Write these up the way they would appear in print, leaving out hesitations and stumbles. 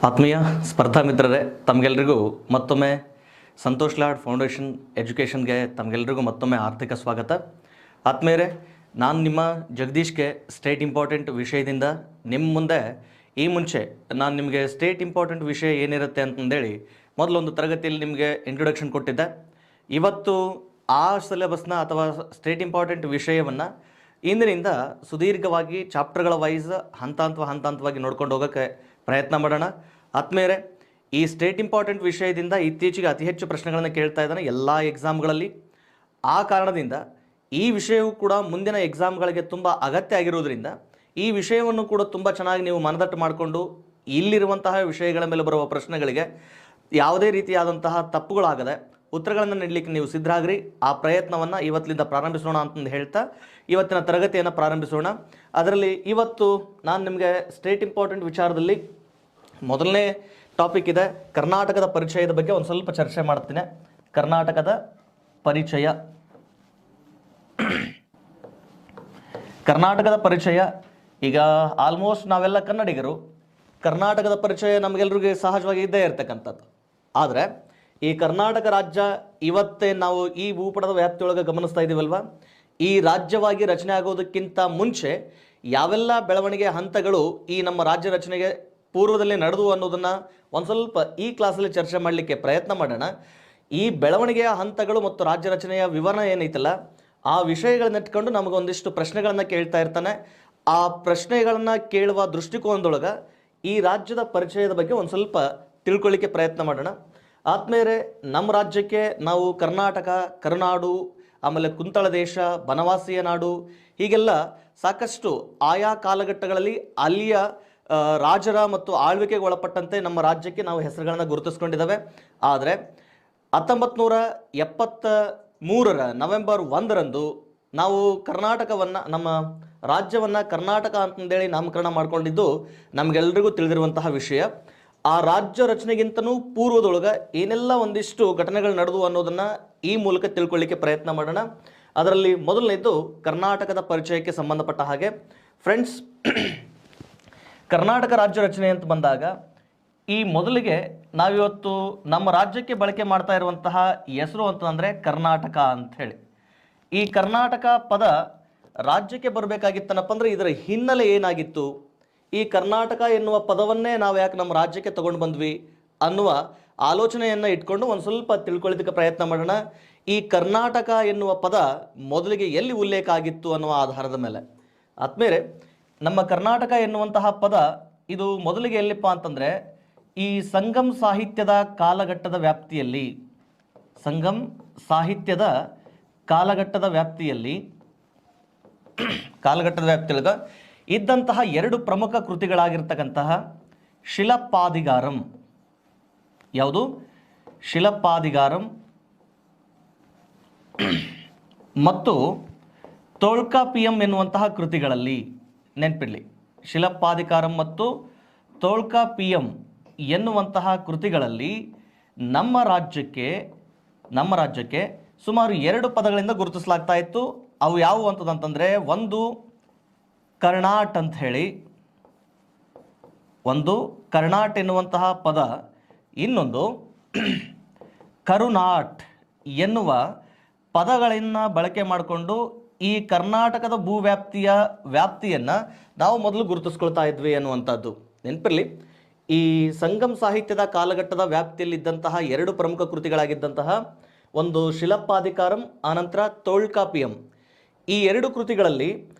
ಆತ್ಮೀಯ ಸ್ಪರ್ಧಾ ಮಿತ್ರರೇ, ತಮಗೆಲ್ಲರಿಗೂ ಮತ್ತೊಮ್ಮೆ ಸಂತೋಷ್ ಲಾಡ್ ಫೌಂಡೇಶನ್ ಎಜುಕೇಷನ್ಗೆ ತಮಗೆಲ್ಲರಿಗೂ ಮತ್ತೊಮ್ಮೆ ಆರ್ಥಿಕ ಸ್ವಾಗತ. ಆತ್ಮೀಯರೇ, ನಾನು ನಿಮ್ಮ ಜಗದೀಶ್ಗೆ ಸ್ಟೇಟ್ ಇಂಪಾರ್ಟೆಂಟ್ ವಿಷಯದಿಂದ ನಿಮ್ಮ ಮುಂದೆ ಈ ಮುಂಚೆ ನಾನು ನಿಮಗೆ ಸ್ಟೇಟ್ ಇಂಪಾರ್ಟೆಂಟ್ ವಿಷಯ ಏನಿರುತ್ತೆ ಅಂತಂದೇಳಿ ಮೊದಲೊಂದು ತರಗತಿಯಲ್ಲಿ ನಿಮಗೆ ಇಂಟ್ರೊಡಕ್ಷನ್ ಕೊಟ್ಟಿದ್ದೆ. ಇವತ್ತು ಆ ಸಿಲೆಬಸ್ನ ಅಥವಾ ಸ್ಟೇಟ್ ಇಂಪಾರ್ಟೆಂಟ್ ವಿಷಯವನ್ನು ಇಂದಿನಿಂದ ಸುದೀರ್ಘವಾಗಿ ಚಾಪ್ಟರ್ಗಳ ವೈಸ್ ಹಂತವಾಗಿ ನೋಡ್ಕೊಂಡು ಹೋಗೋಕ್ಕೆ ಪ್ರಯತ್ನ ಮಾಡೋಣ. ಆತ್ಮೀಯರೇ, ಈ ಸ್ಟೇಟ್ ಇಂಪಾರ್ಟೆಂಟ್ ವಿಷಯದಿಂದ ಇತ್ತೀಚೆಗೆ ಅತಿ ಹೆಚ್ಚು ಪ್ರಶ್ನೆಗಳನ್ನು ಕೇಳ್ತಾ ಇದ್ದಾನೆ ಎಲ್ಲ ಎಕ್ಸಾಮ್ಗಳಲ್ಲಿ. ಆ ಕಾರಣದಿಂದ ಈ ವಿಷಯವು ಕೂಡ ಮುಂದಿನ ಎಕ್ಸಾಮ್ಗಳಿಗೆ ತುಂಬ ಅಗತ್ಯ ಆಗಿರುವುದರಿಂದ ಈ ವಿಷಯವನ್ನು ಕೂಡ ತುಂಬ ಚೆನ್ನಾಗಿ ನೀವು ಮನದಟ್ಟು ಮಾಡಿಕೊಂಡು ಇಲ್ಲಿರುವಂತಹ ವಿಷಯಗಳ ಮೇಲೆ ಬರುವ ಪ್ರಶ್ನೆಗಳಿಗೆ ಯಾವುದೇ ರೀತಿಯಾದಂತಹ ತಪ್ಪುಗಳಾಗದೆ ಉತ್ತರಗಳನ್ನು ನೀಡಲಿಕ್ಕೆ ನೀವು ಸಿದ್ಧರಾಗ್ರಿ. ಆ ಪ್ರಯತ್ನವನ್ನು ಇವತ್ತಿನಿಂದ ಪ್ರಾರಂಭಿಸೋಣ ಅಂತಂದು ಹೇಳ್ತಾ ಇವತ್ತಿನ ತರಗತಿಯನ್ನು ಪ್ರಾರಂಭಿಸೋಣ. ಅದರಲ್ಲಿ ಇವತ್ತು ನಾನು ನಿಮಗೆ ಸ್ಟೇಟ್ ಇಂಪಾರ್ಟೆಂಟ್ ವಿಚಾರದಲ್ಲಿ ಮೊದಲನೇ ಟಾಪಿಕ್ ಇದೆ, ಕರ್ನಾಟಕದ ಪರಿಚಯದ ಬಗ್ಗೆ ಒಂದು ಸ್ವಲ್ಪ ಚರ್ಚೆ ಮಾಡ್ತೀನಿ. ಕರ್ನಾಟಕದ ಪರಿಚಯ ಈಗ ಆಲ್ಮೋಸ್ಟ್ ನಾವೆಲ್ಲ ಕನ್ನಡಿಗರು. ಕರ್ನಾಟಕದ ಪರಿಚಯ ನಮಗೆಲ್ಲರಿಗೂ ಸಹಜವಾಗಿ ಇದ್ದೇ ಇರತಕ್ಕಂಥದ್ದು. ಆದರೆ ಈ ಕರ್ನಾಟಕ ರಾಜ್ಯ ಇವತ್ತೇ ನಾವು ಈ ಭೂಪಟದ ವ್ಯಾಪ್ತಿಯೊಳಗೆ ಗಮನಿಸ್ತಾ ಇದ್ದೀವಲ್ವ, ಈ ರಾಜ್ಯವಾಗಿ ರಚನೆ ಆಗೋದಕ್ಕಿಂತ ಮುಂಚೆ ಯಾವೆಲ್ಲ ಬೆಳವಣಿಗೆ ಹಂತಗಳು ಈ ನಮ್ಮ ರಾಜ್ಯ ರಚನೆಗೆ ಪೂರ್ವದಲ್ಲಿ ನಡೆದು ಅನ್ನೋದನ್ನು ಒಂದು ಸ್ವಲ್ಪ ಈ ಕ್ಲಾಸಲ್ಲಿ ಚರ್ಚೆ ಮಾಡಲಿಕ್ಕೆ ಪ್ರಯತ್ನ ಮಾಡೋಣ. ಈ ಬೆಳವಣಿಗೆಯ ಹಂತಗಳು ಮತ್ತು ರಾಜ್ಯ ರಚನೆಯ ವಿವರ ಏನೈತಲ್ಲ, ಆ ವಿಷಯಗಳನ್ನ ಇಟ್ಕೊಂಡು ನಮಗೊಂದಿಷ್ಟು ಪ್ರಶ್ನೆಗಳನ್ನು ಕೇಳ್ತಾ ಇರ್ತಾನೆ. ಆ ಪ್ರಶ್ನೆಗಳನ್ನು ಕೇಳುವ ದೃಷ್ಟಿಕೋನದೊಳಗೆ ಈ ರಾಜ್ಯದ ಪರಿಚಯದ ಬಗ್ಗೆ ಒಂದು ಸ್ವಲ್ಪ ತಿಳ್ಕೊಳ್ಳಿಕ್ಕೆ ಪ್ರಯತ್ನ ಮಾಡೋಣ. ಆದ್ಮೇಲೆ ನಮ್ಮ ರಾಜ್ಯಕ್ಕೆ ನಾವು ಕರ್ನಾಟಕ, ಕರುನಾಡು, ಆಮೇಲೆ ಕುಂತಳ ದೇಶ, ಬನವಾಸಿಯ ನಾಡು, ಹೀಗೆಲ್ಲ ಸಾಕಷ್ಟು ಆಯಾ ಕಾಲಘಟ್ಟಗಳಲ್ಲಿ ಅಲ್ಲಿಯ ರಾಜರ ಮತ್ತು ಆಳ್ವಿಕೆಗೆ ಒಳಪಟ್ಟಂತೆ ನಮ್ಮ ರಾಜ್ಯಕ್ಕೆ ನಾವು ಹೆಸರುಗಳನ್ನು ಗುರುತಿಸ್ಕೊಂಡಿದ್ದಾವೆ. ಆದರೆ 1973 ನವೆಂಬರ್ 1 ನಾವು ಕರ್ನಾಟಕವನ್ನು, ನಮ್ಮ ರಾಜ್ಯವನ್ನು ಕರ್ನಾಟಕ ಅಂತಂದೇಳಿ ನಾಮಕರಣ ಮಾಡಿಕೊಂಡಿದ್ದು ನಮಗೆಲ್ಲರಿಗೂ ತಿಳಿದಿರುವಂತಹ ವಿಷಯ. ಆ ರಾಜ್ಯ ರಚನೆಗಿಂತನೂ ಪೂರ್ವದೊಳಗೆ ಏನೆಲ್ಲ ಒಂದಿಷ್ಟು ಘಟನೆಗಳು ನಡೆದು ಅನ್ನೋದನ್ನು ಈ ಮೂಲಕ ತಿಳ್ಕೊಳ್ಳಿಕ್ಕೆ ಪ್ರಯತ್ನ ಮಾಡೋಣ. ಅದರಲ್ಲಿ ಮೊದಲನೇದು ಕರ್ನಾಟಕದ ಪರಿಚಯಕ್ಕೆ ಸಂಬಂಧಪಟ್ಟ ಹಾಗೆ. ಫ್ರೆಂಡ್ಸ್, ಕರ್ನಾಟಕ ರಾಜ್ಯ ರಚನೆ ಅಂತ ಬಂದಾಗ ಈ ಮೊದಲಿಗೆ ನಾವಿವತ್ತು ನಮ್ಮ ರಾಜ್ಯಕ್ಕೆ ಬಳಕೆ ಮಾಡ್ತಾ ಇರುವಂತಹ ಹೆಸರು ಅಂತಂದರೆ ಕರ್ನಾಟಕ ಅಂಥೇಳಿ. ಈ ಕರ್ನಾಟಕ ಪದ ರಾಜ್ಯಕ್ಕೆ ಬರಬೇಕಾಗಿತ್ತನಪ್ಪ ಅಂದರೆ ಇದರ ಹಿನ್ನೆಲೆ ಏನಾಗಿತ್ತು, ಈ ಕರ್ನಾಟಕ ಎನ್ನುವ ಪದವನ್ನೇ ನಾವು ಯಾಕೆ ನಮ್ಮ ರಾಜ್ಯಕ್ಕೆ ತಗೊಂಡು ಬಂದ್ವಿ ಅನ್ನುವ ಆಲೋಚನೆಯನ್ನು ಇಟ್ಕೊಂಡು ಒಂದು ಸ್ವಲ್ಪ ತಿಳ್ಕೊಳ್ಳೋದಕ್ಕೆ ಪ್ರಯತ್ನ ಮಾಡೋಣ. ಈ ಕರ್ನಾಟಕ ಎನ್ನುವ ಪದ ಮೊದಲಿಗೆ ಎಲ್ಲಿ ಉಲ್ಲೇಖ ಆಗಿತ್ತು ಅನ್ನುವ ಆಧಾರದ ಮೇಲೆ. ಆದ್ಮೇಲೆ ನಮ್ಮ ಕರ್ನಾಟಕ ಎನ್ನುವಂತಹ ಪದ ಇದು ಮೊದಲಿಗೆ ಎಲ್ಲಿಪ್ಪ ಅಂತಂದರೆ ಈ ಸಂಗಮ್ ಸಾಹಿತ್ಯದ ಕಾಲಘಟ್ಟದ ವ್ಯಾಪ್ತಿಯಲ್ಲಿ, ಸಂಗಮ್ ಸಾಹಿತ್ಯದ ಕಾಲಘಟ್ಟದ ವ್ಯಾಪ್ತಿಯೊಳಗೆ ಇದ್ದಂತಹ ಎರಡು ಪ್ರಮುಖ ಕೃತಿಗಳಾಗಿರ್ತಕ್ಕಂತಹ ಶಿಲಪ್ಪಾದಿಗಾರಂ, ಯಾವುದು ಶಿಲಪ್ಪಾದಿಗಾರಂ ಮತ್ತು ತೋಳ್ಕಾಪಿಯಂ ಎನ್ನುವಂತಹ ಕೃತಿಗಳಲ್ಲಿ ನೆನಪಿರಲಿ. ಶಿಲಪ್ಪಾದಿಕಾರಂ ಮತ್ತು ತೋಳ್ಕಾಪಿಯಂ ಎನ್ನುವಂತಹ ಕೃತಿಗಳಲ್ಲಿ ನಮ್ಮ ರಾಜ್ಯಕ್ಕೆ ಸುಮಾರು 2 ಪದಗಳಿಂದ ಗುರುತಿಸಲಾಗ್ತಾ ಇತ್ತು. ಅವು ಯಾವುವು ಅಂತಂತಂದರೆ, ಒಂದು ಕರ್ನಾಟ್ ಅಂತ ಹೇಳಿ, ಒಂದು ಕರ್ನಾಟ್ ಎನ್ನುವಂತಹ ಪದ, ಇನ್ನೊಂದು ಕರುನಾಟ್ ಎನ್ನುವ ಪದಗಳನ್ನು ಬಳಕೆ ಮಾಡಿಕೊಂಡು ಈ ಕರ್ನಾಟಕದ ವ್ಯಾಪ್ತಿಯನ್ನು ನಾವು ಮೊದಲು ಗುರುತಿಸ್ಕೊಳ್ತಾ ಇದ್ವಿ ಅನ್ನುವಂಥದ್ದು ನೆನಪಿರಲಿ. ಈ ಸಂಗಮ್ ಸಾಹಿತ್ಯದ ಕಾಲಘಟ್ಟದ ವ್ಯಾಪ್ತಿಯಲ್ಲಿದ್ದಂತಹ 2 ಪ್ರಮುಖ ಕೃತಿಗಳಾಗಿದ್ದಂತಹ ಒಂದು ಶಿಲಪ್ಪಾದಿಕಾರಂ, ಆನಂತರ ತೋಳ್ಕಾಪಿಯಂ, ಈ 2 ಕೃತಿಗಳಲ್ಲಿ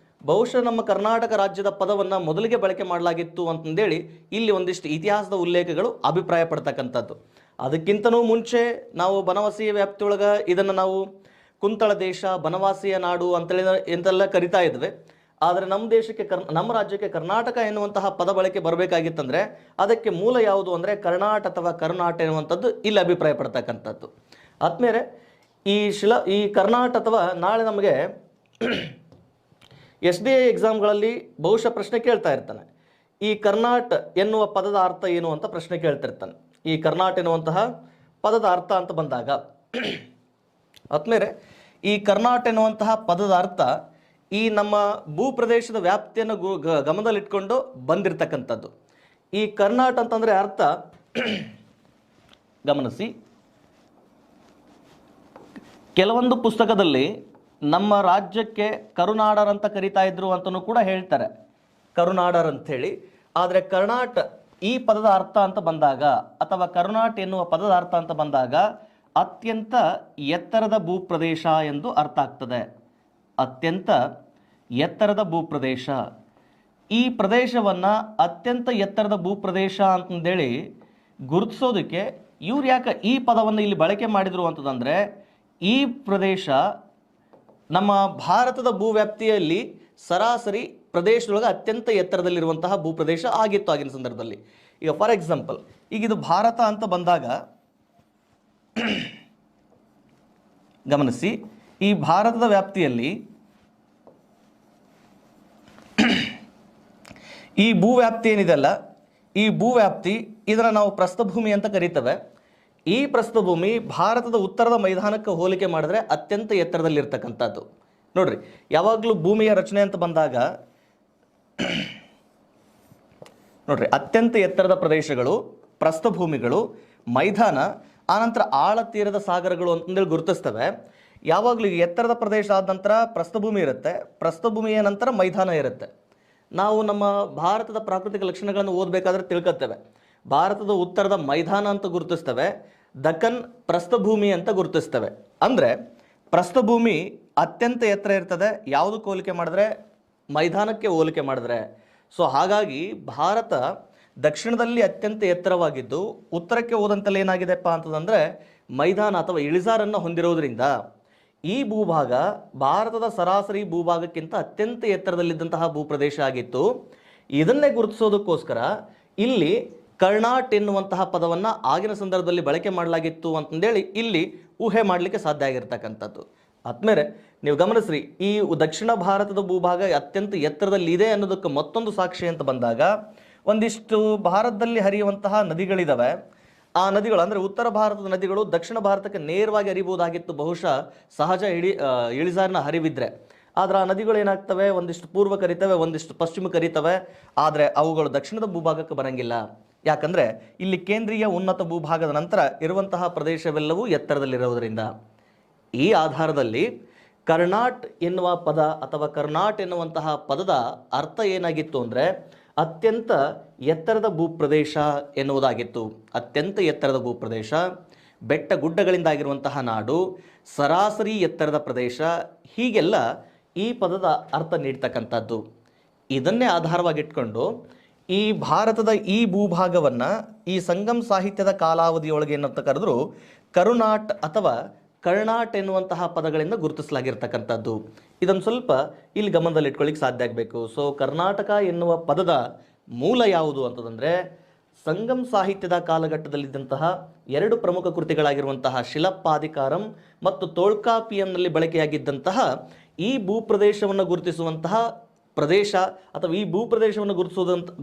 ಬಹುಶಃ ನಮ್ಮ ಕರ್ನಾಟಕ ರಾಜ್ಯದ ಪದವನ್ನು ಮೊದಲಿಗೆ ಬಳಕೆ ಮಾಡಲಾಗಿತ್ತು ಅಂತಂದೇಳಿ ಇಲ್ಲಿ ಒಂದಿಷ್ಟು ಇತಿಹಾಸದ ಉಲ್ಲೇಖಗಳು ಅಭಿಪ್ರಾಯ ಪಡ್ತಕ್ಕಂಥದ್ದು. ಅದಕ್ಕಿಂತನೂ ಮುಂಚೆ ನಾವು ಬನವಾಸಿಯ ವ್ಯಾಪ್ತಿಯೊಳಗೆ ಇದನ್ನು ನಾವು ಕುಂತಳ ದೇಶ, ಬನವಾಸಿಯ ನಾಡು ಎಂತೆಲ್ಲ ಕರಿತಾ ಇದ್ವಿ. ಆದರೆ ನಮ್ಮ ದೇಶಕ್ಕೆ ನಮ್ಮ ರಾಜ್ಯಕ್ಕೆ ಕರ್ನಾಟಕ ಎನ್ನುವಂತಹ ಪದ ಬಳಕೆ ಬರಬೇಕಾಗಿತ್ತಂದರೆ ಅದಕ್ಕೆ ಮೂಲ ಯಾವುದು ಅಂದರೆ ಕರ್ನಾಟ್ ಅಥವಾ ಕರುನಾಟ್ ಎನ್ನುವಂಥದ್ದು ಇಲ್ಲಿ ಅಭಿಪ್ರಾಯ ಪಡ್ತಕ್ಕಂಥದ್ದು. ಆದ್ಮೇಲೆ ಈ ಕರ್ನಾಟ್ ಅಥವಾ ನಾಳೆ ನಮಗೆ SDI ಎಕ್ಸಾಮ್ಗಳಲ್ಲಿ ಬಹುಶಃ ಪ್ರಶ್ನೆ ಕೇಳ್ತಾ ಇರ್ತಾನೆ, ಈ ಕರ್ನಾಟ್ ಎನ್ನುವ ಪದದ ಅರ್ಥ ಏನು ಅಂತ ಪ್ರಶ್ನೆ ಕೇಳ್ತಿರ್ತಾನೆ. ಈ ಕರ್ನಾಟ್ ಎನ್ನುವಂತಹ ಪದದ ಅರ್ಥ ಅಂತ ಬಂದಾಗ ಆದ್ಮೇಲೆ ಈ ಕರ್ನಾಟ್ ಎನ್ನುವಂತಹ ಪದದ ಅರ್ಥ ಈ ನಮ್ಮ ಭೂಪ್ರದೇಶದ ವ್ಯಾಪ್ತಿಯನ್ನು ಗಮನದಲ್ಲಿಟ್ಕೊಂಡು ಬಂದಿರತಕ್ಕಂಥದ್ದು. ಈ ಕರ್ನಾಟ ಅಂತಂದರೆ ಅರ್ಥ ಗಮನಿಸಿ, ಕೆಲವೊಂದು ಪುಸ್ತಕದಲ್ಲಿ ನಮ್ಮ ರಾಜ್ಯಕ್ಕೆ ಕರುನಾಡರ್ ಅಂತ ಕರಿತಾ ಇದ್ರು ಅಂತಲೂ ಕೂಡ ಹೇಳ್ತಾರೆ, ಕರುನಾಡರ್ ಅಂಥೇಳಿ. ಆದರೆ ಕರ್ನಾಟ ಈ ಪದದ ಅರ್ಥ ಅಂತ ಬಂದಾಗ, ಅಥವಾ ಕರುನಾಟ್ ಎನ್ನುವ ಪದದ ಅರ್ಥ ಅಂತ ಬಂದಾಗ ಅತ್ಯಂತ ಎತ್ತರದ ಭೂಪ್ರದೇಶ ಎಂದು ಅರ್ಥ ಆಗ್ತದೆ. ಅತ್ಯಂತ ಎತ್ತರದ ಭೂಪ್ರದೇಶ. ಈ ಪ್ರದೇಶವನ್ನು ಅತ್ಯಂತ ಎತ್ತರದ ಭೂಪ್ರದೇಶ ಅಂತಂದೇಳಿ ಗುರುತಿಸೋದಕ್ಕೆ ಇವ್ರು ಯಾಕೆ ಈ ಪದವನ್ನು ಇಲ್ಲಿ ಬಳಕೆ ಮಾಡಿದರು ಅಂತಂದರೆ, ಈ ಪ್ರದೇಶ ನಮ್ಮ ಭಾರತದ ಭೂವ್ಯಾಪ್ತಿಯಲ್ಲಿ ಸರಾಸರಿ ಪ್ರದೇಶದೊಳಗೆ ಅತ್ಯಂತ ಎತ್ತರದಲ್ಲಿರುವಂತಹ ಭೂಪ್ರದೇಶ ಆಗಿತ್ತು ಆಗಿನ ಸಂದರ್ಭದಲ್ಲಿ. ಈಗ ಫಾರ್ ಎಕ್ಸಾಂಪಲ್, ಈಗ ಇದು ಭಾರತ ಅಂತ ಬಂದಾಗ ಗಮನಿಸಿ, ಈ ಭಾರತದ ವ್ಯಾಪ್ತಿಯಲ್ಲಿ ಈ ಭೂವ್ಯಾಪ್ತಿ ಏನಿದೆಲ್ಲ, ಈ ಭೂವ್ಯಾಪ್ತಿ ಇದನ್ನು ನಾವು ಪ್ರಸ್ಥಭೂಮಿ ಅಂತ ಕರೀತೇವೆ. ಈ ಪ್ರಸ್ಥಭೂಮಿ ಭಾರತದ ಉತ್ತರದ ಮೈದಾನಕ್ಕೆ ಹೋಲಿಕೆ ಮಾಡಿದ್ರೆ ಅತ್ಯಂತ ಎತ್ತರದಲ್ಲಿರ್ತಕ್ಕಂಥದ್ದು. ನೋಡ್ರಿ, ಯಾವಾಗಲೂ ಭೂಮಿಯ ರಚನೆ ಅಂತ ಬಂದಾಗ ನೋಡ್ರಿ, ಅತ್ಯಂತ ಎತ್ತರದ ಪ್ರದೇಶಗಳು, ಪ್ರಸ್ಥಭೂಮಿಗಳು, ಮೈದಾನ, ಆನಂತರ ಆಳ ತೀರದ ಸಾಗರಗಳು ಅಂತಂದೇಳಿ ಗುರುತಿಸ್ತವೆ. ಯಾವಾಗಲೂ ಎತ್ತರದ ಪ್ರದೇಶ ಆದ ನಂತರ ಪ್ರಸ್ಥಭೂಮಿ ಇರುತ್ತೆ, ಪ್ರಸ್ಥಭೂಮಿಯ ನಂತರ ಮೈದಾನ ಇರುತ್ತೆ. ನಾವು ನಮ್ಮ ಭಾರತದ ಪ್ರಾಕೃತಿಕ ಲಕ್ಷಣಗಳನ್ನು ಓದಬೇಕಾದ್ರೆ ತಿಳ್ಕೊತೇವೆ. ಭಾರತದ ಉತ್ತರದ ಮೈದಾನ ಅಂತ ಗುರುತಿಸ್ತೇವೆ, ದಕ್ಕನ್ ಪ್ರಸ್ಥಭೂಮಿ ಅಂತ ಗುರುತಿಸ್ತೇವೆ. ಅಂದರೆ ಪ್ರಸ್ಥಭೂಮಿ ಅತ್ಯಂತ ಎತ್ತರ ಇರ್ತದೆ, ಯಾವುದಕ್ಕೆ ಹೋಲಿಕೆ ಮಾಡಿದ್ರೆ? ಮೈದಾನಕ್ಕೆ ಹೋಲಿಕೆ ಮಾಡಿದ್ರೆ. ಸೊ ಹಾಗಾಗಿ ಭಾರತ ದಕ್ಷಿಣದಲ್ಲಿ ಅತ್ಯಂತ ಎತ್ತರವಾಗಿದ್ದು, ಉತ್ತರಕ್ಕೆ ಹೋದಂತೆಲ್ಲ ಏನಾಗಿದೆಪ್ಪ ಅಂತಂದರೆ ಮೈದಾನ ಅಥವಾ ಇಳಿಜಾರನ್ನು ಹೊಂದಿರೋದ್ರಿಂದ ಈ ಭೂಭಾಗ ಭಾರತದ ಸರಾಸರಿ ಭೂಭಾಗಕ್ಕಿಂತ ಅತ್ಯಂತ ಎತ್ತರದಲ್ಲಿದ್ದಂತಹ ಭೂಪ್ರದೇಶ ಆಗಿತ್ತು. ಇದನ್ನೇ ಗುರುತಿಸೋದಕ್ಕೋಸ್ಕರ ಇಲ್ಲಿ ಕರ್ನಾಟ್ ಎನ್ನುವಂತಹ ಪದವನ್ನು ಆಗಿನ ಸಂದರ್ಭದಲ್ಲಿ ಬಳಕೆ ಮಾಡಲಾಗಿತ್ತು ಅಂತಂದೇಳಿ ಇಲ್ಲಿ ಊಹೆ ಮಾಡಲಿಕ್ಕೆ ಸಾಧ್ಯ ಆಗಿರ್ತಕ್ಕಂಥದ್ದು. ಆದ್ಮೇಲೆ ನೀವು ಗಮನಿಸ್ರಿ, ಈ ದಕ್ಷಿಣ ಭಾರತದ ಭೂಭಾಗ ಅತ್ಯಂತ ಎತ್ತರದಲ್ಲಿ ಇದೆ ಅನ್ನೋದಕ್ಕೆ ಮತ್ತೊಂದು ಸಾಕ್ಷಿ ಅಂತ ಬಂದಾಗ, ಒಂದಿಷ್ಟು ಭಾರತದಲ್ಲಿ ಹರಿಯುವಂತಹ ನದಿಗಳಿದ್ದಾವೆ. ಆ ನದಿಗಳು ಅಂದರೆ ಉತ್ತರ ಭಾರತದ ನದಿಗಳು ದಕ್ಷಿಣ ಭಾರತಕ್ಕೆ ನೇರವಾಗಿ ಹರಿಬಹುದಾಗಿತ್ತು, ಬಹುಶಃ ಸಹಜ ಇಳಿಜಾರಿನ ಹರಿವಿದ್ರೆ. ಆದರೆ ಆ ನದಿಗಳು ಏನಾಗ್ತವೆ, ಒಂದಿಷ್ಟು ಪೂರ್ವ ಕರಿತವೆ, ಒಂದಿಷ್ಟು ಪಶ್ಚಿಮ ಕರಿತವೆ. ಆದರೆ ಅವುಗಳು ದಕ್ಷಿಣದ ಭೂಭಾಗಕ್ಕೆ ಬರಂಗಿಲ್ಲ. ಯಾಕಂದರೆ ಇಲ್ಲಿ ಕೇಂದ್ರೀಯ ಉನ್ನತ ಭೂಭಾಗದ ನಂತರ ಇರುವಂತಹ ಪ್ರದೇಶವೆಲ್ಲವೂ ಎತ್ತರದಲ್ಲಿರುವುದರಿಂದ. ಈ ಆಧಾರದಲ್ಲಿ ಕರ್ನಾಟ್ ಎನ್ನುವ ಪದ ಅಥವಾ ಕರ್ನಾಟ್ ಎನ್ನುವಂತಹ ಪದದ ಅರ್ಥ ಏನಾಗಿತ್ತು ಅಂದರೆ ಅತ್ಯಂತ ಎತ್ತರದ ಭೂಪ್ರದೇಶ ಎನ್ನುವುದಾಗಿತ್ತು. ಅತ್ಯಂತ ಎತ್ತರದ ಭೂಪ್ರದೇಶ, ಬೆಟ್ಟ ಗುಡ್ಡಗಳಿಂದಾಗಿರುವಂತಹ ನಾಡು, ಸರಾಸರಿ ಎತ್ತರದ ಪ್ರದೇಶ, ಹೀಗೆಲ್ಲ ಈ ಪದದ ಅರ್ಥ ನೀಡ್ತಕ್ಕಂಥದ್ದು. ಇದನ್ನೇ ಆಧಾರವಾಗಿಟ್ಕೊಂಡು ಈ ಭಾರತದ ಈ ಭೂಭಾಗವನ್ನು ಈ ಸಂಗಮ್ ಸಾಹಿತ್ಯದ ಕಾಲಾವಧಿಯೊಳಗೆ ಏನಂತ ಕರೆದ್ರು ಕರುನಾಟ್ ಅಥವಾ ಕರ್ನಾಟ್ ಎನ್ನುವಂತಹ ಪದಗಳಿಂದ ಗುರುತಿಸಲಾಗಿರ್ತಕ್ಕಂಥದ್ದು. ಇದನ್ನು ಸ್ವಲ್ಪ ಇಲ್ಲಿ ಗಮನದಲ್ಲಿಟ್ಕೊಳ್ಳಿಕ್ಕೆ ಸಾಧ್ಯ ಆಗಬೇಕು. ಸೊ ಕರ್ನಾಟಕ ಎನ್ನುವ ಪದದ ಮೂಲ ಯಾವುದು ಅಂತಂದರೆ ಸಂಗಮ್ ಸಾಹಿತ್ಯದ ಕಾಲಘಟ್ಟದಲ್ಲಿದ್ದಂತಹ ಎರಡು ಪ್ರಮುಖ ಕೃತಿಗಳಾಗಿರುವಂತಹ ಶಿಲಪ್ಪಾಧಿಕಾರಂ ಮತ್ತು ತೊಳ್ಕಾಪಿಯಂನಲ್ಲಿ ಬಳಕೆಯಾಗಿದ್ದಂತಹ ಈ ಭೂಪ್ರದೇಶವನ್ನು ಗುರುತಿಸುವಂತಹ ಪ್ರದೇಶ ಅಥವಾ ಈ ಭೂಪ್ರದೇಶವನ್ನು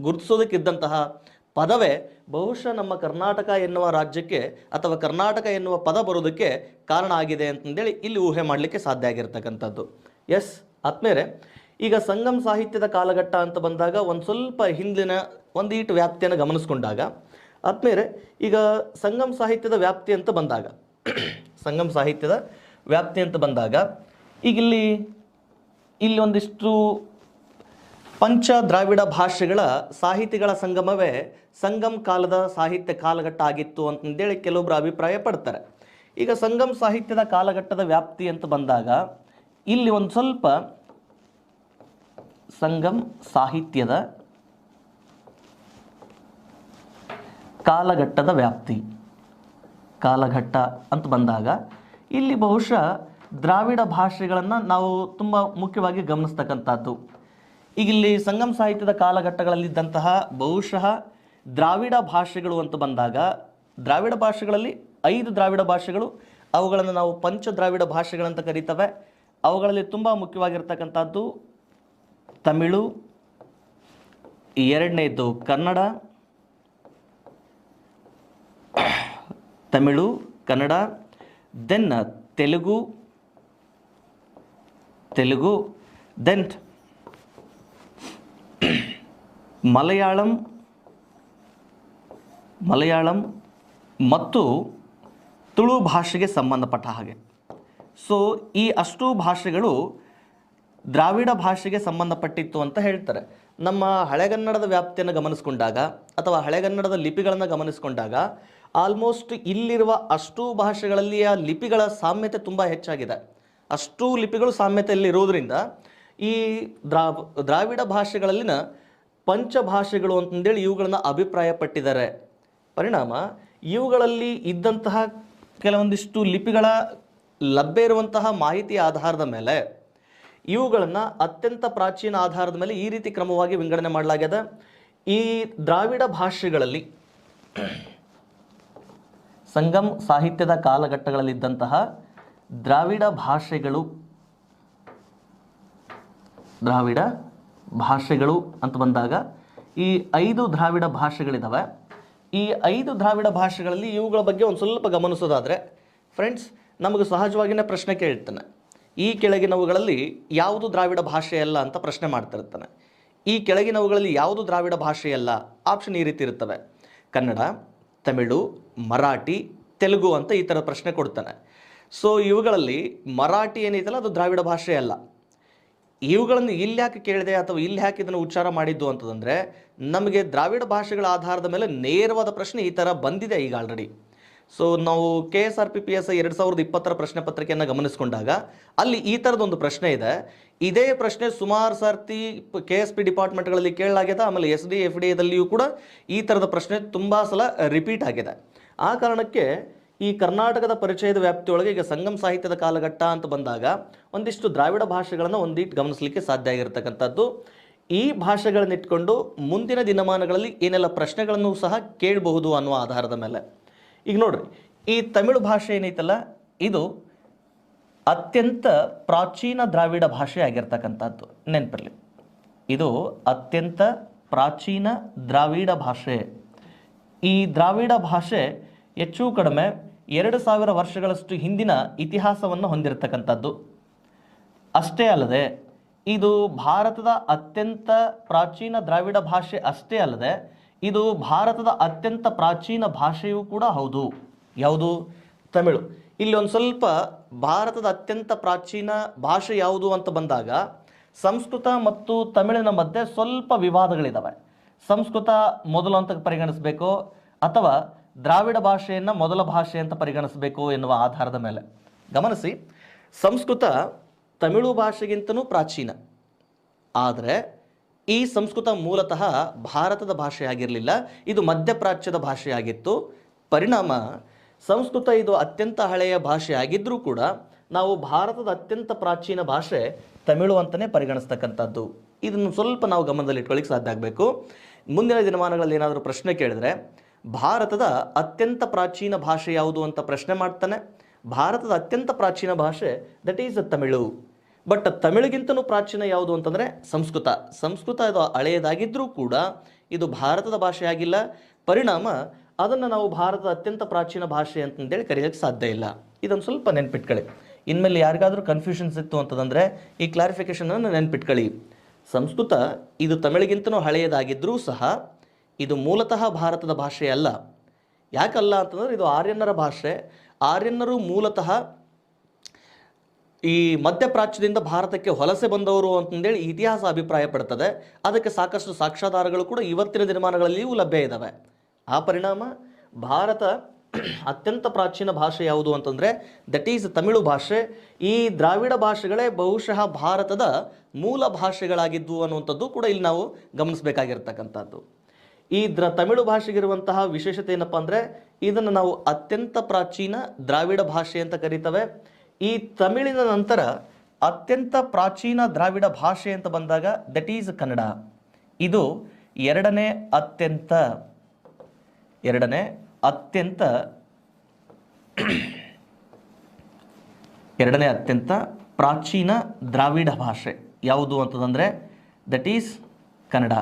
ಗುರುತಿಸೋದಕ್ಕಿದ್ದಂತಹ ಪದವೇ ಬಹುಶಃ ನಮ್ಮ ಕರ್ನಾಟಕ ಎನ್ನುವ ರಾಜ್ಯಕ್ಕೆ ಅಥವಾ ಕರ್ನಾಟಕ ಎನ್ನುವ ಪದ ಬರೋದಕ್ಕೆ ಕಾರಣ ಆಗಿದೆ ಅಂತಂದೇಳಿ ಇಲ್ಲಿ ಊಹೆ ಮಾಡಲಿಕ್ಕೆ ಸಾಧ್ಯ ಆಗಿರ್ತಕ್ಕಂಥದ್ದು. ಎಸ್ ಆದ್ಮೇಲೆ ಈಗ ಸಂಗಮ್ ಸಾಹಿತ್ಯದ ಕಾಲಘಟ್ಟ ಅಂತ ಬಂದಾಗ ಒಂದು ಸ್ವಲ್ಪ ಹಿಂದಿನ ಒಂದೀಟು ವ್ಯಾಪ್ತಿಯನ್ನು ಗಮನಿಸ್ಕೊಂಡಾಗ ಆದ್ಮೇಲೆ ಈಗ ಸಂಗಮ್ ಸಾಹಿತ್ಯದ ವ್ಯಾಪ್ತಿ ಅಂತ ಬಂದಾಗ ಸಂಗಮ್ ಸಾಹಿತ್ಯದ ವ್ಯಾಪ್ತಿ ಅಂತ ಬಂದಾಗ ಈಗ ಇಲ್ಲಿ ಒಂದಿಷ್ಟು ಪಂಚ ದ್ರಾವಿಡ ಭಾಷೆಗಳ ಸಾಹಿತಿಗಳ ಸಂಗಮವೇ ಸಂಗಮ್ ಕಾಲದ ಸಾಹಿತ್ಯ ಕಾಲಘಟ್ಟ ಆಗಿತ್ತು ಅಂತಂದೇಳಿ ಕೆಲವೊಬ್ಬರು ಅಭಿಪ್ರಾಯ ಪಡ್ತಾರೆ. ಈಗ ಸಂಗಮ್ ಸಾಹಿತ್ಯದ ಕಾಲಘಟ್ಟದ ವ್ಯಾಪ್ತಿ ಅಂತ ಬಂದಾಗ ಇಲ್ಲಿ ಒಂದು ಸ್ವಲ್ಪ ಸಂಗಮ್ ಸಾಹಿತ್ಯದ ಕಾಲಘಟ್ಟದ ವ್ಯಾಪ್ತಿ ಕಾಲಘಟ್ಟ ಅಂತ ಬಂದಾಗ ಇಲ್ಲಿ ಬಹುಶಃ ದ್ರಾವಿಡ ಭಾಷೆಗಳನ್ನು ನಾವು ತುಂಬ ಮುಖ್ಯವಾಗಿ ಗಮನಿಸ್ತಕ್ಕಂಥದ್ದು. ಈಗ ಇಲ್ಲಿ ಸಂಗಮ್ ಸಾಹಿತ್ಯದ ಕಾಲಘಟ್ಟಗಳಲ್ಲಿದ್ದಂತಹ ಬಹುಶಃ ದ್ರಾವಿಡ ಭಾಷೆಗಳು ಅಂತ ಬಂದಾಗ ದ್ರಾವಿಡ ಭಾಷೆಗಳಲ್ಲಿ 5 ದ್ರಾವಿಡ ಭಾಷೆಗಳು, ಅವುಗಳನ್ನು ನಾವು ಪಂಚ ದ್ರಾವಿಡ ಭಾಷೆಗಳಂತ ಕರೀತವೆ. ಅವುಗಳಲ್ಲಿ ತುಂಬ ಮುಖ್ಯವಾಗಿರ್ತಕ್ಕಂಥದ್ದು ತಮಿಳು, ಎರಡನೇದು ಕನ್ನಡ, ತಮಿಳು, ಕನ್ನಡ, ದೆನ್ ತೆಲುಗು, ದೆನ್ ಮಲಯಾಳಂ, ಮಲಯಾಳಂ ಮತ್ತು ತುಳು ಭಾಷೆಗೆ ಸಂಬಂಧಪಟ್ಟ ಹಾಗೆ. ಸೊ ಈ ಅಷ್ಟು ಭಾಷೆಗಳು ದ್ರಾವಿಡ ಭಾಷೆಗೆ ಸಂಬಂಧಪಟ್ಟಿತ್ತು ಅಂತ ಹೇಳ್ತಾರೆ. ನಮ್ಮ ಹಳೆಗನ್ನಡದ ವ್ಯಾಪ್ತಿಯನ್ನು ಗಮನಿಸ್ಕೊಂಡಾಗ ಅಥವಾ ಹಳೆಗನ್ನಡದ ಲಿಪಿಗಳನ್ನು ಗಮನಿಸ್ಕೊಂಡಾಗ ಆಲ್ಮೋಸ್ಟ್ ಇಲ್ಲಿರುವ ಅಷ್ಟು ಭಾಷೆಗಳಲ್ಲಿಯ ಲಿಪಿಗಳ ಸಾಮ್ಯತೆ ತುಂಬ ಹೆಚ್ಚಾಗಿದೆ. ಅಷ್ಟು ಲಿಪಿಗಳು ಸಾಮ್ಯತೆಯಲ್ಲಿ ಇರೋದ್ರಿಂದ ಈ ದ್ರಾವಿಡ ಭಾಷೆಗಳಲ್ಲಿನ ಪಂಚಭಾಷೆಗಳು ಅಂತಂದೇಳಿ ಇವುಗಳನ್ನು ಅಭಿಪ್ರಾಯಪಟ್ಟಿದ್ದಾರೆ. ಪರಿಣಾಮ ಇವುಗಳಲ್ಲಿ ಇದ್ದಂತಹ ಕೆಲವೊಂದಿಷ್ಟು ಲಿಪಿಗಳ ಲಭ್ಯ ಇರುವಂತಹ ಮಾಹಿತಿಯ ಆಧಾರದ ಮೇಲೆ ಇವುಗಳನ್ನು ಅತ್ಯಂತ ಪ್ರಾಚೀನ ಆಧಾರದ ಮೇಲೆ ಈ ರೀತಿ ಕ್ರಮವಾಗಿ ವಿಂಗಡಣೆ ಮಾಡಲಾಗಿದೆ. ಈ ದ್ರಾವಿಡ ಭಾಷೆಗಳಲ್ಲಿ ಸಂಗಮ್ ಸಾಹಿತ್ಯದ ಕಾಲಘಟ್ಟಗಳಲ್ಲಿದ್ದಂತಹ ದ್ರಾವಿಡ ಭಾಷೆಗಳು ಅಂತ ಬಂದಾಗ ಈ 5 ದ್ರಾವಿಡ ಭಾಷೆಗಳಿದ್ದಾವೆ. ಈ 5 ದ್ರಾವಿಡ ಭಾಷೆಗಳಲ್ಲಿ ಇವುಗಳ ಬಗ್ಗೆ ಒಂದು ಸ್ವಲ್ಪ ಗಮನಿಸೋದಾದರೆ ಫ್ರೆಂಡ್ಸ್, ನಮಗೆ ಸಹಜವಾಗಿಯೇ ಪ್ರಶ್ನೆ ಕೇಳ್ತಾನೆ, ಈ ಕೆಳಗಿನವುಗಳಲ್ಲಿ ಯಾವುದು ದ್ರಾವಿಡ ಭಾಷೆಯಲ್ಲ ಅಂತ ಪ್ರಶ್ನೆ ಮಾಡ್ತಿರ್ತಾನೆ. ಈ ಕೆಳಗಿನವುಗಳಲ್ಲಿ ಯಾವುದು ದ್ರಾವಿಡ ಭಾಷೆಯಲ್ಲ? ಆಪ್ಷನ್ ಈ ರೀತಿ ಇರ್ತವೆ: ಕನ್ನಡ, ತಮಿಳು, ಮರಾಠಿ, ತೆಲುಗು ಅಂತ ಈ ಥರ ಪ್ರಶ್ನೆ ಕೊಡ್ತಾನೆ. ಸೊ ಇವುಗಳಲ್ಲಿ ಮರಾಠಿ ಏನೈತಲ್ಲ ಅದು ದ್ರಾವಿಡ ಭಾಷೆ ಅಲ್ಲ. ಇವುಗಳನ್ನು ಇಲ್ಲಿ ಯಾಕೆ ಕೇಳಿದೆ ಅಥವಾ ಇಲ್ಲಿ ಯಾಕೆ ಇದನ್ನು ಉಚ್ಚಾರ ಮಾಡಿದ್ದು ಅಂತಂದರೆ, ನಮಗೆ ದ್ರಾವಿಡ ಭಾಷೆಗಳ ಆಧಾರದ ಮೇಲೆ ನೇರವಾದ ಪ್ರಶ್ನೆ ಈ ಥರ ಬಂದಿದೆ ಈಗ ಆಲ್ರೆಡಿ. ಸೊ ನಾವು KSRPPSI 2020 ಪ್ರಶ್ನೆ ಪತ್ರಿಕೆಯನ್ನು ಗಮನಿಸ್ಕೊಂಡಾಗ ಅಲ್ಲಿ ಈ ಥರದೊಂದು ಪ್ರಶ್ನೆ ಇದೆ. ಇದೇ ಪ್ರಶ್ನೆ ಸುಮಾರು ಸರ್ತಿ KSP ಡಿಪಾರ್ಟ್ಮೆಂಟ್ಗಳಲ್ಲಿ ಕೇಳಲಾಗಿದೆ. ಆಮೇಲೆ SD FDA ಕೂಡ ಈ ಥರದ ಪ್ರಶ್ನೆ ತುಂಬ ಸಲ ರಿಪೀಟ್ ಆಗಿದೆ. ಆ ಕಾರಣಕ್ಕೆ ಈ ಕರ್ನಾಟಕದ ಪರಿಚಯದ ವ್ಯಾಪ್ತಿಯೊಳಗೆ ಈಗ ಸಂಗಮ್ ಸಾಹಿತ್ಯದ ಕಾಲಘಟ್ಟ ಅಂತ ಬಂದಾಗ ಒಂದಿಷ್ಟು ದ್ರಾವಿಡ ಭಾಷೆಗಳನ್ನು ಒಂದಿಟ್ಟು ಗಮನಿಸಲಿಕ್ಕೆ ಸಾಧ್ಯ ಆಗಿರತಕ್ಕಂಥದ್ದು. ಈ ಭಾಷೆಗಳನ್ನಿಟ್ಕೊಂಡು ಮುಂದಿನ ದಿನಮಾನಗಳಲ್ಲಿ ಏನೆಲ್ಲ ಪ್ರಶ್ನೆಗಳನ್ನು ಸಹ ಕೇಳಬಹುದು ಅನ್ನುವ ಆಧಾರದ ಮೇಲೆ. ಈಗ ನೋಡ್ರಿ, ಈ ತಮಿಳು ಭಾಷೆ ಏನೈತಲ್ಲ ಇದು ಅತ್ಯಂತ ಪ್ರಾಚೀನ ದ್ರಾವಿಡ ಭಾಷೆ ಆಗಿರ್ತಕ್ಕಂಥದ್ದು. ನೆನಪಿರಲಿ, ಇದು ಅತ್ಯಂತ ಪ್ರಾಚೀನ ದ್ರಾವಿಡ ಭಾಷೆ. ಈ ದ್ರಾವಿಡ ಭಾಷೆ ಹೆಚ್ಚು ಕಡಿಮೆ 2000 ವರ್ಷಗಳಷ್ಟು ಹಿಂದಿನ ಇತಿಹಾಸವನ್ನು ಹೊಂದಿರತಕ್ಕಂಥದ್ದು. ಅಷ್ಟೇ ಅಲ್ಲದೆ ಇದು ಭಾರತದ ಅತ್ಯಂತ ಪ್ರಾಚೀನ ದ್ರಾವಿಡ ಭಾಷೆ ಅಷ್ಟೇ ಅಲ್ಲದೆ ಇದು ಭಾರತದ ಅತ್ಯಂತ ಪ್ರಾಚೀನ ಭಾಷೆಯೂ ಕೂಡ ಹೌದು. ಯಾವುದು? ತಮಿಳು. ಇಲ್ಲಿ ಒಂದು ಸ್ವಲ್ಪ ಭಾರತದ ಅತ್ಯಂತ ಪ್ರಾಚೀನ ಭಾಷೆ ಯಾವುದು ಅಂತ ಬಂದಾಗ ಸಂಸ್ಕೃತ ಮತ್ತು ತಮಿಳಿನ ಮಧ್ಯೆ ಸ್ವಲ್ಪ ವಿವಾದಗಳಿದ್ದಾವೆ. ಸಂಸ್ಕೃತ ಮೊದಲು ಅಂತ ಪರಿಗಣಿಸಬೇಕು ಅಥವಾ ದ್ರಾವಿಡ ಭಾಷೆಯನ್ನು ಮೊದಲ ಭಾಷೆ ಅಂತ ಪರಿಗಣಿಸಬೇಕು ಎನ್ನುವ ಆಧಾರದ ಮೇಲೆ ಗಮನಿಸಿ. ಸಂಸ್ಕೃತ ತಮಿಳು ಭಾಷೆಗಿಂತನೂ ಪ್ರಾಚೀನ. ಆದರೆ ಈ ಸಂಸ್ಕೃತ ಮೂಲತಃ ಭಾರತದ ಭಾಷೆ ಆಗಿರಲಿಲ್ಲ, ಇದು ಮಧ್ಯಪ್ರಾಚ್ಯದ ಭಾಷೆಯಾಗಿತ್ತು. ಪರಿಣಾಮ ಸಂಸ್ಕೃತ ಇದು ಅತ್ಯಂತ ಹಳೆಯ ಭಾಷೆ ಆಗಿದ್ದರೂ ಕೂಡ ನಾವು ಭಾರತದ ಅತ್ಯಂತ ಪ್ರಾಚೀನ ಭಾಷೆ ತಮಿಳು ಅಂತಲೇ ಪರಿಗಣಿಸ್ತಕ್ಕಂಥದ್ದು. ಇದನ್ನು ಸ್ವಲ್ಪ ನಾವು ಗಮನದಲ್ಲಿ ಇಟ್ಕೊಳ್ಳಿಕ್ಕೆ ಸಾಧ್ಯ ಆಗಬೇಕು. ಮುಂದಿನ ದಿನಮಾನಗಳಲ್ಲಿ ಏನಾದರೂ ಪ್ರಶ್ನೆ ಕೇಳಿದರೆ ಭಾರತದ ಅತ್ಯಂತ ಪ್ರಾಚೀನ ಭಾಷೆ ಯಾವುದು ಅಂತ ಪ್ರಶ್ನೆ ಮಾಡ್ತಾನೆ. ಭಾರತದ ಅತ್ಯಂತ ಪ್ರಾಚೀನ ಭಾಷೆ ದಟ್ ಈಸ್ ತಮಿಳು. ಬಟ್ ತಮಿಳಿಗಿಂತಲೂ ಪ್ರಾಚೀನ ಯಾವುದು ಅಂತಂದರೆ ಸಂಸ್ಕೃತ. ಸಂಸ್ಕೃತ ಇದು ಹಳೆಯದಾಗಿದ್ದರೂ ಕೂಡ ಇದು ಭಾರತದ ಭಾಷೆ ಆಗಿಲ್ಲ. ಪರಿಣಾಮ ಅದನ್ನು ನಾವು ಭಾರತದ ಅತ್ಯಂತ ಪ್ರಾಚೀನ ಭಾಷೆ ಅಂತಂದೇಳಿ ಕರೆಯೋಕ್ಕೆ ಸಾಧ್ಯ ಇಲ್ಲ. ಇದೊಂದು ಸ್ವಲ್ಪ ನೆನ್ಪಿಟ್ಕೊಳ್ಳಿ. ಇನ್ಮೇಲೆ ಯಾರಿಗಾದರೂ ಕನ್ಫ್ಯೂಷನ್ಸ್ ಇತ್ತು ಅಂತಂದರೆ ಈ ಕ್ಲಾರಿಫಿಕೇಷನನ್ನು ನೆನ್ಪಿಟ್ಕೊಳ್ಳಿ. ಸಂಸ್ಕೃತ ಇದು ತಮಿಳಿಗಿಂತಲೂ ಹಳೆಯದಾಗಿದ್ದರೂ ಸಹ ಇದು ಮೂಲತಃ ಭಾರತದ ಭಾಷೆ ಅಲ್ಲ. ಯಾಕಲ್ಲ ಅಂತಂದರೆ ಇದು ಆರ್ಯನ್ನರ ಭಾಷೆ. ಆರ್ಯನ್ನರು ಮೂಲತಃ ಈ ಮಧ್ಯಪ್ರಾಚ್ಯದಿಂದ ಭಾರತಕ್ಕೆ ವಲಸೆ ಬಂದವರು ಅಂತಂದೇಳಿ ಇತಿಹಾಸ ಅಭಿಪ್ರಾಯ ಪಡ್ತದೆ. ಅದಕ್ಕೆ ಸಾಕಷ್ಟು ಸಾಕ್ಷ್ಯಾಧಾರಗಳು ಕೂಡ ಇವತ್ತಿನ ದಿನಮಾನಗಳಲ್ಲಿಯೂ ಲಭ್ಯ ಇದ್ದಾವೆ. ಆ ಪರಿಣಾಮ ಭಾರತ ಅತ್ಯಂತ ಪ್ರಾಚೀನ ಭಾಷೆ ಯಾವುದು ಅಂತಂದರೆ ದಟ್ ಈಸ್ ತಮಿಳು ಭಾಷೆ. ಈ ದ್ರಾವಿಡ ಭಾಷೆಗಳೇ ಬಹುಶಃ ಭಾರತದ ಮೂಲ ಭಾಷೆಗಳಾಗಿದ್ದವು ಅನ್ನುವಂಥದ್ದು ಕೂಡ ಇಲ್ಲಿ ನಾವು ಗಮನಿಸಬೇಕಾಗಿರ್ತಕ್ಕಂಥದ್ದು. ಈ ತಮಿಳು ಭಾಷೆಗಿರುವಂತಹ ವಿಶೇಷತೆ ಏನಪ್ಪ ಅಂದರೆ ಇದನ್ನು ನಾವು ಅತ್ಯಂತ ಪ್ರಾಚೀನ ದ್ರಾವಿಡ ಭಾಷೆ ಅಂತ ಕರೀತೇವೆ. ಈ ತಮಿಳಿನ ನಂತರ ಅತ್ಯಂತ ಪ್ರಾಚೀನ ದ್ರಾವಿಡ ಭಾಷೆ ಅಂತ ಬಂದಾಗ ದಟ್ ಈಸ್ ಕನ್ನಡ. ಇದು ಎರಡನೇ ಅತ್ಯಂತ ಪ್ರಾಚೀನ ದ್ರಾವಿಡ ಭಾಷೆ ಯಾವುದು ಅಂತಂದರೆ ದಟ್ ಈಸ್ ಕನ್ನಡ.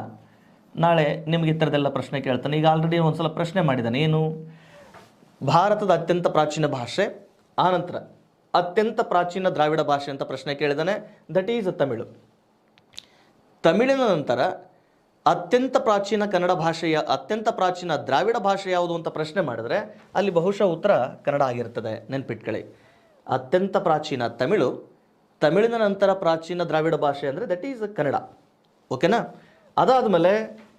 ನಾಳೆ ನಿಮಗೆ ಈ ಥರದ್ದೆಲ್ಲ ಪ್ರಶ್ನೆ ಕೇಳ್ತಾನೆ. ಈಗ ಆಲ್ರೆಡಿ ಒಂದ್ಸಲ ಪ್ರಶ್ನೆ ಮಾಡಿದ್ದಾನೆ, ಏನು ಭಾರತದ ಅತ್ಯಂತ ಪ್ರಾಚೀನ ಭಾಷೆ, ಆನಂತರ ಅತ್ಯಂತ ಪ್ರಾಚೀನ ದ್ರಾವಿಡ ಭಾಷೆ ಅಂತ ಪ್ರಶ್ನೆ ಕೇಳಿದಾನೆ. That is Tamil. ತಮಿಳಿನ ನಂತರ ಅತ್ಯಂತ ಪ್ರಾಚೀನ ಕನ್ನಡ ಭಾಷೆಯ ಅತ್ಯಂತ ಪ್ರಾಚೀನ ದ್ರಾವಿಡ ಭಾಷೆ ಯಾವುದು ಅಂತ ಪ್ರಶ್ನೆ ಮಾಡಿದ್ರೆ ಅಲ್ಲಿ ಬಹುಶಃ ಉತ್ತರ ಕನ್ನಡ ಆಗಿರ್ತದೆ, ನೆನ್ಪಿಟ್ಕೊಳ್ಳಿ. ಅತ್ಯಂತ ಪ್ರಾಚೀನ ತಮಿಳು, ತಮಿಳಿನ ನಂತರ ಪ್ರಾಚೀನ ದ್ರಾವಿಡ ಭಾಷೆ ಅಂದರೆ ದಟ್ ಈಸ್ ಕನ್ನಡ. ಓಕೆನಾ? ಅದಾದಮೇಲೆ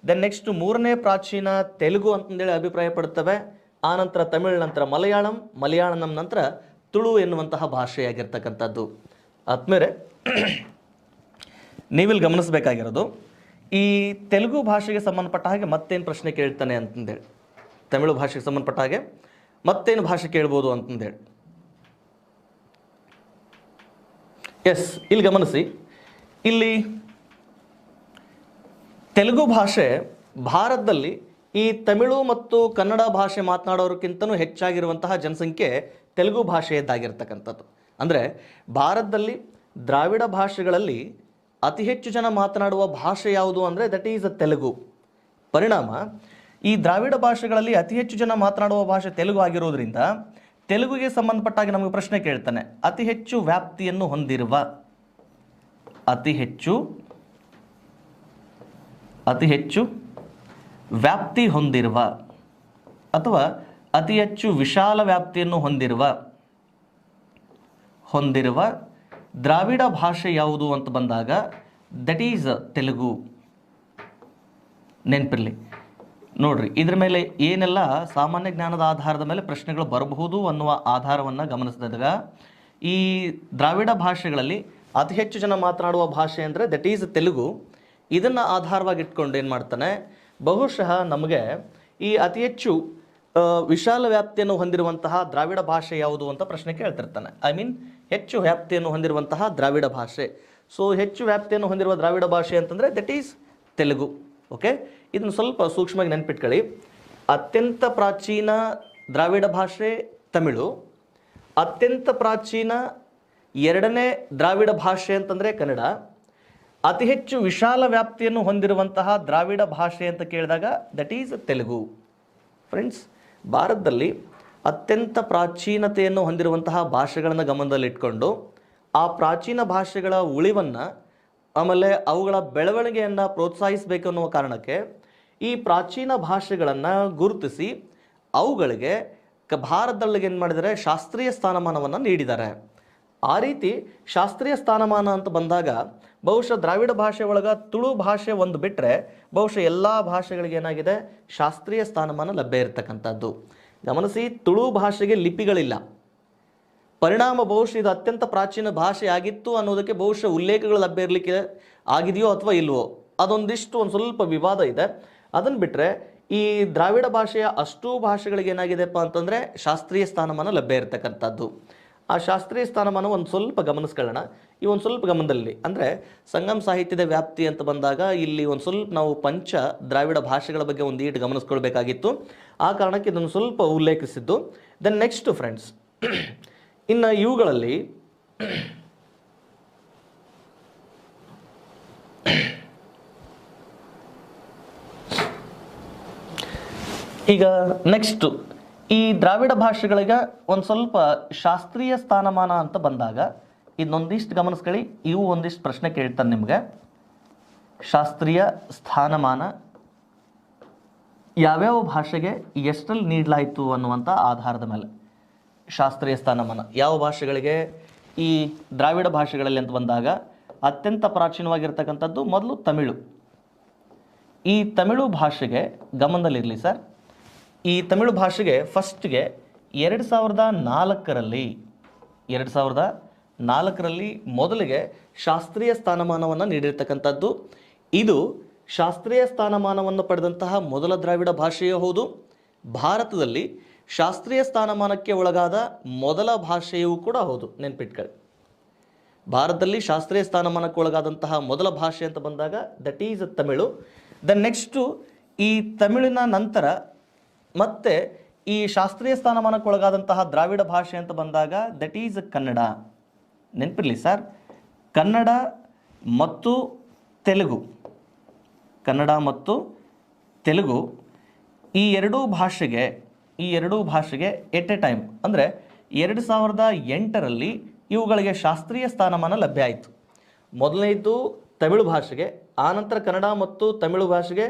ದೆನ್ ನೆಕ್ಸ್ಟ್ ಮೂರನೇ ಪ್ರಾಚೀನ ತೆಲುಗು ಅಂತಂದೇಳಿ ಅಭಿಪ್ರಾಯ ಪಡ್ತವೆ. ಆನಂತರ ತಮಿಳ್ ನಂತರ ಮಲಯಾಳಂ, ಮಲಯಾಳಂ ನಂತರ ತುಳು ಎನ್ನುವಂತಹ ಭಾಷೆಯಾಗಿರ್ತಕ್ಕಂಥದ್ದು. ಆದ್ಮೇಲೆ ನೀವಿಲ್ಲಿ ಗಮನಿಸಬೇಕಾಗಿರೋದು, ಈ ತೆಲುಗು ಭಾಷೆಗೆ ಸಂಬಂಧಪಟ್ಟ ಹಾಗೆ ಮತ್ತೇನು ಪ್ರಶ್ನೆ ಕೇಳ್ತಾನೆ ಅಂತಂದೇಳಿ, ತಮಿಳು ಭಾಷೆಗೆ ಸಂಬಂಧಪಟ್ಟ ಹಾಗೆ ಮತ್ತೇನು ಭಾಷೆ ಕೇಳ್ಬೋದು ಅಂತಂದೇಳಿ. ಎಸ್, ಇಲ್ಲಿ ಗಮನಿಸಿ, ಇಲ್ಲಿ ತೆಲುಗು ಭಾಷೆ ಭಾರತದಲ್ಲಿ ಈ ತಮಿಳು ಮತ್ತು ಕನ್ನಡ ಭಾಷೆ ಮಾತನಾಡೋರಕ್ಕಿಂತನೂ ಹೆಚ್ಚಾಗಿರುವಂತಹ ಜನಸಂಖ್ಯೆ ತೆಲುಗು ಭಾಷೆಯದ್ದಾಗಿರ್ತಕ್ಕಂಥದ್ದು. ಅಂದರೆ ಭಾರತದಲ್ಲಿ ದ್ರಾವಿಡ ಭಾಷೆಗಳಲ್ಲಿ ಅತಿ ಹೆಚ್ಚು ಜನ ಮಾತನಾಡುವ ಭಾಷೆ ಯಾವುದು ಅಂದರೆ ದಟ್ ಈಸ್ ತೆಲುಗು. ಪರಿಣಾಮ ಈ ದ್ರಾವಿಡ ಭಾಷೆಗಳಲ್ಲಿ ಅತಿ ಹೆಚ್ಚು ಜನ ಮಾತನಾಡುವ ಭಾಷೆ ತೆಲುಗು ಆಗಿರೋದ್ರಿಂದ ತೆಲುಗುಗೆ ಸಂಬಂಧಪಟ್ಟಾಗ ನಮಗೆ ಪ್ರಶ್ನೆ ಕೇಳ್ತಾನೆ, ಅತಿ ಹೆಚ್ಚು ವ್ಯಾಪ್ತಿಯನ್ನು ಹೊಂದಿರುವ, ಅತಿ ಹೆಚ್ಚು ವ್ಯಾಪ್ತಿ ಹೊಂದಿರುವ ಅಥವಾ ಅತಿ ಹೆಚ್ಚು ವಿಶಾಲ ವ್ಯಾಪ್ತಿಯನ್ನು ಹೊಂದಿರುವ ದ್ರಾವಿಡ ಭಾಷೆ ಯಾವುದು ಅಂತ ಬಂದಾಗ ದಟ್ ಈಸ್ ತೆಲುಗು. ನೆನಪಿರಲಿ ನೋಡ್ರಿ, ಇದ್ರ ಮೇಲೆ ಏನೆಲ್ಲ ಸಾಮಾನ್ಯ ಜ್ಞಾನದ ಆಧಾರದ ಮೇಲೆ ಪ್ರಶ್ನೆಗಳು ಬರಬಹುದು ಅನ್ನುವ ಆಧಾರವನ್ನು ಗಮನಿಸಿದಾಗ ಈ ದ್ರಾವಿಡ ಭಾಷೆಗಳಲ್ಲಿ ಅತಿ ಹೆಚ್ಚು ಜನ ಮಾತನಾಡುವ ಭಾಷೆ ಅಂದರೆ ದಟ್ ಈಸ್ ತೆಲುಗು. ಇದನ್ನು ಆಧಾರವಾಗಿ ಇಟ್ಕೊಂಡು ಏನು ಮಾಡ್ತಾನೆ, ಬಹುಶಃ ನಮಗೆ ಈ ಅತಿ ಹೆಚ್ಚು ವಿಶಾಲ ವ್ಯಾಪ್ತಿಯನ್ನು ಹೊಂದಿರುವಂತಹ ದ್ರಾವಿಡ ಭಾಷೆ ಯಾವುದು ಅಂತ ಪ್ರಶ್ನೆ ಕೇಳ್ತಿರ್ತಾನೆ. ಐ ಮೀನ್ ಹೆಚ್ಚು ವ್ಯಾಪ್ತಿಯನ್ನು ಹೊಂದಿರುವಂತಹ ದ್ರಾವಿಡ ಭಾಷೆ. ಸೊ ಹೆಚ್ಚು ವ್ಯಾಪ್ತಿಯನ್ನು ಹೊಂದಿರುವ ದ್ರಾವಿಡ ಭಾಷೆ ಅಂತಂದರೆ ದಟ್ ಈಸ್ ತೆಲುಗು. ಓಕೆ, ಇದನ್ನು ಸ್ವಲ್ಪ ಸೂಕ್ಷ್ಮವಾಗಿ ನೆನ್ಪಿಟ್ಕೊಳ್ಳಿ. ಅತ್ಯಂತ ಪ್ರಾಚೀನ ದ್ರಾವಿಡ ಭಾಷೆ ತಮಿಳು, ಅತ್ಯಂತ ಪ್ರಾಚೀನ ಎರಡನೇ ದ್ರಾವಿಡ ಭಾಷೆ ಅಂತಂದರೆ ಕನ್ನಡ, ಅತಿ ಹೆಚ್ಚು ವಿಶಾಲ ವ್ಯಾಪ್ತಿಯನ್ನು ಹೊಂದಿರುವಂತಹ ದ್ರಾವಿಡ ಭಾಷೆ ಅಂತ ಕೇಳಿದಾಗ ದಟ್ ಈಸ್ ತೆಲುಗು. ಫ್ರೆಂಡ್ಸ್, ಭಾರತದಲ್ಲಿ ಅತ್ಯಂತ ಪ್ರಾಚೀನತೆಯನ್ನು ಹೊಂದಿರುವಂತಹ ಭಾಷೆಗಳನ್ನು ಗಮನದಲ್ಲಿಟ್ಕೊಂಡು ಆ ಪ್ರಾಚೀನ ಭಾಷೆಗಳ ಉಳಿವನ್ನು ಆಮೇಲೆ ಅವುಗಳ ಬೆಳವಣಿಗೆಯನ್ನು ಪ್ರೋತ್ಸಾಹಿಸಬೇಕು ಅನ್ನುವ ಕಾರಣಕ್ಕೆ ಈ ಪ್ರಾಚೀನ ಭಾಷೆಗಳನ್ನು ಗುರುತಿಸಿ ಅವುಗಳಿಗೆ ಭಾರತದೊಳಗೆ ಏನು ಮಾಡಿದ್ದಾರೆ, ಶಾಸ್ತ್ರೀಯ ಸ್ಥಾನಮಾನವನ್ನು ನೀಡಿದ್ದಾರೆ. ಆ ರೀತಿ ಶಾಸ್ತ್ರೀಯ ಸ್ಥಾನಮಾನ ಅಂತ ಬಂದಾಗ ಬಹುಶಃ ದ್ರಾವಿಡ ಭಾಷೆ ಒಳಗೆ ತುಳು ಭಾಷೆ ಒಂದು ಬಿಟ್ಟರೆ ಬಹುಶಃ ಎಲ್ಲ ಭಾಷೆಗಳಿಗೆ ಏನಾಗಿದೆ, ಶಾಸ್ತ್ರೀಯ ಸ್ಥಾನಮಾನ ಲಭ್ಯ ಇರತಕ್ಕಂಥದ್ದು. ಗಮನಿಸಿ, ತುಳು ಭಾಷೆಗೆ ಲಿಪಿಗಳಿಲ್ಲ. ಪರಿಣಾಮ ಬಹುಶಃ ಇದು ಅತ್ಯಂತ ಪ್ರಾಚೀನ ಭಾಷೆ ಆಗಿತ್ತು ಅನ್ನೋದಕ್ಕೆ ಬಹುಶಃ ಉಲ್ಲೇಖಗಳು ಲಭ್ಯ ಇರಲಿಕ್ಕೆ ಆಗಿದೆಯೋ ಅಥವಾ ಇಲ್ವೋ ಅದೊಂದಿಷ್ಟು ಒಂದು ಸ್ವಲ್ಪ ವಿವಾದ ಇದೆ. ಅದನ್ನು ಬಿಟ್ಟರೆ ಈ ದ್ರಾವಿಡ ಭಾಷೆಯ ಅಷ್ಟೂ ಭಾಷೆಗಳಿಗೆ ಏನಾಗಿದೆಪ್ಪ ಅಂತಂದರೆ ಶಾಸ್ತ್ರೀಯ ಸ್ಥಾನಮಾನ ಲಭ್ಯ ಇರತಕ್ಕಂಥದ್ದು. ಆ ಶಾಸ್ತ್ರೀಯ ಸ್ಥಾನಮಾನ ಒಂದು ಸ್ವಲ್ಪ ಗಮನಿಸ್ಕೊಳ್ಳೋಣ. ಈ ಒಂದು ಸ್ವಲ್ಪ ಗಮನದಲ್ಲಿ ಅಂದರೆ ಸಂಗಮ ಸಾಹಿತ್ಯದ ವ್ಯಾಪ್ತಿ ಅಂತ ಬಂದಾಗ ಇಲ್ಲಿ ಒಂದು ಸ್ವಲ್ಪ ನಾವು ಪಂಚ ದ್ರಾವಿಡ ಭಾಷೆಗಳ ಬಗ್ಗೆ ಒಂದು ಈಟು ಗಮನಿಸ್ಕೊಳ್ಬೇಕಾಗಿತ್ತು. ಆ ಕಾರಣಕ್ಕೆ ಇದನ್ನು ಸ್ವಲ್ಪ ಉಲ್ಲೇಖಿಸಿದ್ದು. ದೆನ್ ನೆಕ್ಸ್ಟ್ ಫ್ರೆಂಡ್ಸ್, ಇನ್ನು ಇವುಗಳಲ್ಲಿ ಈಗ ನೆಕ್ಸ್ಟು ಈ ದ್ರಾವಿಡ ಭಾಷೆಗಳಿಗೆ ಒಂದು ಸ್ವಲ್ಪ ಶಾಸ್ತ್ರೀಯ ಸ್ಥಾನಮಾನ ಅಂತ ಬಂದಾಗ ಇದನ್ನೊಂದಿಷ್ಟು ಗಮನಿಸ್ಕೊಳ್ಳಿ. ಇವು ಒಂದಿಷ್ಟು ಪ್ರಶ್ನೆ ಕೇಳ್ತಾನೆ ನಿಮಗೆ. ಶಾಸ್ತ್ರೀಯ ಸ್ಥಾನಮಾನ ಯಾವ್ಯಾವ ಭಾಷೆಗೆ ಎಷ್ಟರಲ್ಲಿ ನೀಡಲಾಯಿತು ಅನ್ನುವಂಥ ಆಧಾರದ ಮೇಲೆ ಶಾಸ್ತ್ರೀಯ ಸ್ಥಾನಮಾನ ಯಾವ ಭಾಷೆಗಳಿಗೆ, ಈ ದ್ರಾವಿಡ ಭಾಷೆಗಳಲ್ಲಿ ಅಂತ ಬಂದಾಗ ಅತ್ಯಂತ ಪ್ರಾಚೀನವಾಗಿರ್ತಕ್ಕಂಥದ್ದು ಮೊದಲು ತಮಿಳು. ಈ ತಮಿಳು ಭಾಷೆಗೆ ಗಮನದಲ್ಲಿರಲಿ ಸರ್, ಈ ತಮಿಳು ಭಾಷೆಗೆ ಫಸ್ಟ್ಗೆ 2004ರಲ್ಲಿ ಮೊದಲಿಗೆ ಶಾಸ್ತ್ರೀಯ ಸ್ಥಾನಮಾನವನ್ನು ನೀಡಿರ್ತಕ್ಕಂಥದ್ದು. ಇದು ಶಾಸ್ತ್ರೀಯ ಸ್ಥಾನಮಾನವನ್ನು ಪಡೆದಂತಹ ಮೊದಲ ದ್ರಾವಿಡ ಭಾಷೆಯೂ ಹೌದು. ಭಾರತದಲ್ಲಿ ಶಾಸ್ತ್ರೀಯ ಸ್ಥಾನಮಾನಕ್ಕೆ ಒಳಗಾದ ಮೊದಲ ಭಾಷೆಯೂ ಕೂಡ ಹೌದು. ನೆನ್ಪಿಟ್ಕೊಳ್ಳಿ, ಭಾರತದಲ್ಲಿ ಶಾಸ್ತ್ರೀಯ ಸ್ಥಾನಮಾನಕ್ಕೆ ಒಳಗಾದಂತಹ ಮೊದಲ ಭಾಷೆ ಅಂತ ಬಂದಾಗ that is Tamil. The next ಈ ತಮಿಳಿನ ನಂತರ ಮತ್ತೆ ಈ ಶಾಸ್ತ್ರೀಯ ಸ್ಥಾನಮಾನಕ್ಕೆ ಒಳಗಾದಂತಹ ದ್ರಾವಿಡ ಭಾಷೆ ಅಂತ ಬಂದಾಗ ದಟ್ ಈಸ್ ಕನ್ನಡ. ನೆನಪಿರಲಿ ಸರ್, ಕನ್ನಡ ಮತ್ತು ತೆಲುಗು ಈ ಎರಡೂ ಭಾಷೆಗೆ ಎಟ್ ಎ ಟೈಮ್ ಅಂದರೆ 2008ರಲ್ಲಿ ಇವುಗಳಿಗೆ ಶಾಸ್ತ್ರೀಯ ಸ್ಥಾನಮಾನ ಲಭ್ಯ ಆಯಿತು. ಮೊದಲನೇದು ತಮಿಳು ಭಾಷೆಗೆ, ಆನಂತರ ಕನ್ನಡ ಮತ್ತು ತಮಿಳು ಭಾಷೆಗೆ,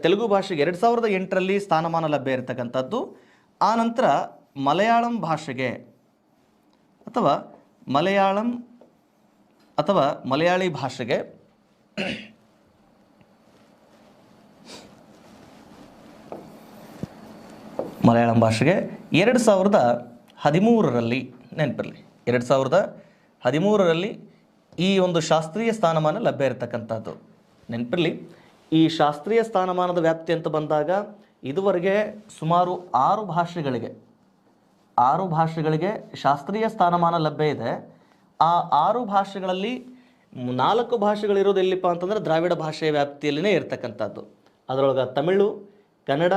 ತೆಲುಗು ಭಾಷೆಗೆ 2008ರಲ್ಲಿ ಸ್ಥಾನಮಾನ ಲಭ್ಯ ಇರತಕ್ಕಂಥದ್ದು. ಆನಂತರ ಮಲಯಾಳಂ ಭಾಷೆಗೆ ಅಥವಾ ಮಲಯಾಳಿ ಭಾಷೆಗೆ ಮಲಯಾಳಂ ಭಾಷೆಗೆ 2013ರಲ್ಲಿ ನೆನಪಿರಲಿ, 2013ರಲ್ಲಿ ಈ ಒಂದು ಶಾಸ್ತ್ರೀಯ ಸ್ಥಾನಮಾನ ಲಭ್ಯ ಇರತಕ್ಕಂಥದ್ದು. ನೆನಪಿರಲಿ, ಈ ಶಾಸ್ತ್ರೀಯ ಸ್ಥಾನಮಾನದ ವ್ಯಾಪ್ತಿ ಅಂತ ಬಂದಾಗ ಇದುವರೆಗೆ ಸುಮಾರು 6 ಭಾಷೆಗಳಿಗೆ ಶಾಸ್ತ್ರೀಯ ಸ್ಥಾನಮಾನ ಲಭ್ಯ ಇದೆ. ಆ 6 ಭಾಷೆಗಳಲ್ಲಿ 4 ಭಾಷೆಗಳಿರೋದು ಎಲ್ಲಿಪ್ಪ ಅಂತಂದರೆ ದ್ರಾವಿಡ ಭಾಷೆಯ ವ್ಯಾಪ್ತಿಯಲ್ಲಿನೇ ಇರ್ತಕ್ಕಂಥದ್ದು. ಅದರೊಳಗೆ ತಮಿಳು, ಕನ್ನಡ,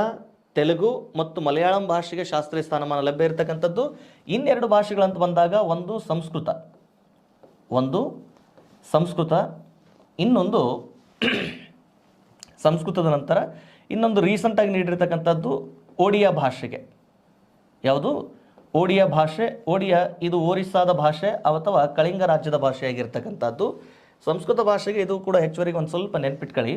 ತೆಲುಗು ಮತ್ತು ಮಲಯಾಳಂ ಭಾಷೆಗೆ ಶಾಸ್ತ್ರೀಯ ಸ್ಥಾನಮಾನ ಲಭ್ಯ ಇರತಕ್ಕಂಥದ್ದು. ಇನ್ನೆರಡು ಭಾಷೆಗಳಂತ ಬಂದಾಗ ಒಂದು ಸಂಸ್ಕೃತ, ಇನ್ನೊಂದು ಸಂಸ್ಕೃತದ ನಂತರ ಇನ್ನೊಂದು ರೀಸೆಂಟಾಗಿ ನೀಡಿರ್ತಕ್ಕಂಥದ್ದು ಒಡಿಯಾ ಭಾಷೆಗೆ. ಯಾವುದು? ಒಡಿಯಾ ಭಾಷೆ. ಒಡಿಯಾ ಇದು ಒರಿಸ್ಸಾದ ಭಾಷೆ ಅಥವಾ ಕಳಿಂಗ ರಾಜ್ಯದ ಭಾಷೆಯಾಗಿರ್ತಕ್ಕಂಥದ್ದು. ಸಂಸ್ಕೃತ ಭಾಷೆಗೆ ಇದು ಕೂಡ ಹೆಚ್ಚುವರಿಗೆ ಒಂದು ಸ್ವಲ್ಪ ನೆನ್ಪಿಟ್ಕೊಳ್ಳಿ.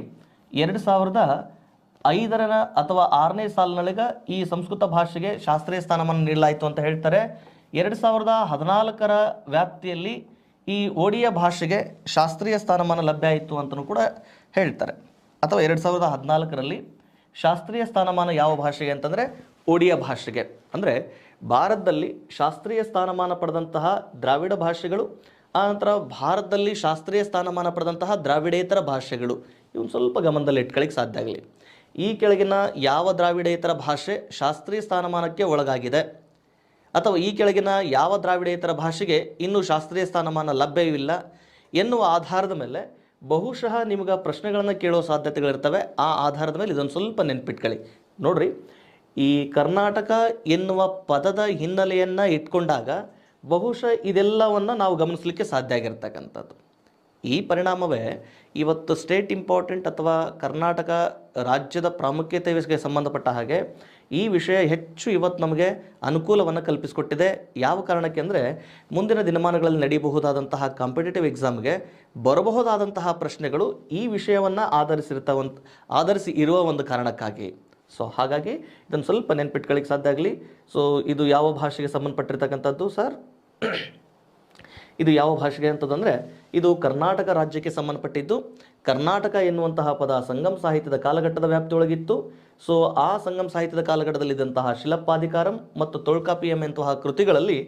2005 ಅಥವಾ 6ನೇ ಸಾಲಿನೊಳಗೆ ಈ ಸಂಸ್ಕೃತ ಭಾಷೆಗೆ ಶಾಸ್ತ್ರೀಯ ಸ್ಥಾನಮಾನ ನೀಡಲಾಯಿತು ಅಂತ ಹೇಳ್ತಾರೆ. 2014ರ ವ್ಯಾಪ್ತಿಯಲ್ಲಿ ಈ ಒಡಿಯಾ ಭಾಷೆಗೆ ಶಾಸ್ತ್ರೀಯ ಸ್ಥಾನಮಾನ ಲಭ್ಯ ಆಯಿತು ಅಂತಲೂ ಕೂಡ ಹೇಳ್ತಾರೆ. ಅಥವಾ 2014ರಲ್ಲಿ ಶಾಸ್ತ್ರೀಯ ಸ್ಥಾನಮಾನ ಯಾವ ಭಾಷೆಗೆ ಅಂತಂದರೆ ಒಡಿಯಾ ಭಾಷೆಗೆ. ಅಂದರೆ ಭಾರತದಲ್ಲಿ ಶಾಸ್ತ್ರೀಯ ಸ್ಥಾನಮಾನ ಪಡೆದಂತಹ ದ್ರಾವಿಡ ಭಾಷೆಗಳು, ಆನಂತರ ಭಾರತದಲ್ಲಿ ಶಾಸ್ತ್ರೀಯ ಸ್ಥಾನಮಾನ ಪಡೆದಂತಹ ದ್ರಾವಿಡೇತರ ಭಾಷೆಗಳು, ಇವನು ಸ್ವಲ್ಪ ಗಮನದಲ್ಲಿ ಇಟ್ಕೊಳ್ಳಿಕ್ಕೆ ಸಾಧ್ಯ ಆಗಲಿ. ಈ ಕೆಳಗಿನ ಯಾವ ದ್ರಾವಿಡೇತರ ಭಾಷೆ ಶಾಸ್ತ್ರೀಯ ಸ್ಥಾನಮಾನಕ್ಕೆ ಒಳಗಾಗಿದೆ ಅಥವಾ ಈ ಕೆಳಗಿನ ಯಾವ ದ್ರಾವಿಡೇತರ ಭಾಷೆಗೆ ಇನ್ನೂ ಶಾಸ್ತ್ರೀಯ ಸ್ಥಾನಮಾನ ಲಭ್ಯವಿಲ್ಲ ಎನ್ನುವ ಆಧಾರದ ಮೇಲೆ ಬಹುಶಃ ನಿಮಗೆ ಪ್ರಶ್ನೆಗಳನ್ನು ಕೇಳೋ ಸಾಧ್ಯತೆಗಳಿರ್ತವೆ. ಆ ಆಧಾರದ ಮೇಲೆ ಇದೊಂದು ಸ್ವಲ್ಪ ನೆನ್ಪಿಟ್ಕೊಳ್ಳಿ. ನೋಡ್ರಿ, ಈ ಕರ್ನಾಟಕ ಎನ್ನುವ ಪದದ ಹಿನ್ನೆಲೆಯನ್ನು ಇಟ್ಕೊಂಡಾಗ ಬಹುಶಃ ಇದೆಲ್ಲವನ್ನು ನಾವು ಗಮನಿಸಲಿಕ್ಕೆ ಸಾಧ್ಯ ಆಗಿರ್ತಕ್ಕಂಥದ್ದು. ಈ ಪರಿಣಾಮವೇ ಇವತ್ತು ಸ್ಟೇಟ್ ಇಂಪಾರ್ಟೆಂಟ್ ಅಥವಾ ಕರ್ನಾಟಕ ರಾಜ್ಯದ ಪ್ರಾಮುಖ್ಯತೆಗೆ ಸಂಬಂಧಪಟ್ಟ ಹಾಗೆ ಈ ವಿಷಯ ಹೆಚ್ಚು ಇವತ್ತು ನಮಗೆ ಅನುಕೂಲವನ್ನು ಕಲ್ಪಿಸಿಕೊಟ್ಟಿದೆ. ಯಾವ ಕಾರಣಕ್ಕೆ ಅಂದರೆ ಮುಂದಿನ ದಿನಮಾನಗಳಲ್ಲಿ ನಡೆಯಬಹುದಾದಂತಹ ಕಾಂಪಿಟೇಟಿವ್ ಎಕ್ಸಾಮ್ಗೆ ಬರಬಹುದಾದಂತಹ ಪ್ರಶ್ನೆಗಳು ಈ ವಿಷಯವನ್ನು ಆಧರಿಸಿ ಇರುವ ಒಂದು ಕಾರಣಕ್ಕಾಗಿ. ಸೊ ಹಾಗಾಗಿ ಇದನ್ನು ಸ್ವಲ್ಪ ನೆನ್ಪಿಟ್ಕೊಳ್ಳಿಕ್ಕೆ ಸಾಧ್ಯ ಆಗಲಿ. ಸೊ ಇದು ಯಾವ ಭಾಷೆಗೆ ಸಂಬಂಧಪಟ್ಟಿರ್ತಕ್ಕಂಥದ್ದು ಸರ್? ಇದು ಯಾವ ಭಾಷೆಗೆ ಅಂತಂದರೆ ಇದು ಕರ್ನಾಟಕ ರಾಜ್ಯಕ್ಕೆ ಸಂಬಂಧಪಟ್ಟಿದ್ದು. ಕರ್ನಾಟಕ ಎನ್ನುವಂತಹ ಪದ ಸಂಗಮ ಸಾಹಿತ್ಯದ ಕಾಲಘಟ್ಟದ ವ್ಯಾಪ್ತಿಯೊಳಗಿತ್ತು. ಸೊ ಆ ಸಂಗಮ ಸಾಹಿತ್ಯದ ಕಾಲಘಟ್ಟದಲ್ಲಿದ್ದಂತಹ ಶಿಲಪ್ಪಾಧಿಕಾರಂ ಮತ್ತು ತೊಳ್ಕಾಪಿಯಂ ಎಂತಹ ಕೃತಿಗಳಲ್ಲಿ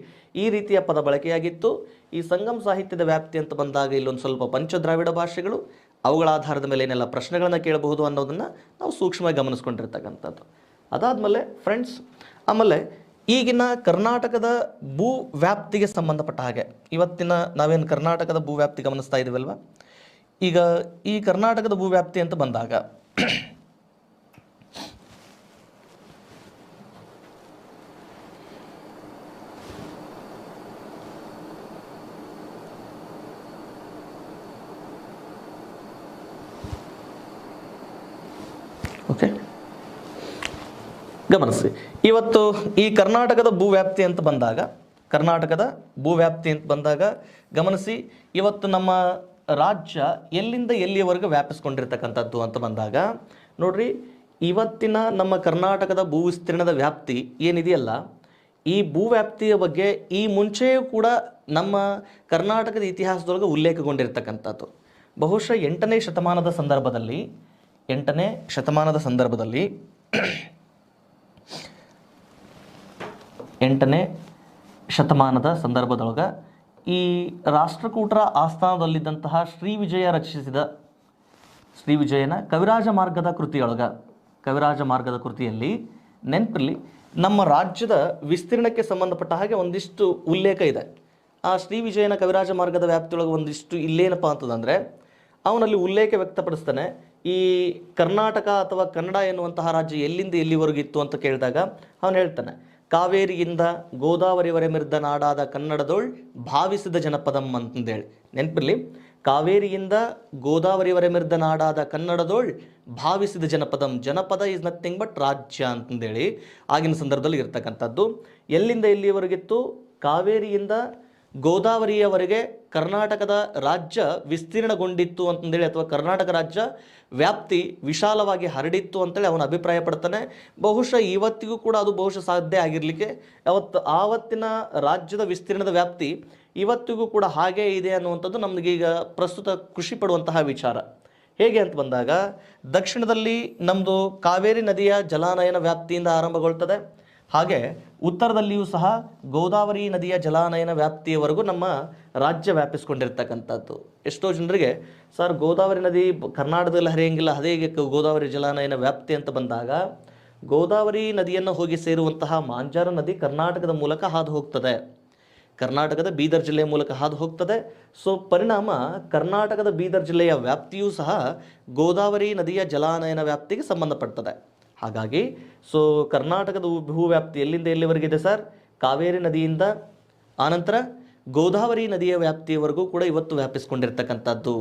ಈ ರೀತಿಯ ಪದ ಬಳಕೆಯಾಗಿತ್ತು. ಈ ಸಂಗಮ ಸಾಹಿತ್ಯದ ವ್ಯಾಪ್ತಿ ಅಂತ ಬಂದಾಗ ಇಲ್ಲೊಂದು ಸ್ವಲ್ಪ ಪಂಚದ್ರಾವಿಡ ಭಾಷೆಗಳು, ಅವುಗಳ ಆಧಾರದ ಮೇಲೆ ಏನೆಲ್ಲ ಪ್ರಶ್ನೆಗಳನ್ನು ಕೇಳಬಹುದು ಅನ್ನೋದನ್ನು ನಾವು ಸೂಕ್ಷ್ಮವಾಗಿ ಗಮನಿಸ್ಕೊಂಡಿರ್ತಕ್ಕಂಥದ್ದು. ಅದಾದಮೇಲೆ ಫ್ರೆಂಡ್ಸ್, ಆಮೇಲೆ ಈಗಿನ ಕರ್ನಾಟಕದ ಭೂ ವ್ಯಾಪ್ತಿಗೆ ಸಂಬಂಧಪಟ್ಟ ಹಾಗೆ ಇವತ್ತಿನ ನಾವೇನು ಕರ್ನಾಟಕದ ಭೂ ವ್ಯಾಪ್ತಿ ಗಮನಿಸ್ತಾ ಇದ್ದೀವಲ್ವ, ಈಗ ಈ ಕರ್ನಾಟಕದ ಭೂ ವ್ಯಾಪ್ತಿ ಅಂತ ಬಂದಾಗ ಓಕೆ ಗಮನಿಸಿ, ಇವತ್ತು ಈ ಕರ್ನಾಟಕದ ಭೂವ್ಯಾಪ್ತಿ ಅಂತ ಬಂದಾಗ ಗಮನಿಸಿ, ಇವತ್ತು ನಮ್ಮ ರಾಜ್ಯ ಎಲ್ಲಿಂದ ಎಲ್ಲಿಯವರೆಗೆ ವ್ಯಾಪಿಸ್ಕೊಂಡಿರ್ತಕ್ಕಂಥದ್ದು ಅಂತ ಬಂದಾಗ ನೋಡ್ರಿ, ಇವತ್ತಿನ ನಮ್ಮ ಕರ್ನಾಟಕದ ಭೂ ವಿಸ್ತೀರ್ಣದ ವ್ಯಾಪ್ತಿ ಏನಿದೆಯಲ್ಲ, ಈ ಭೂವ್ಯಾಪ್ತಿಯ ಬಗ್ಗೆ ಈ ಮುಂಚೆಯೂ ಕೂಡ ನಮ್ಮ ಕರ್ನಾಟಕದ ಇತಿಹಾಸದೊಳಗೆ ಉಲ್ಲೇಖಗೊಂಡಿರ್ತಕ್ಕಂಥದ್ದು. ಬಹುಶಃ 8ನೇ ಶತಮಾನದ ಸಂದರ್ಭದೊಳಗೆ ಈ ರಾಷ್ಟ್ರಕೂಟರ ಆಸ್ಥಾನದಲ್ಲಿದ್ದಂತಹ ಶ್ರೀ ವಿಜಯನ ಕವಿರಾಜ ಮಾರ್ಗದ ಕೃತಿಯಲ್ಲಿ ನೆನಪಿರಲಿ, ನಮ್ಮ ರಾಜ್ಯದ ವಿಸ್ತೀರ್ಣಕ್ಕೆ ಸಂಬಂಧಪಟ್ಟ ಹಾಗೆ ಒಂದಿಷ್ಟು ಉಲ್ಲೇಖ ಇದೆ. ಆ ಶ್ರೀ ವಿಜಯನ ಕವಿರಾಜ ಮಾರ್ಗದ ವ್ಯಾಪ್ತಿಯೊಳಗೆ ಒಂದಿಷ್ಟು ಇಲ್ಲೇನಪ್ಪ ಅಂತಂದರೆ ಅವನಲ್ಲಿ ಉಲ್ಲೇಖ ವ್ಯಕ್ತಪಡಿಸ್ತಾನೆ. ಈ ಕರ್ನಾಟಕ ಅಥವಾ ಕನ್ನಡ ಎನ್ನುವಂತಹ ರಾಜ್ಯ ಎಲ್ಲಿಂದ ಎಲ್ಲಿವರೆಗಿತ್ತು ಅಂತ ಕೇಳಿದಾಗ ಅವನು ಹೇಳ್ತಾನೆ, ಕಾವೇರಿಯಿಂದ ಗೋದಾವರಿವರೆ ಮಿರ್ದ ನಾಡಾದ ಕನ್ನಡದೋಳ್ ಭಾವಿಸಿದ ಜನಪದಂ ಅಂತಂದೇಳಿ. ನೆನಪಿರಲಿ, ಕಾವೇರಿಯಿಂದ ಗೋದಾವರಿವರೆ ಮಿರ್ದ ನಾಡಾದ ಕನ್ನಡದೋಳ್ ಭಾವಿಸಿದ ಜನಪದ ಈಸ್ ನಥಿಂಗ್ ಬಟ್ ರಾಜ್ಯ ಅಂತಂದೇಳಿ ಆಗಿನ ಸಂದರ್ಭದಲ್ಲಿ ಇರ್ತಕ್ಕಂಥದ್ದು. ಎಲ್ಲಿಂದ ಎಲ್ಲಿಯವರೆಗಿತ್ತು? ಕಾವೇರಿಯಿಂದ ಗೋದಾವರಿಯವರೆಗೆ ಕರ್ನಾಟಕದ ರಾಜ್ಯ ವಿಸ್ತೀರ್ಣಗೊಂಡಿತ್ತು ಅಂತಂದೇಳಿ ಅಥವಾ ಕರ್ನಾಟಕ ರಾಜ್ಯ ವ್ಯಾಪ್ತಿ ವಿಶಾಲವಾಗಿ ಹರಡಿತ್ತು ಅಂತೇಳಿ ಅವನು ಅಭಿಪ್ರಾಯ ಪಡ್ತಾನೆ. ಬಹುಶಃ ಇವತ್ತಿಗೂ ಕೂಡ ಅದು ಬಹುಶಃ ಸಾಧ್ಯ ಆಗಿರಲಿಕ್ಕೆ, ಆವತ್ತಿನ ರಾಜ್ಯದ ವಿಸ್ತೀರ್ಣದ ವ್ಯಾಪ್ತಿ ಇವತ್ತಿಗೂ ಕೂಡ ಹಾಗೇ ಇದೆ ಅನ್ನುವಂಥದ್ದು ನಮಗೀಗ ಪ್ರಸ್ತುತ ಖುಷಿ ಪಡುವಂತಹ ವಿಚಾರ. ಹೇಗೆ ಅಂತ ಬಂದಾಗ ದಕ್ಷಿಣದಲ್ಲಿ ನಮ್ಮದು ಕಾವೇರಿ ನದಿಯ ಜಲಾನಯನ ವ್ಯಾಪ್ತಿಯಿಂದ ಆರಂಭಗೊಳ್ತದೆ. ಹಾಗೆ ಉತ್ತರದಲ್ಲಿಯೂ ಸಹ ಗೋದಾವರಿ ನದಿಯ ಜಲಾನಯನ ವ್ಯಾಪ್ತಿಯವರೆಗೂ ನಮ್ಮ ರಾಜ್ಯ ವ್ಯಾಪಿಸ್ಕೊಂಡಿರ್ತಕ್ಕಂಥದ್ದು. ಎಷ್ಟೋ ಜನರಿಗೆ ಸರ್ ಗೋದಾವರಿ ನದಿ ಕರ್ನಾಟಕದಲ್ಲಿ ಹರಿಯಂಗಿಲ್ಲ, ಅದೇ ಗೋದಾವರಿ ಜಲಾನಯನ ವ್ಯಾಪ್ತಿ ಅಂತ ಬಂದಾಗ, ಗೋದಾವರಿ ನದಿಯನ್ನು ಹೋಗಿ ಸೇರುವಂತಹ ಮಾಂಜಾರ ನದಿ ಕರ್ನಾಟಕದ ಮೂಲಕ ಹಾದು ಹೋಗ್ತದೆ, ಕರ್ನಾಟಕದ ಬೀದರ್ ಜಿಲ್ಲೆಯ ಮೂಲಕ ಹಾದು ಹೋಗ್ತದೆ. ಸೊ ಪರಿಣಾಮ ಕರ್ನಾಟಕದ ಬೀದರ್ ಜಿಲ್ಲೆಯ ವ್ಯಾಪ್ತಿಯೂ ಸಹ ಗೋದಾವರಿ ನದಿಯ ಜಲಾನಯನ ವ್ಯಾಪ್ತಿಗೆ ಸಂಬಂಧಪಡ್ತದೆ. ಹಾಗಾಗಿ ಸೊ ಕರ್ನಾಟಕದ ಭೂವ್ಯಾಪ್ತಿ ಎಲ್ಲಿಂದ ಎಲ್ಲಿವರೆಗಿದೆ ಸರ್? ಕಾವೇರಿ ನದಿಯಿಂದ ಆನಂತರ ಗೋದಾವರಿ ನದಿಯ ವ್ಯಾಪ್ತಿಯವರೆಗೂ ಕೂಡ ಇವತ್ತು ವ್ಯಾಪಿಸ್ಕೊಂಡಿರ್ತಕ್ಕಂಥದ್ದು.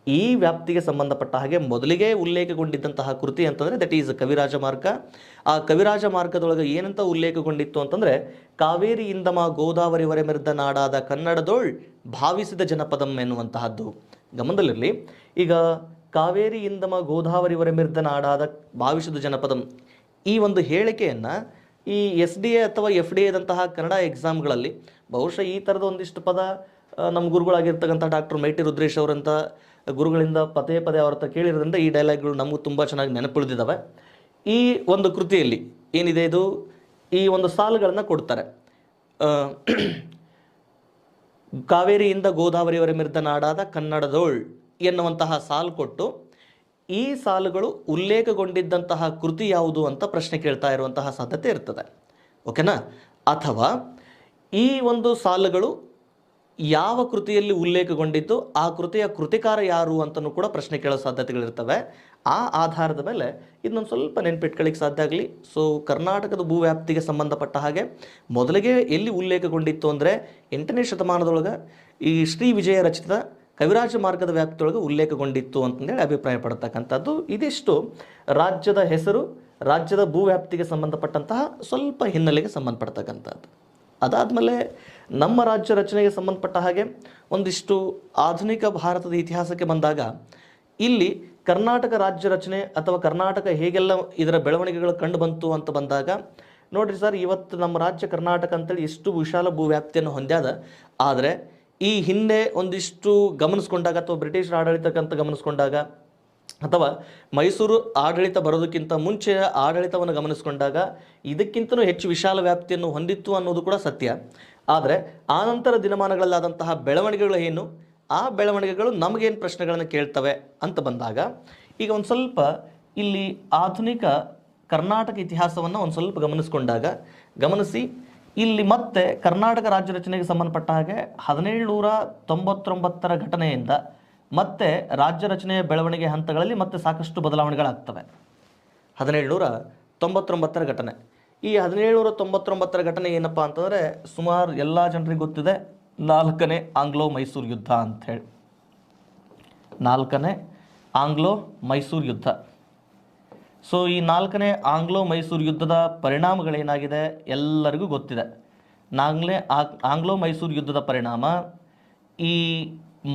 ಈ ವ್ಯಾಪ್ತಿಗೆ ಸಂಬಂಧಪಟ್ಟ ಹಾಗೆ ಮೊದಲಿಗೆ ಉಲ್ಲೇಖಗೊಂಡಿದ್ದಂತಹ ಕೃತಿ ಅಂತಂದರೆ ದಟ್ ಈಸ್ ಕವಿರಾಜ ಮಾರ್ಗ. ಆ ಕವಿರಾಜ ಮಾರ್ಗದೊಳಗೆ ಏನಂತ ಉಲ್ಲೇಖಗೊಂಡಿತ್ತು ಅಂತಂದರೆ, ಕಾವೇರಿಯಿಂದಮ ಗೋದಾವರಿವರೆ ಮೆರೆದ ನಾಡಾದ ಕನ್ನಡದೋಳ್ ಭಾವಿಸಿದ ಜನಪದಂ ಎನ್ನುವಂತಹದ್ದು ಗಮನದಲ್ಲಿರಲಿ. ಈಗ ಕಾವೇರಿಯಿಂದಮ ಗೋದಾವರಿವರೆ ಮೆರೆದ ನಾಡಾದ ಭಾವಿಸಿದ ಜನಪದಂ, ಈ ಒಂದು ಹೇಳಿಕೆಯನ್ನು ಈ SDA ಅಥವಾ FDA ದಂತಹ ಕನ್ನಡ ಎಕ್ಸಾಮ್ಗಳಲ್ಲಿ ಬಹುಶಃ ಈ ಥರದ ಒಂದಿಷ್ಟು ಪದ ನಮ್ಮ ಗುರುಗಳಾಗಿರ್ತಕ್ಕಂಥ ಡಾಕ್ಟರ್ ಮೈಟಿ ರುದ್ರೇಶ್ ಅವರಂಥ ಗುರುಗಳಿಂದ ಪದೇ ಪದೇ ಅವ್ರ ಹತ್ರ ಕೇಳಿರೋದ್ರಿಂದ ಈ ಡೈಲಾಗ್ಗಳು ನಮಗೂ ತುಂಬ ಚೆನ್ನಾಗಿ ನೆನಪುಳಿದಿದ್ದಾವೆ. ಈ ಒಂದು ಕೃತಿಯಲ್ಲಿ ಏನಿದೆ, ಇದು ಈ ಒಂದು ಸಾಲುಗಳನ್ನು ಕೊಡ್ತಾರೆ. ಕಾವೇರಿಯಿಂದ ಗೋದಾವರಿವರೆ ಮೆರೆದ ನಾಡಾದ ಕನ್ನಡದೋಳ್ ಎನ್ನುವಂತಹ ಸಾಲು ಕೊಟ್ಟು, ಈ ಸಾಲುಗಳು ಉಲ್ಲೇಖಗೊಂಡಿದ್ದಂತಹ ಕೃತಿ ಯಾವುದು ಅಂತ ಪ್ರಶ್ನೆ ಕೇಳ್ತಾ ಇರುವಂತಹ ಸಾಧ್ಯತೆ ಇರ್ತದೆ. ಓಕೆನಾ? ಅಥವಾ ಈ ಒಂದು ಸಾಲುಗಳು ಯಾವ ಕೃತಿಯಲ್ಲಿ ಉಲ್ಲೇಖಗೊಂಡಿದ್ದು, ಆ ಕೃತಿಯ ಕೃತಿಕಾರ ಯಾರು ಅಂತಲೂ ಕೂಡ ಪ್ರಶ್ನೆ ಕೇಳೋ ಸಾಧ್ಯತೆಗಳಿರ್ತವೆ. ಆ ಆಧಾರದ ಮೇಲೆ ಇದನ್ನೊಂದು ಸ್ವಲ್ಪ ನೆನ್ಪಿಟ್ಕೊಳ್ಳಿಕ್ಕೆ ಸಾಧ್ಯ ಆಗಲಿ. ಸೊ ಕರ್ನಾಟಕದ ಭೂವ್ಯಾಪ್ತಿಗೆ ಸಂಬಂಧಪಟ್ಟ ಹಾಗೆ ಮೊದಲಿಗೆ ಎಲ್ಲಿ ಉಲ್ಲೇಖಗೊಂಡಿತ್ತು ಅಂದರೆ 8ನೇ ಶತಮಾನದೊಳಗೆ ಈ ಶ್ರೀ ವಿಜಯ ರಚಿತ ಕವಿರಾಜ ಮಾರ್ಗದ ವ್ಯಾಪ್ತಿಯೊಳಗೆ ಉಲ್ಲೇಖಗೊಂಡಿತ್ತು ಅಂತಂದೇಳಿ ಅಭಿಪ್ರಾಯ ಪಡ್ತಕ್ಕಂಥದ್ದು. ಇದಿಷ್ಟು ರಾಜ್ಯದ ಹೆಸರು, ರಾಜ್ಯದ ಭೂವ್ಯಾಪ್ತಿಗೆ ಸಂಬಂಧಪಟ್ಟಂತಹ ಸ್ವಲ್ಪ ಹಿನ್ನೆಲೆಗೆ ಸಂಬಂಧಪಡ್ತಕ್ಕಂಥದ್ದು. ಅದಾದಮೇಲೆ ನಮ್ಮ ರಾಜ್ಯ ರಚನೆಗೆ ಸಂಬಂಧಪಟ್ಟ ಹಾಗೆ ಒಂದಿಷ್ಟು ಆಧುನಿಕ ಭಾರತದ ಇತಿಹಾಸಕ್ಕೆ ಬಂದಾಗ, ಇಲ್ಲಿ ಕರ್ನಾಟಕ ರಾಜ್ಯ ರಚನೆ ಅಥವಾ ಕರ್ನಾಟಕ ಹೇಗೆಲ್ಲ ಇದರ ಬೆಳವಣಿಗೆಗಳು ಕಂಡು ಬಂತು ಅಂತ ಬಂದಾಗ, ನೋಡ್ರಿ ಸರ್, ಇವತ್ತು ನಮ್ಮ ರಾಜ್ಯ ಕರ್ನಾಟಕ ಅಂತೇಳಿ ಎಷ್ಟು ವಿಶಾಲ ಭೂವ್ಯಾಪ್ತಿಯನ್ನು ಹೊಂದ್ಯಾದ. ಆದರೆ ಈ ಹಿಂದೆ ಒಂದಿಷ್ಟು ಗಮನಿಸ್ಕೊಂಡಾಗ ಅಥವಾ ಬ್ರಿಟಿಷರ ಆಡಳಿತಕ್ಕಂತ ಗಮನಿಸ್ಕೊಂಡಾಗ ಅಥವಾ ಮೈಸೂರು ಆಡಳಿತ ಬರೋದಕ್ಕಿಂತ ಮುಂಚೆಯ ಆಡಳಿತವನ್ನು ಗಮನಿಸ್ಕೊಂಡಾಗ ಇದಕ್ಕಿಂತಲೂ ಹೆಚ್ಚು ವಿಶಾಲ ವ್ಯಾಪ್ತಿಯನ್ನು ಹೊಂದಿತ್ತು ಅನ್ನೋದು ಕೂಡ ಸತ್ಯ. ಆದರೆ ಆನಂತರ ದಿನಮಾನಗಳಲ್ಲಾದಂತಹ ಬೆಳವಣಿಗೆಗಳು ಏನು, ಆ ಬೆಳವಣಿಗೆಗಳು ನಮಗೇನು ಪ್ರಶ್ನೆಗಳನ್ನು ಕೇಳ್ತವೆ ಅಂತ ಬಂದಾಗ, ಈಗ ಒಂದು ಸ್ವಲ್ಪ ಇಲ್ಲಿ ಆಧುನಿಕ ಕರ್ನಾಟಕ ಇತಿಹಾಸವನ್ನು ಒಂದು ಸ್ವಲ್ಪ ಗಮನಿಸಿ ಇಲ್ಲಿ ಮತ್ತೆ ಕರ್ನಾಟಕ ರಾಜ್ಯ ರಚನೆಗೆ ಸಂಬಂಧಪಟ್ಟ ಹಾಗೆ 1799ರ ಘಟನೆಯಿಂದ ಮತ್ತೆ ರಾಜ್ಯ ರಚನೆಯ ಬೆಳವಣಿಗೆ ಹಂತಗಳಲ್ಲಿ ಮತ್ತೆ ಸಾಕಷ್ಟು ಬದಲಾವಣೆಗಳಾಗ್ತವೆ. 1799ರ ಘಟನೆ, ಈ 1799ರ ಘಟನೆ ಏನಪ್ಪ ಅಂತಂದರೆ, ಸುಮಾರು ಎಲ್ಲ ಜನರಿಗೆ ಗೊತ್ತಿದೆ, 4ನೇ ಆಂಗ್ಲೋ ಮೈಸೂರು ಯುದ್ಧ ಅಂಥೇಳಿ. 4ನೇ ಆಂಗ್ಲೋ ಮೈಸೂರು ಯುದ್ಧ. ಸೊ ಈ 4ನೇ ಆಂಗ್ಲೋ ಮೈಸೂರು ಯುದ್ಧದ ಪರಿಣಾಮಗಳೇನಾಗಿದೆ ಎಲ್ಲರಿಗೂ ಗೊತ್ತಿದೆ. ಆಂಗ್ಲೋ ಮೈಸೂರು ಯುದ್ಧದ ಪರಿಣಾಮ, ಈ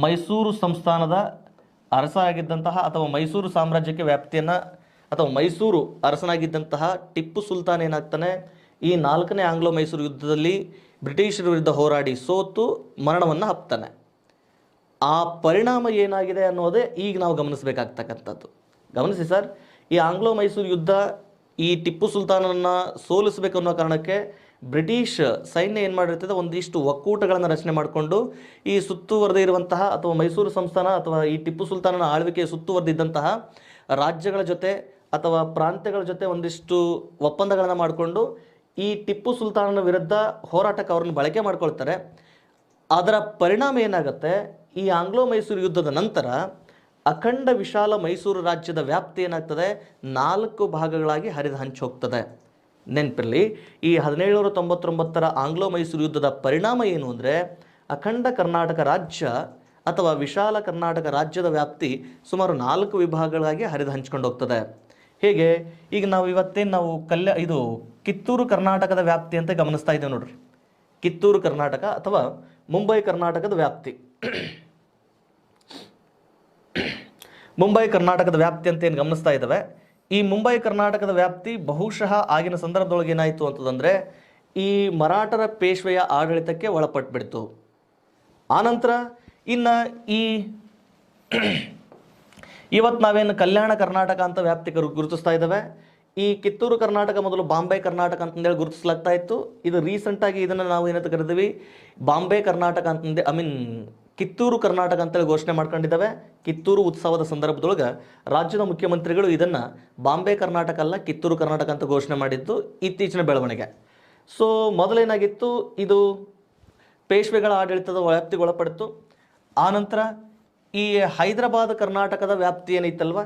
ಮೈಸೂರು ಸಂಸ್ಥಾನದ ಅರಸಾಗಿದ್ದಂತಹ ಅಥವಾ ಮೈಸೂರು ಸಾಮ್ರಾಜ್ಯಕ್ಕೆ ವ್ಯಾಪ್ತಿಯನ್ನು ಅಥವಾ ಮೈಸೂರು ಅರಸನಾಗಿದ್ದಂತಹ ಟಿಪ್ಪು ಸುಲ್ತಾನ್ ಏನಾಗ್ತಾನೆ, ಈ 4ನೇ ಆಂಗ್ಲೋ ಮೈಸೂರು ಯುದ್ಧದಲ್ಲಿ ಬ್ರಿಟಿಷರ ವಿರುದ್ಧ ಹೋರಾಡಿ ಸೋತು ಮರಣವನ್ನು ಅಪ್ತಾನೆ. ಆ ಪರಿಣಾಮ ಏನಾಗಿದೆ ಅನ್ನೋದೇ ಈಗ ನಾವು ಗಮನಿಸಬೇಕಾಗ್ತಕ್ಕಂಥದ್ದು. ಗಮನಿಸಿ ಸರ್, ಈ ಆಂಗ್ಲೋ ಮೈಸೂರು ಯುದ್ಧ ಈ ಟಿಪ್ಪು ಸುಲ್ತಾನನ್ನು ಸೋಲಿಸಬೇಕು ಅನ್ನೋ ಕಾರಣಕ್ಕೆ ಬ್ರಿಟಿಷ್ ಸೈನ್ಯ ಏನು ಮಾಡಿರ್ತದೆ, ಒಂದಿಷ್ಟು ಒಕ್ಕೂಟಗಳನ್ನು ರಚನೆ ಮಾಡಿಕೊಂಡು ಈ ಸುತ್ತುವರೆದೇ ಇರುವಂತಹ ಅಥವಾ ಮೈಸೂರು ಸಂಸ್ಥಾನ ಅಥವಾ ಈ ಟಿಪ್ಪು ಸುಲ್ತಾನನ ಆಳ್ವಿಕೆಯ ಸುತ್ತುವರೆದಿದ್ದಂತಹ ರಾಜ್ಯಗಳ ಜೊತೆ ಅಥವಾ ಪ್ರಾಂತ್ಯಗಳ ಜೊತೆ ಒಂದಿಷ್ಟು ಒಪ್ಪಂದಗಳನ್ನು ಮಾಡಿಕೊಂಡು ಈ ಟಿಪ್ಪು ಸುಲ್ತಾನನ ವಿರುದ್ಧ ಹೋರಾಟಕ್ಕೆ ಅವ್ರನ್ನ ಬಳಕೆ ಮಾಡ್ಕೊಳ್ತಾರೆ. ಅದರ ಪರಿಣಾಮ ಏನಾಗುತ್ತೆ, ಈ ಆಂಗ್ಲೋ ಮೈಸೂರು ಯುದ್ಧದ ನಂತರ ಅಖಂಡ ವಿಶಾಲ ಮೈಸೂರು ರಾಜ್ಯದ ವ್ಯಾಪ್ತಿ ಏನಾಗ್ತದೆ, 4 ಭಾಗಗಳಾಗಿ ಹರಿದು ಹಂಚೋಗ್ತದೆ. ನೆನಪಿರಲಿ, ಈ 1799ರ ಆಂಗ್ಲೋ ಮೈಸೂರು ಯುದ್ಧದ ಪರಿಣಾಮ ಏನು ಅಂದರೆ, ಅಖಂಡ ಕರ್ನಾಟಕ ರಾಜ್ಯ ಅಥವಾ ವಿಶಾಲ ಕರ್ನಾಟಕ ರಾಜ್ಯದ ವ್ಯಾಪ್ತಿ ಸುಮಾರು 4 ವಿಭಾಗಗಳಾಗಿ ಹರಿದು ಹಂಚ್ಕೊಂಡು ಹೋಗ್ತದೆ. ಹೇಗೆ, ಈಗ ನಾವು ಇವತ್ತೇನು ಇದು ಕಿತ್ತೂರು ಕರ್ನಾಟಕದ ವ್ಯಾಪ್ತಿ ಅಂತ ಗಮನಿಸ್ತಾ ಇದ್ದೇವೆ ನೋಡ್ರಿ. ಕಿತ್ತೂರು ಕರ್ನಾಟಕ ಅಥವಾ ಮುಂಬೈ ಕರ್ನಾಟಕದ ವ್ಯಾಪ್ತಿ ಮುಂಬೈ ಕರ್ನಾಟಕದ ವ್ಯಾಪ್ತಿ ಅಂತ ಏನು ಗಮನಿಸ್ತಾ ಇದ್ದಾವೆ, ಈ ಮುಂಬೈ ಕರ್ನಾಟಕದ ವ್ಯಾಪ್ತಿ ಬಹುಶಃ ಆಗಿನ ಸಂದರ್ಭದೊಳಗೆ ಏನಾಯಿತು ಅಂತಂದರೆ ಈ ಮರಾಠರ ಪೇಶ್ವೆಯ ಆಡಳಿತಕ್ಕೆ ಒಳಪಟ್ಟುಬಿಡ್ತು. ಆನಂತರ ಇನ್ನು ಇವತ್ತು ನಾವೇನು ಕಲ್ಯಾಣ ಕರ್ನಾಟಕ ಅಂತ ವ್ಯಾಪ್ತಿಗೆ ಗುರುತಿಸ್ತಾ ಇದ್ದಾವೆ, ಈ ಕಿತ್ತೂರು ಕರ್ನಾಟಕ ಮೊದಲು ಬಾಂಬೆ ಕರ್ನಾಟಕ ಅಂತಂದೇಳಿ ಗುರುತಿಸಲಾಗ್ತಾ ಇತ್ತು. ಇದು ರೀಸೆಂಟಾಗಿ ಇದನ್ನು ನಾವು ಏನಂತ ಕರಿತೀವಿ, ಬಾಂಬೆ ಕರ್ನಾಟಕ ಅಂತಂದೆ ಕಿತ್ತೂರು ಕರ್ನಾಟಕ ಅಂತೇಳಿ ಘೋಷಣೆ ಮಾಡ್ಕೊಂಡಿದ್ದಾವೆ. ಕಿತ್ತೂರು ಉತ್ಸವದ ಸಂದರ್ಭದೊಳಗೆ ರಾಜ್ಯದ ಮುಖ್ಯಮಂತ್ರಿಗಳು ಇದನ್ನು ಬಾಂಬೆ ಕರ್ನಾಟಕ ಅಲ್ಲ ಕಿತ್ತೂರು ಕರ್ನಾಟಕ ಅಂತ ಘೋಷಣೆ ಮಾಡಿದ್ದು ಇತ್ತೀಚಿನ ಬೆಳವಣಿಗೆ. ಸೊ ಮೊದಲೇನಾಗಿತ್ತು, ಇದು ಪೇಶ್ವೆಗಳ ಆಡಳಿತದ ವ್ಯಾಪ್ತಿಗೆ ಒಳಪಡಿತು. ಆನಂತರ ಈ ಹೈದರಾಬಾದ್ ಕರ್ನಾಟಕದ ವ್ಯಾಪ್ತಿ ಏನೈತಲ್ವ,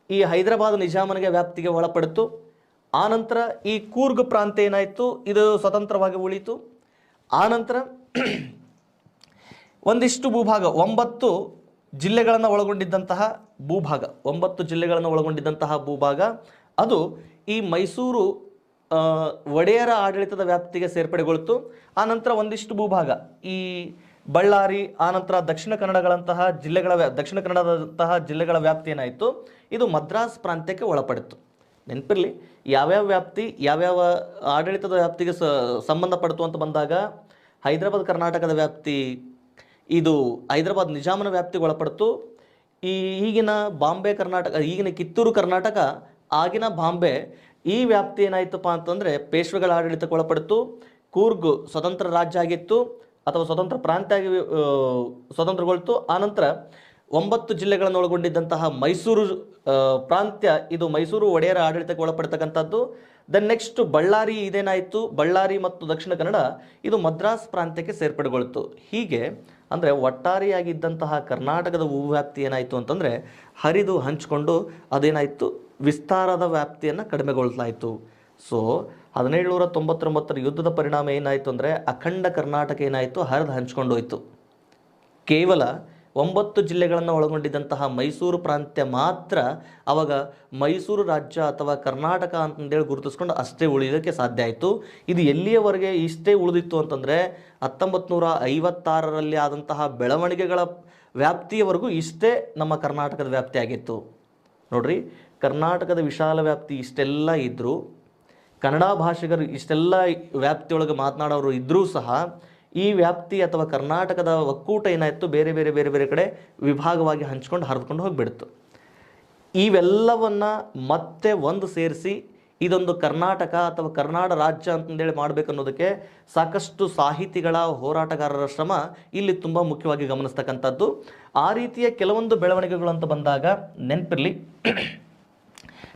ಈ ಹೈದರಾಬಾದ್ ನಿಜಾಮನಿಗೆ ವ್ಯಾಪ್ತಿಗೆ ಒಳಪಡಿತು. ಆನಂತರ ಈ ಕೂರ್ಗ್ ಪ್ರಾಂತ್ಯ ಏನಾಯಿತು, ಇದು ಸ್ವತಂತ್ರವಾಗಿ ಉಳಿತು. ಆನಂತರ ಒಂದಿಷ್ಟು ಭೂಭಾಗ 9 ಜಿಲ್ಲೆಗಳನ್ನು ಒಳಗೊಂಡಿದ್ದಂತಹ ಭೂಭಾಗ 9 ಜಿಲ್ಲೆಗಳನ್ನು ಒಳಗೊಂಡಿದ್ದಂತಹ ಭೂಭಾಗ ಅದು ಈ ಮೈಸೂರು ಒಡೆಯರ ಆಡಳಿತದ ವ್ಯಾಪ್ತಿಗೆ ಸೇರ್ಪಡೆಗೊಳ್ತು. ಆನಂತರ ಒಂದಿಷ್ಟು ಭೂಭಾಗ ಈ ಬಳ್ಳಾರಿ ಆನಂತರ ದಕ್ಷಿಣ ಕನ್ನಡಗಳಂತಹ ದಕ್ಷಿಣ ಕನ್ನಡದಂತಹ ಜಿಲ್ಲೆಗಳ ವ್ಯಾಪ್ತಿ ಏನಾಯಿತು, ಇದು ಮದ್ರಾಸ್ ಪ್ರಾಂತ್ಯಕ್ಕೆ ಒಳಪಡಿತು. ನೆನಪಿರಲಿ, ಯಾವ್ಯಾವ ವ್ಯಾಪ್ತಿ ಯಾವ್ಯಾವ ಆಡಳಿತದ ವ್ಯಾಪ್ತಿಗೆ ಸಂಬಂಧಪಡ್ತು ಅಂತ ಬಂದಾಗ ಹೈದರಾಬಾದ್ ಕರ್ನಾಟಕದ ವ್ಯಾಪ್ತಿ ಇದು ಹೈದರಾಬಾದ್ ನಿಜಾಮನ ವ್ಯಾಪ್ತಿಗೆ ಒಳಪಡ್ತು. ಈಗಿನ ಬಾಂಬೆ ಕರ್ನಾಟಕ, ಈಗಿನ ಕಿತ್ತೂರು ಕರ್ನಾಟಕ, ಆಗಿನ ಬಾಂಬೆ, ಈ ವ್ಯಾಪ್ತಿ ಏನಾಯ್ತಪ್ಪ ಅಂತಂದರೆ ಪೇಶ್ವೆಗಳ ಆಡಳಿತಕ್ಕೆ ಒಳಪಡಿತು. ಕೂರ್ಗ್ ಸ್ವತಂತ್ರ ರಾಜ್ಯ ಆಗಿತ್ತು ಅಥವಾ ಸ್ವತಂತ್ರ ಪ್ರಾಂತ್ಯ ಆಗಿ ಸ್ವತಂತ್ರಗೊಳ್ತು. ಆನಂತರ 9 ಜಿಲ್ಲೆಗಳನ್ನು ಒಳಗೊಂಡಿದ್ದಂತಹ ಮೈಸೂರು ಪ್ರಾಂತ್ಯ, ಇದು ಮೈಸೂರು ಒಡೆಯರ ಆಡಳಿತಕ್ಕೆ ಒಳಪಡ್ತಕ್ಕಂಥದ್ದು. ದೆನ್ ನೆಕ್ಸ್ಟ್ ಬಳ್ಳಾರಿ ಇದೇನಾಯಿತು, ಬಳ್ಳಾರಿ ಮತ್ತು ದಕ್ಷಿಣ ಕನ್ನಡ ಇದು ಮದ್ರಾಸ್ ಪ್ರಾಂತ್ಯಕ್ಕೆ ಸೇರ್ಪಡೆಗೊಳ್ತು. ಹೀಗೆ ಅಂದರೆ ಒಟ್ಟಾರೆಯಾಗಿದ್ದಂತಹ ಕರ್ನಾಟಕದ ಭೂವ್ಯಾಪ್ತಿ ಏನಾಯಿತು ಅಂತಂದರೆ ಹರಿದು ಹಂಚಿಕೊಂಡು ಅದೇನಾಯಿತು, ವಿಸ್ತಾರದ ವ್ಯಾಪ್ತಿಯನ್ನು ಕಡಿಮೆಗೊಳಿಸಲಾಯಿತು. ಸೊ 1799 ಯುದ್ಧದ ಪರಿಣಾಮ ಏನಾಯಿತು ಅಂದರೆ ಅಖಂಡ ಕರ್ನಾಟಕ ಏನಾಯಿತು, ಹರಿದು ಹಂಚ್ಕೊಂಡು ಹೋಯಿತು. ಕೇವಲ 9 ಜಿಲ್ಲೆಗಳನ್ನು ಒಳಗೊಂಡಿದ್ದಂತಹ ಮೈಸೂರು ಪ್ರಾಂತ್ಯ ಮಾತ್ರ ಆವಾಗ ಮೈಸೂರು ರಾಜ್ಯ ಅಥವಾ ಕರ್ನಾಟಕ ಅಂತಂದೇಳಿ ಗುರುತಿಸ್ಕೊಂಡು ಅಷ್ಟೇ ಉಳಿಯೋದಕ್ಕೆ ಸಾಧ್ಯ ಆಯಿತು. ಇದು ಎಲ್ಲಿಯವರೆಗೆ ಇಷ್ಟೇ ಉಳಿದಿತ್ತು ಅಂತಂದರೆ 1956ರಲ್ಲಿ ಆದಂತಹ ಬೆಳವಣಿಗೆಗಳ ವ್ಯಾಪ್ತಿಯವರೆಗೂ ಇಷ್ಟೇ ನಮ್ಮ ಕರ್ನಾಟಕದ ವ್ಯಾಪ್ತಿ ಆಗಿತ್ತು. ನೋಡ್ರಿ, ಕರ್ನಾಟಕದ ವಿಶಾಲ ವ್ಯಾಪ್ತಿ ಇಷ್ಟೆಲ್ಲ ಇದ್ದರೂ, ಕನ್ನಡ ಭಾಷಿಗರು ಇಷ್ಟೆಲ್ಲ ವ್ಯಾಪ್ತಿಯೊಳಗೆ ಮಾತನಾಡೋರು ಇದ್ದರೂ ಸಹ ಈ ವ್ಯಾಪ್ತಿ ಅಥವಾ ಕರ್ನಾಟಕದ ಒಕ್ಕೂಟ ಏನಾಯಿತು, ಬೇರೆ ಬೇರೆ ಬೇರೆ ಬೇರೆ ಕಡೆ ವಿಭಾಗವಾಗಿ ಹಂಚ್ಕೊಂಡು ಹರಿದುಕೊಂಡು ಹೋಗಿಬಿಡ್ತು. ಇವೆಲ್ಲವನ್ನು ಮತ್ತೆ ಒಂದು ಸೇರಿಸಿ ಇದೊಂದು ಕರ್ನಾಟಕ ಅಥವಾ ಕರ್ನಾಟ ರಾಜ್ಯ ಅಂತಂದೇಳಿ ಮಾಡಬೇಕನ್ನೋದಕ್ಕೆ ಸಾಕಷ್ಟು ಸಾಹಿತಿಗಳ ಹೋರಾಟಗಾರರ ಶ್ರಮ ಇಲ್ಲಿ ತುಂಬ ಮುಖ್ಯವಾಗಿ ಗಮನಿಸ್ತಕ್ಕಂಥದ್ದು. ಆ ರೀತಿಯ ಕೆಲವೊಂದು ಬೆಳವಣಿಗೆಗಳು ಅಂತ ಬಂದಾಗ ನೆನಪಿರಲಿ,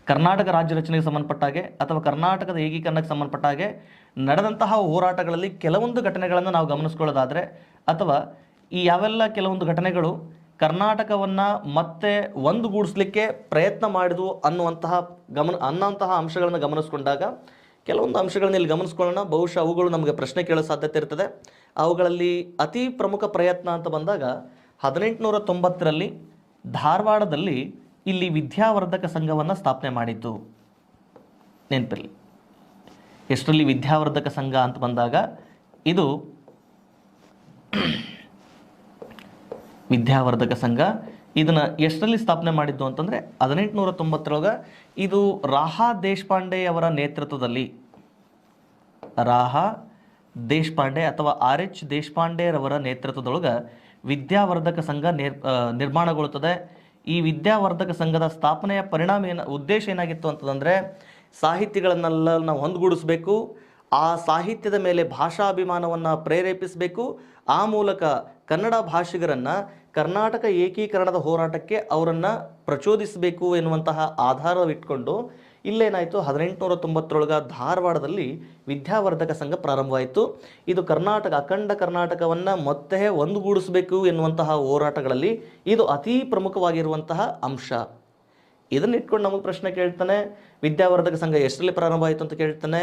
ಕರ್ನಾಟಕ ರಾಜ್ಯ ರಚನೆಗೆ ಸಂಬಂಧಪಟ್ಟ ಹಾಗೆ ಅಥವಾ ಕರ್ನಾಟಕದ ಏಕೀಕರಣಕ್ಕೆ ಸಂಬಂಧಪಟ್ಟ ಹಾಗೆ ನಡೆದಂತಹ ಹೋರಾಟಗಳಲ್ಲಿ ಕೆಲವೊಂದು ಘಟನೆಗಳನ್ನು ನಾವು ಗಮನಿಸ್ಕೊಳ್ಳೋದಾದರೆ, ಅಥವಾ ಈ ಯಾವೆಲ್ಲ ಕೆಲವೊಂದು ಘಟನೆಗಳು ಕರ್ನಾಟಕವನ್ನು ಮತ್ತೆ ಒಂದುಗೂಡಿಸ್ಲಿಕ್ಕೆ ಪ್ರಯತ್ನ ಮಾಡಿದ್ವು ಅನ್ನುವಂತಹ ಅಂಶಗಳನ್ನು ಗಮನಿಸ್ಕೊಂಡಾಗ ಕೆಲವೊಂದು ಅಂಶಗಳನ್ನ ಇಲ್ಲಿ ಗಮನಿಸ್ಕೊಳ್ಳೋಣ. ಬಹುಶಃ ಅವುಗಳು ನಮಗೆ ಪ್ರಶ್ನೆ ಕೇಳೋ ಸಾಧ್ಯತೆ ಇರ್ತದೆ. ಅವುಗಳಲ್ಲಿ ಅತಿ ಪ್ರಮುಖ ಪ್ರಯತ್ನ ಅಂತ ಬಂದಾಗ 1890ರಲ್ಲಿ ಧಾರವಾಡದಲ್ಲಿ ಇಲ್ಲಿ ವಿದ್ಯಾವರ್ಧಕ ಸಂಘವನ್ನು ಸ್ಥಾಪನೆ ಮಾಡಿತ್ತು. ನೆನಪಿರಲಿ, ಎಷ್ಟರಲ್ಲಿ ವಿದ್ಯಾವರ್ಧಕ ಸಂಘ ಅಂತ ಬಂದಾಗ ಇದು ವಿದ್ಯಾವರ್ಧಕ ಸಂಘ ಇದನ್ನು ಎಷ್ಟರಲ್ಲಿ ಸ್ಥಾಪನೆ ಮಾಡಿದ್ದು ಅಂತಂದರೆ 1890ರೊಳಗೆ. ಇದು ರಾಹಾ ದೇಶಪಾಂಡೆ ಅವರ ನೇತೃತ್ವದಲ್ಲಿ, ರಾಹಾ ದೇಶಪಾಂಡೆ ಅಥವಾ RH ದೇಶಪಾಂಡೆರವರ ನೇತೃತ್ವದೊಳಗೆ ವಿದ್ಯಾವರ್ಧಕ ಸಂಘ ನಿರ್ಮಾಣಗೊಳ್ಳುತ್ತದೆ. ಈ ವಿದ್ಯಾವರ್ಧಕ ಸಂಘದ ಸ್ಥಾಪನೆಯ ಉದ್ದೇಶ ಏನಾಗಿತ್ತು ಅಂತಂದರೆ ಸಾಹಿತಿಗಳನ್ನೆಲ್ಲ ನಾವು ಒಂದುಗೂಡಿಸಬೇಕು, ಆ ಸಾಹಿತ್ಯದ ಮೇಲೆ ಭಾಷಾಭಿಮಾನವನ್ನು ಪ್ರೇರೇಪಿಸಬೇಕು, ಆ ಮೂಲಕ ಕನ್ನಡ ಭಾಷಿಗರನ್ನು ಕರ್ನಾಟಕ ಏಕೀಕರಣದ ಹೋರಾಟಕ್ಕೆ ಅವರನ್ನು ಪ್ರಚೋದಿಸಬೇಕು ಎನ್ನುವಂತಹ ಆಧಾರವಿಟ್ಕೊಂಡು ಇಲ್ಲೇನಾಯಿತು, 1890ರೊಳಗೆ ಧಾರವಾಡದಲ್ಲಿ ವಿದ್ಯಾವರ್ಧಕ ಸಂಘ ಪ್ರಾರಂಭವಾಯಿತು. ಇದು ಅಖಂಡ ಕರ್ನಾಟಕವನ್ನು ಮತ್ತೆ ಒಂದುಗೂಡಿಸಬೇಕು ಎನ್ನುವಂತಹ ಹೋರಾಟಗಳಲ್ಲಿ ಇದು ಅತೀ ಪ್ರಮುಖವಾಗಿರುವಂತಹ ಅಂಶ. ಇದನ್ನು ಇಟ್ಕೊಂಡು ನಮಗೆ ಪ್ರಶ್ನೆ ಕೇಳ್ತಾನೆ, ವಿದ್ಯಾವರ್ಧಕ ಸಂಘ ಎಷ್ಟರಲ್ಲಿ ಪ್ರಾರಂಭ ಆಯಿತು ಅಂತ ಕೇಳ್ತಾನೆ,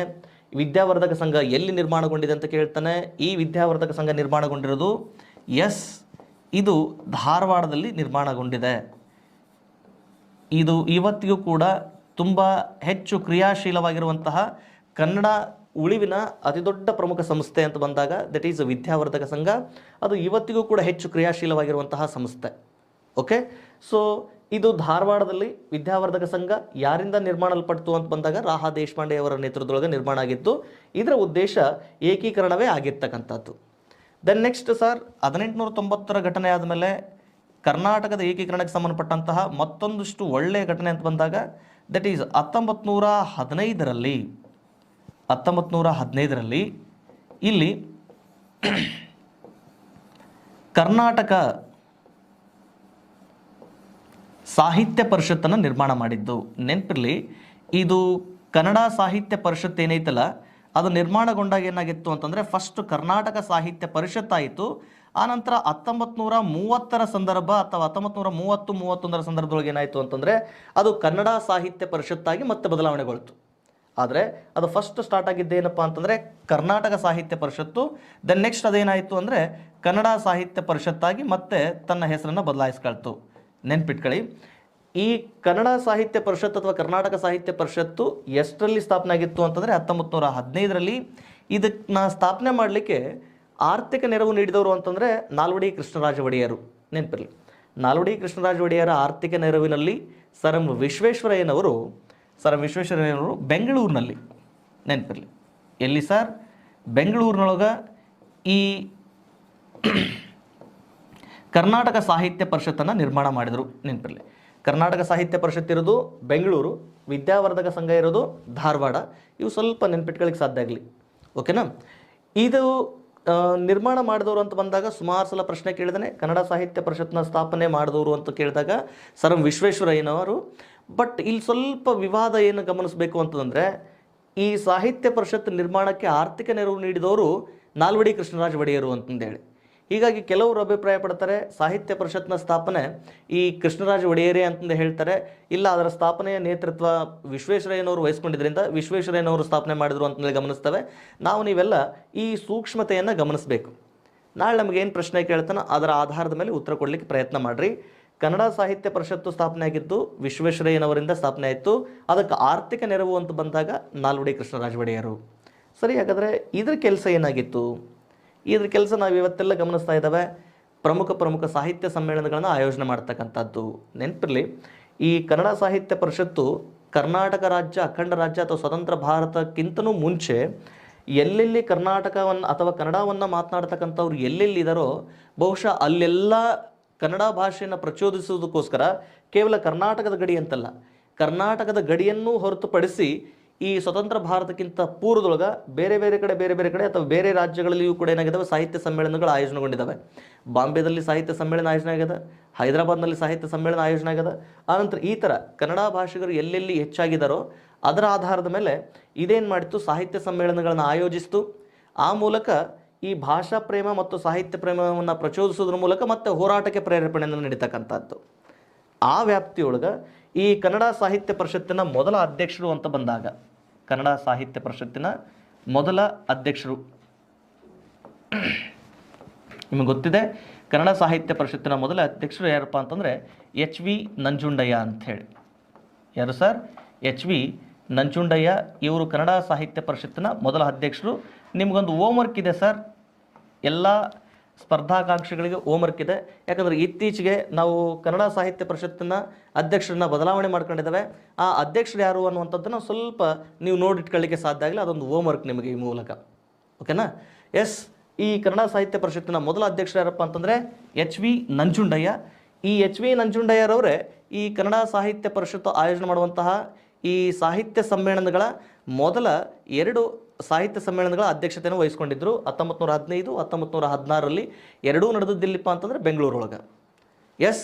ವಿದ್ಯಾವರ್ಧಕ ಸಂಘ ಎಲ್ಲಿ ನಿರ್ಮಾಣಗೊಂಡಿದೆ ಅಂತ ಕೇಳ್ತಾನೆ. ಈ ವಿದ್ಯಾವರ್ಧಕ ಸಂಘ ನಿರ್ಮಾಣಗೊಂಡಿರೋದು ಇದು ಧಾರವಾಡದಲ್ಲಿ ನಿರ್ಮಾಣಗೊಂಡಿದೆ. ಇದು ಇವತ್ತಿಗೂ ಕೂಡ ತುಂಬ ಹೆಚ್ಚು ಕ್ರಿಯಾಶೀಲವಾಗಿರುವಂತಹ ಕನ್ನಡ ಉಳಿವಿನ ಅತಿ ದೊಡ್ಡ ಪ್ರಮುಖ ಸಂಸ್ಥೆ ಅಂತ ಬಂದಾಗ ದಟ್ ಈಸ್ ವಿದ್ಯಾವರ್ಧಕ ಸಂಘ. ಅದು ಇವತ್ತಿಗೂ ಕೂಡ ಹೆಚ್ಚು ಕ್ರಿಯಾಶೀಲವಾಗಿರುವಂತಹ ಸಂಸ್ಥೆ. ಓಕೆ, ಸೊ ಇದು ಧಾರವಾಡದಲ್ಲಿ ವಿದ್ಯಾವರ್ಧಕ ಸಂಘ ಯಾರಿಂದ ನಿರ್ಮಾಣಲ್ಪಡ್ತು ಅಂತ ಬಂದಾಗ ರಾಹಾ ದೇಶಪಾಂಡೆ ಅವರ ನೇತೃತ್ವದೊಳಗೆ ನಿರ್ಮಾಣ ಆಗಿತ್ತು. ಇದರ ಉದ್ದೇಶ ಏಕೀಕರಣವೇ ಆಗಿರ್ತಕ್ಕಂಥದ್ದು. ದೆನ್ ನೆಕ್ಸ್ಟ್ ಸರ್ 1890 ಘಟನೆ ಆದಮೇಲೆ ಕರ್ನಾಟಕದ ಏಕೀಕರಣಕ್ಕೆ ಸಂಬಂಧಪಟ್ಟಂತಹ ಮತ್ತೊಂದಷ್ಟು ಒಳ್ಳೆಯ ಘಟನೆ ಅಂತ ಬಂದಾಗ ದಟ್ ಈಸ್ 1915ರಲ್ಲಿ ಇಲ್ಲಿ ಕರ್ನಾಟಕ ಸಾಹಿತ್ಯ ಪರಿಷತ್ತನ್ನು ನಿರ್ಮಾಣ ಮಾಡಿದ್ದು. ನೆನಪಿರಲಿ, ಇದು ಕನ್ನಡ ಸಾಹಿತ್ಯ ಪರಿಷತ್ ಏನೈತಲ್ಲ ಅದು ನಿರ್ಮಾಣಗೊಂಡಾಗ ಏನಾಗಿತ್ತು ಅಂತಂದರೆ ಫಸ್ಟ್ ಕರ್ನಾಟಕ ಸಾಹಿತ್ಯ ಪರಿಷತ್ ಆಯಿತು. ಆನಂತರ 1930 ಸಂದರ್ಭ ಅಥವಾ 1930-31 ಸಂದರ್ಭದೊಳಗೆ ಏನಾಯಿತು ಅಂತಂದರೆ ಅದು ಕನ್ನಡ ಸಾಹಿತ್ಯ ಪರಿಷತ್ತಾಗಿ ಮತ್ತೆ ಬದಲಾವಣೆಗೊಳ್ತು. ಆದರೆ ಅದು ಫಸ್ಟ್ ಸ್ಟಾರ್ಟ್ ಆಗಿದ್ದೇನಪ್ಪ ಅಂತಂದರೆ ಕರ್ನಾಟಕ ಸಾಹಿತ್ಯ ಪರಿಷತ್ತು. ದೆನ್ ನೆಕ್ಸ್ಟ್ ಅದೇನಾಯಿತು ಅಂದರೆ ಕನ್ನಡ ಸಾಹಿತ್ಯ ಪರಿಷತ್ತಾಗಿ ಮತ್ತೆ ತನ್ನ ಹೆಸರನ್ನು ಬದಲಾಯಿಸ್ಕೊಳ್ತು. ನೆನ್ಪಿಟ್ಕೊಳ್ಳಿ, ಈ ಕನ್ನಡ ಸಾಹಿತ್ಯ ಪರಿಷತ್ ಅಥವಾ ಕರ್ನಾಟಕ ಸಾಹಿತ್ಯ ಪರಿಷತ್ತು ಎಷ್ಟರಲ್ಲಿ ಸ್ಥಾಪನೆ ಆಗಿತ್ತು ಅಂತಂದರೆ 1915ರಲ್ಲಿ. ಇದನ್ನ ಸ್ಥಾಪನೆ ಮಾಡಲಿಕ್ಕೆ ಆರ್ಥಿಕ ನೆರವು ನೀಡಿದವರು ಅಂತಂದರೆ ನಾಲ್ವಡಿ ಕೃಷ್ಣರಾಜ ಒಡೆಯರು. ನೆನಪಿರಲಿ, ನಾಲ್ವಡಿ ಕೃಷ್ಣರಾಜ ಒಡೆಯರ ಆರ್ಥಿಕ ನೆರವಿನಲ್ಲಿ ಸರ್ ಎಂ ವಿಶ್ವೇಶ್ವರಯ್ಯನವರು ಬೆಂಗಳೂರಿನಲ್ಲಿ, ನೆನಪಿರಲಿ ಎಲ್ಲಿ ಸರ್, ಬೆಂಗಳೂರಿನೊಳಗೆ ಈ ಕರ್ನಾಟಕ ಸಾಹಿತ್ಯ ಪರಿಷತ್ತನ್ನು ನಿರ್ಮಾಣ ಮಾಡಿದರು. ನೆನಪಿರಲಿ, ಕರ್ನಾಟಕ ಸಾಹಿತ್ಯ ಪರಿಷತ್ ಇರೋದು ಬೆಂಗಳೂರು, ವಿದ್ಯಾವರ್ಧಕ ಸಂಘ ಇರೋದು ಧಾರವಾಡ. ಇವು ಸ್ವಲ್ಪ ನೆನ್ಪಿಟ್ಕೊಳ್ಳಿಕ್ಕೆ ಸಾಧ್ಯ ಆಗಲಿ. ಓಕೆನಾ. ಇದು ನಿರ್ಮಾಣ ಮಾಡಿದವರು ಅಂತ ಬಂದಾಗ ಸುಮಾರು ಸಲ ಪ್ರಶ್ನೆ ಕೇಳಿದಾನೆ, ಕನ್ನಡ ಸಾಹಿತ್ಯ ಪರಿಷತ್ನ ಸ್ಥಾಪನೆ ಮಾಡಿದವರು ಅಂತ ಕೇಳಿದಾಗ ಸರ್ ಎಂ ವಿಶ್ವೇಶ್ವರಯ್ಯನವರು. ಬಟ್ ಇಲ್ಲಿ ಸ್ವಲ್ಪ ವಿವಾದ ಏನು ಗಮನಿಸಬೇಕು ಅಂತಂದರೆ ಈ ಸಾಹಿತ್ಯ ಪರಿಷತ್ ನಿರ್ಮಾಣಕ್ಕೆ ಆರ್ಥಿಕ ನೆರವು ನೀಡಿದವರು ನಾಲ್ವಡಿ ಕೃಷ್ಣರಾಜ ಒಡೆಯರು ಅಂತಂದೇಳಿ. ಹೀಗಾಗಿ ಕೆಲವರು ಅಭಿಪ್ರಾಯ ಪಡ್ತಾರೆ ಸಾಹಿತ್ಯ ಪರಿಷತ್ನ ಸ್ಥಾಪನೆ ಈ ಕೃಷ್ಣರಾಜ ಒಡೆಯರೇ ಅಂತಂದು ಹೇಳ್ತಾರೆ. ಇಲ್ಲ, ಅದರ ಸ್ಥಾಪನೆಯ ನೇತೃತ್ವ ವಿಶ್ವೇಶ್ವರಯ್ಯನವರು ವಹಿಸ್ಕೊಂಡಿದ್ದರಿಂದ ವಿಶ್ವೇಶ್ವರಯ್ಯನವರು ಸ್ಥಾಪನೆ ಮಾಡಿದ್ರು ಅಂತಂದೇಳಿ ಗಮನಿಸ್ತೇವೆ. ನೀವೆಲ್ಲ ಈ ಸೂಕ್ಷ್ಮತೆಯನ್ನು ಗಮನಿಸಬೇಕು. ನಾಳೆ ನಮಗೇನು ಪ್ರಶ್ನೆ ಕೇಳ್ತಾನೋ ಅದರ ಆಧಾರದ ಮೇಲೆ ಉತ್ತರ ಕೊಡಲಿಕ್ಕೆ ಪ್ರಯತ್ನ ಮಾಡಿರಿ. ಕನ್ನಡ ಸಾಹಿತ್ಯ ಪರಿಷತ್ತು ಸ್ಥಾಪನೆ ಆಗಿದ್ದು ವಿಶ್ವೇಶ್ವರಯ್ಯನವರಿಂದ ಸ್ಥಾಪನೆ ಆಯಿತು. ಅದಕ್ಕೆ ಆರ್ಥಿಕ ನೆರವು ಅಂತ ಬಂದಾಗ ನಾಲ್ವಡಿ ಕೃಷ್ಣರಾಜ ಒಡೆಯರು. ಸರಿ, ಹಾಗಾದರೆ ಇದ್ರ ಕೆಲಸ ಏನಾಗಿತ್ತು? ಇದ್ರ ಕೆಲಸ ನಾವು ಇವತ್ತೆಲ್ಲ ಗಮನಿಸ್ತಾ ಇದ್ದಾವೆ. ಪ್ರಮುಖ ಸಾಹಿತ್ಯ ಸಮ್ಮೇಳನಗಳನ್ನು ಆಯೋಜನೆ ಮಾಡ್ತಕ್ಕಂಥದ್ದು. ನೆನಪಿರಲಿ, ಈ ಕನ್ನಡ ಸಾಹಿತ್ಯ ಪರಿಷತ್ತು ಕರ್ನಾಟಕ ರಾಜ್ಯ, ಅಖಂಡ ರಾಜ್ಯ ಅಥವಾ ಸ್ವತಂತ್ರ ಭಾರತಕ್ಕಿಂತನೂ ಮುಂಚೆ ಎಲ್ಲೆಲ್ಲಿ ಕರ್ನಾಟಕವನ್ನು ಅಥವಾ ಕನ್ನಡವನ್ನು ಮಾತನಾಡ್ತಕ್ಕಂಥವ್ರು ಎಲ್ಲೆಲ್ಲಿದ್ದಾರೋ ಬಹುಶಃ ಅಲ್ಲೆಲ್ಲ ಕನ್ನಡ ಭಾಷೆಯನ್ನು ಪ್ರಚೋದಿಸುವುದಕ್ಕೋಸ್ಕರ ಕೇವಲ ಕರ್ನಾಟಕದ ಗಡಿ ಅಂತಲ್ಲ, ಕರ್ನಾಟಕದ ಗಡಿಯನ್ನು ಹೊರತುಪಡಿಸಿ ಈ ಸ್ವತಂತ್ರ ಭಾರತಕ್ಕಿಂತ ಪೂರ್ವದೊಳಗೆ ಬೇರೆ ಕಡೆ ಅಥವಾ ಬೇರೆ ರಾಜ್ಯಗಳಲ್ಲಿಯೂ ಕೂಡ ಏನಾಗಿದ್ದಾವೆ ಸಾಹಿತ್ಯ ಸಮ್ಮೇಳನಗಳು ಆಯೋಜನೆಗೊಂಡಿದ್ದಾವೆ. ಬಾಂಬೆದಲ್ಲಿ ಸಾಹಿತ್ಯ ಸಮ್ಮೇಳನ ಆಯೋಜನೆ ಆಗಿದೆ, ಹೈದರಾಬಾದ್ನಲ್ಲಿ ಸಾಹಿತ್ಯ ಸಮ್ಮೇಳನ ಆಯೋಜನೆ ಆಗಿದೆ. ಆನಂತರ ಈ ಥರ ಕನ್ನಡ ಭಾಷಿಗರು ಎಲ್ಲೆಲ್ಲಿ ಹೆಚ್ಚಾಗಿದ್ದಾರೋ ಅದರ ಆಧಾರದ ಮೇಲೆ ಇದೇನು ಮಾಡಿತ್ತು, ಸಾಹಿತ್ಯ ಸಮ್ಮೇಳನಗಳನ್ನು ಆಯೋಜಿಸಿತು. ಆ ಮೂಲಕ ಈ ಭಾಷಾ ಪ್ರೇಮ ಮತ್ತು ಸಾಹಿತ್ಯ ಪ್ರೇಮವನ್ನು ಪ್ರಚೋದಿಸೋದ್ರ ಮೂಲಕ ಮತ್ತೆ ಹೋರಾಟಕ್ಕೆ ಪ್ರೇರೇಪಣೆಯನ್ನು ನೀಡತಕ್ಕಂಥದ್ದು. ಆ ವ್ಯಾಪ್ತಿಯೊಳಗೆ ಈ ಕನ್ನಡ ಸಾಹಿತ್ಯ ಪರಿಷತ್ತಿನ ಮೊದಲ ಅಧ್ಯಕ್ಷರು ಅಂತ ಬಂದಾಗ, ಕನ್ನಡ ಸಾಹಿತ್ಯ ಪರಿಷತ್ತಿನ ಮೊದಲ ಅಧ್ಯಕ್ಷರು ನಿಮಗೆ ಗೊತ್ತಿದೆ. ಕನ್ನಡ ಸಾಹಿತ್ಯ ಪರಿಷತ್ತಿನ ಮೊದಲ ಅಧ್ಯಕ್ಷರು ಯಾರಪ್ಪ ಅಂತಂದರೆ ಎಚ್ ವಿ ನಂಜುಂಡಯ್ಯ ಅಂಥೇಳಿ. ಯಾರು ಸರ್? H V Nanjundaiah. ಇವರು ಕನ್ನಡ ಸಾಹಿತ್ಯ ಪರಿಷತ್ತಿನ ಮೊದಲ ಅಧ್ಯಕ್ಷರು. ನಿಮಗೊಂದು ಹೋಮ್ವರ್ಕ್ ಇದೆ ಸರ್, ಎಲ್ಲ ಸ್ಪರ್ಧಾಕಾಂಕ್ಷಿಗಳಿಗೆ ಹೋಮ್ವರ್ಕ್ ಇದೆ. ಯಾಕಂದರೆ ಇತ್ತೀಚೆಗೆ ನಾವು ಕನ್ನಡ ಸಾಹಿತ್ಯ ಪರಿಷತ್ತಿನ ಅಧ್ಯಕ್ಷರನ್ನ ಬದಲಾವಣೆ ಮಾಡ್ಕೊಂಡಿದ್ದಾವೆ. ಆ ಅಧ್ಯಕ್ಷರು ಯಾರು ಅನ್ನುವಂಥದ್ದನ್ನು ಸ್ವಲ್ಪ ನೀವು ನೋಡಿಟ್ಕೊಳ್ಳಿಕ್ಕೆ ಸಾಧ್ಯ ಆಗಿಲ್ಲ. ಅದೊಂದು ಹೋಮ್ವರ್ಕ್ ನಿಮಗೆ ಈ ಮೂಲಕ. ಓಕೆನಾ? ಎಸ್, ಈ ಕನ್ನಡ ಸಾಹಿತ್ಯ ಪರಿಷತ್ತಿನ ಮೊದಲ ಅಧ್ಯಕ್ಷರು ಯಾರಪ್ಪ ಅಂತಂದರೆ ಎಚ್ ವಿ ನಂಜುಂಡಯ್ಯ. ಈ ಎಚ್ ವಿ ನಂಜುಂಡಯ್ಯರವರೇ ಈ ಕನ್ನಡ ಸಾಹಿತ್ಯ ಪರಿಷತ್ತು ಆಯೋಜನೆ ಮಾಡುವಂತಹ ಈ ಸಾಹಿತ್ಯ ಸಮ್ಮೇಳನಗಳ ಮೊದಲ 2 ಸಾಹಿತ್ಯ ಸಮ್ಮೇಳನಗಳ ಅಧ್ಯಕ್ಷತೆಯನ್ನು ವಹಿಸ್ಕೊಂಡಿದ್ದರು. 1915, 1916ರಲ್ಲಿ ಎರಡೂ ನಡೆದಿದ್ದಿಲ್ಲಪ್ಪ ಅಂತಂದರೆ ಬೆಂಗಳೂರೊಳಗೆ. ಎಸ್,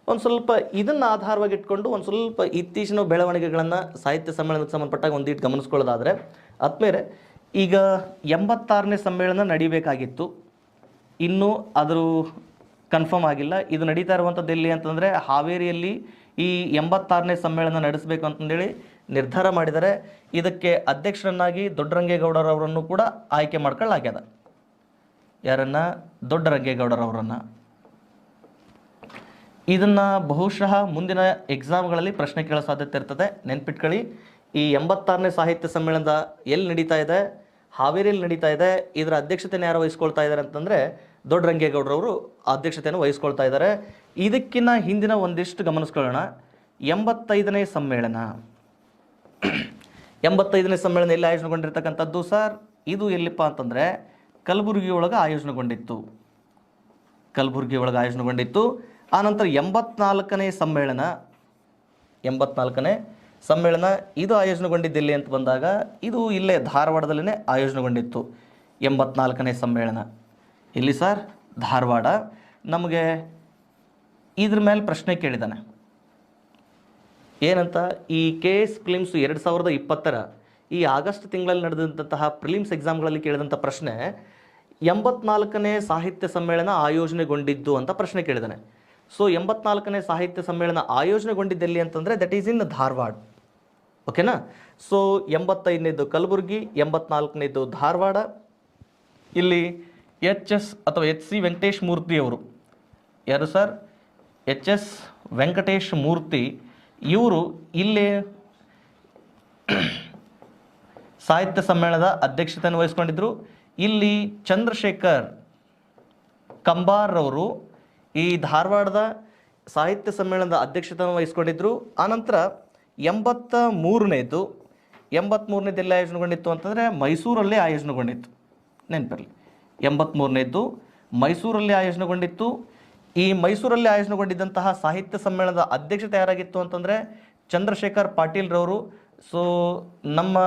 ಒಂದು ಸ್ವಲ್ಪ ಇದನ್ನು ಆಧಾರವಾಗಿ ಇಟ್ಕೊಂಡು ಒಂದು ಸ್ವಲ್ಪ ಇತ್ತೀಚಿನ ಬೆಳವಣಿಗೆಗಳನ್ನು ಸಾಹಿತ್ಯ ಸಮ್ಮೇಳನಕ್ಕೆ ಸಂಬಂಧಪಟ್ಟಾಗ ಒಂದಿಟ್ಟು ಗಮನಿಸ್ಕೊಳ್ಳೋದಾದರೆ, ಆದ್ಮೇಲೆ ಈಗ 86ನೇ ಸಮ್ಮೇಳನ ನಡೀಬೇಕಾಗಿತ್ತು. ಇನ್ನೂ ಅದು ಕನ್ಫರ್ಮ್ ಆಗಿಲ್ಲ. ಇದು ನಡೀತಾ ಇರುವಂಥದ್ದು ಎಲ್ಲಿ ಅಂತಂದರೆ ಹಾವೇರಿಯಲ್ಲಿ ಈ 86ನೇ ಸಮ್ಮೇಳನ ನಡೆಸಬೇಕು ಅಂತಂದೇಳಿ ನಿರ್ಧಾರ ಮಾಡಿದ್ದಾರೆ. ಇದಕ್ಕೆ ಅಧ್ಯಕ್ಷರನ್ನಾಗಿ ದೊಡ್ಡರಂಗೇಗೌಡರವರನ್ನು ಕೂಡ ಆಯ್ಕೆ ಮಾಡ್ಕೊಳ್ಳಾಗ್ಯದ. ಯಾರನ್ನು? ದೊಡ್ಡರಂಗೇಗೌಡರವರನ್ನು. ಇದನ್ನು ಬಹುಶಃ ಮುಂದಿನ ಎಕ್ಸಾಮ್ಗಳಲ್ಲಿ ಪ್ರಶ್ನೆ ಕೇಳೋ ಸಾಧ್ಯತೆ ಇರ್ತದೆ. ನೆನ್ಪಿಟ್ಕೊಳ್ಳಿ, ಈ 86ನೇ ಸಾಹಿತ್ಯ ಸಮ್ಮೇಳನದ ಎಲ್ಲಿ ನಡೀತಾ ಇದೆ? ಹಾವೇರಿಯಲ್ಲಿ ನಡೀತಾ ಇದೆ. ಇದರ ಅಧ್ಯಕ್ಷತೆಯನ್ನು ಯಾರು ವಹಿಸ್ಕೊಳ್ತಾ ಇದ್ದಾರೆ ಅಂತಂದರೆ ದೊಡ್ಡರಂಗೇಗೌಡರವರು ಅಧ್ಯಕ್ಷತೆಯನ್ನು ವಹಿಸ್ಕೊಳ್ತಾ ಇದ್ದಾರೆ. ಇದಕ್ಕಿಂತ ಹಿಂದಿನ ಒಂದಿಷ್ಟು ಗಮನಿಸ್ಕೊಳ್ಳೋಣ. 85ನೇ ಸಮ್ಮೇಳನ 85ನೇ ಸಮ್ಮೇಳನ ಎಲ್ಲಿ ಆಯೋಜನೆಗೊಂಡಿರ್ತಕ್ಕಂಥದ್ದು ಸರ್? ಇದು ಎಲ್ಲಿಪ್ಪ ಅಂತಂದರೆ ಕಲಬುರಗಿ ಒಳಗೆ ಆಯೋಜನೆಗೊಂಡಿತ್ತು. ಕಲಬುರಗಿ ಒಳಗೆ ಆಯೋಜನೆಗೊಂಡಿತ್ತು. ಆನಂತರ 84ನೇ ಸಮ್ಮೇಳನ 84ನೇ ಸಮ್ಮೇಳನ ಇದು ಆಯೋಜನೆಗೊಂಡಿದ್ದೆಲ್ಲಿ ಅಂತ ಬಂದಾಗ ಇದು ಇಲ್ಲೇ ಧಾರವಾಡದಲ್ಲೇ ಆಯೋಜನೆಗೊಂಡಿತ್ತು. 84ನೇ ಸಮ್ಮೇಳನ ಇಲ್ಲಿ ಸರ್ ಧಾರವಾಡ. ನಮಗೆ ಇದ್ರ ಮೇಲೆ ಪ್ರಶ್ನೆ ಕೇಳಿದ್ದಾನೆ ಏನಂತ, ಈ KS ಪ್ರಿಲಿಮ್ಸ್ 2020ರ ಈ ಆಗಸ್ಟ್ ತಿಂಗಳಲ್ಲಿ ನಡೆದಂತಹ ಪ್ರಿಲಿಮ್ಸ್ ಎಕ್ಸಾಮ್ಗಳಲ್ಲಿ ಕೇಳಿದಂಥ ಪ್ರಶ್ನೆ 84ನೇ ಸಾಹಿತ್ಯ ಸಮ್ಮೇಳನ ಆಯೋಜನೆಗೊಂಡಿದ್ದು ಅಂತ ಪ್ರಶ್ನೆ ಕೇಳಿದ್ದಾನೆ. ಸೊ 84ನೇ ಸಾಹಿತ್ಯ ಸಮ್ಮೇಳನ ಆಯೋಜನೆಗೊಂಡಿದ್ದೆಲ್ಲಿ ಅಂತಂದರೆ ದಟ್ ಈಸ್ ಇನ್ ಧಾರವಾಡ. ಓಕೆನಾ? ಸೊ 85ನೇದು ಕಲಬುರಗಿ, 84ನೇದು ಧಾರವಾಡ. ಇಲ್ಲಿ HS ಅಥವಾ HC ವೆಂಕಟೇಶ್ ಮೂರ್ತಿ ಅವರು, ಯಾರು ಸರ್? HS ವೆಂಕಟೇಶ್ ಮೂರ್ತಿ ಇವರು ಇಲ್ಲಿ ಸಾಹಿತ್ಯ ಸಮ್ಮೇಳನದ ಅಧ್ಯಕ್ಷತೆಯನ್ನು ವಹಿಸ್ಕೊಂಡಿದ್ರು. ಇಲ್ಲಿ ಚಂದ್ರಶೇಖರ್ ಕಂಬಾರ್ ಅವರು ಈ ಧಾರವಾಡದ ಸಾಹಿತ್ಯ ಸಮ್ಮೇಳನದ ಅಧ್ಯಕ್ಷತೆಯನ್ನು ವಹಿಸ್ಕೊಂಡಿದ್ರು. ಆನಂತರ 83ನೇದು ಎಲ್ಲಿ ಆಯೋಜನೆಗೊಂಡಿತ್ತು ಅಂತಂದರೆ ಮೈಸೂರಲ್ಲೇ ಆಯೋಜನೆಗೊಂಡಿತ್ತು. ನೆನಪಿರಲಿ, 83ನೇದು ಮೈಸೂರಲ್ಲಿ ಆಯೋಜನೆಗೊಂಡಿತ್ತು. ಈ ಮೈಸೂರಲ್ಲಿ ಆಯೋಜನೆಗೊಂಡಿದ್ದಂತಹ ಸಾಹಿತ್ಯ ಸಮ್ಮೇಳನದ ಅಧ್ಯಕ್ಷತೆ ಯಾರಾಗಿತ್ತು ಅಂತಂದರೆ ಚಂದ್ರಶೇಖರ್ ಪಾಟೀಲ್ರವರು. ಸೊ ನಮ್ಮ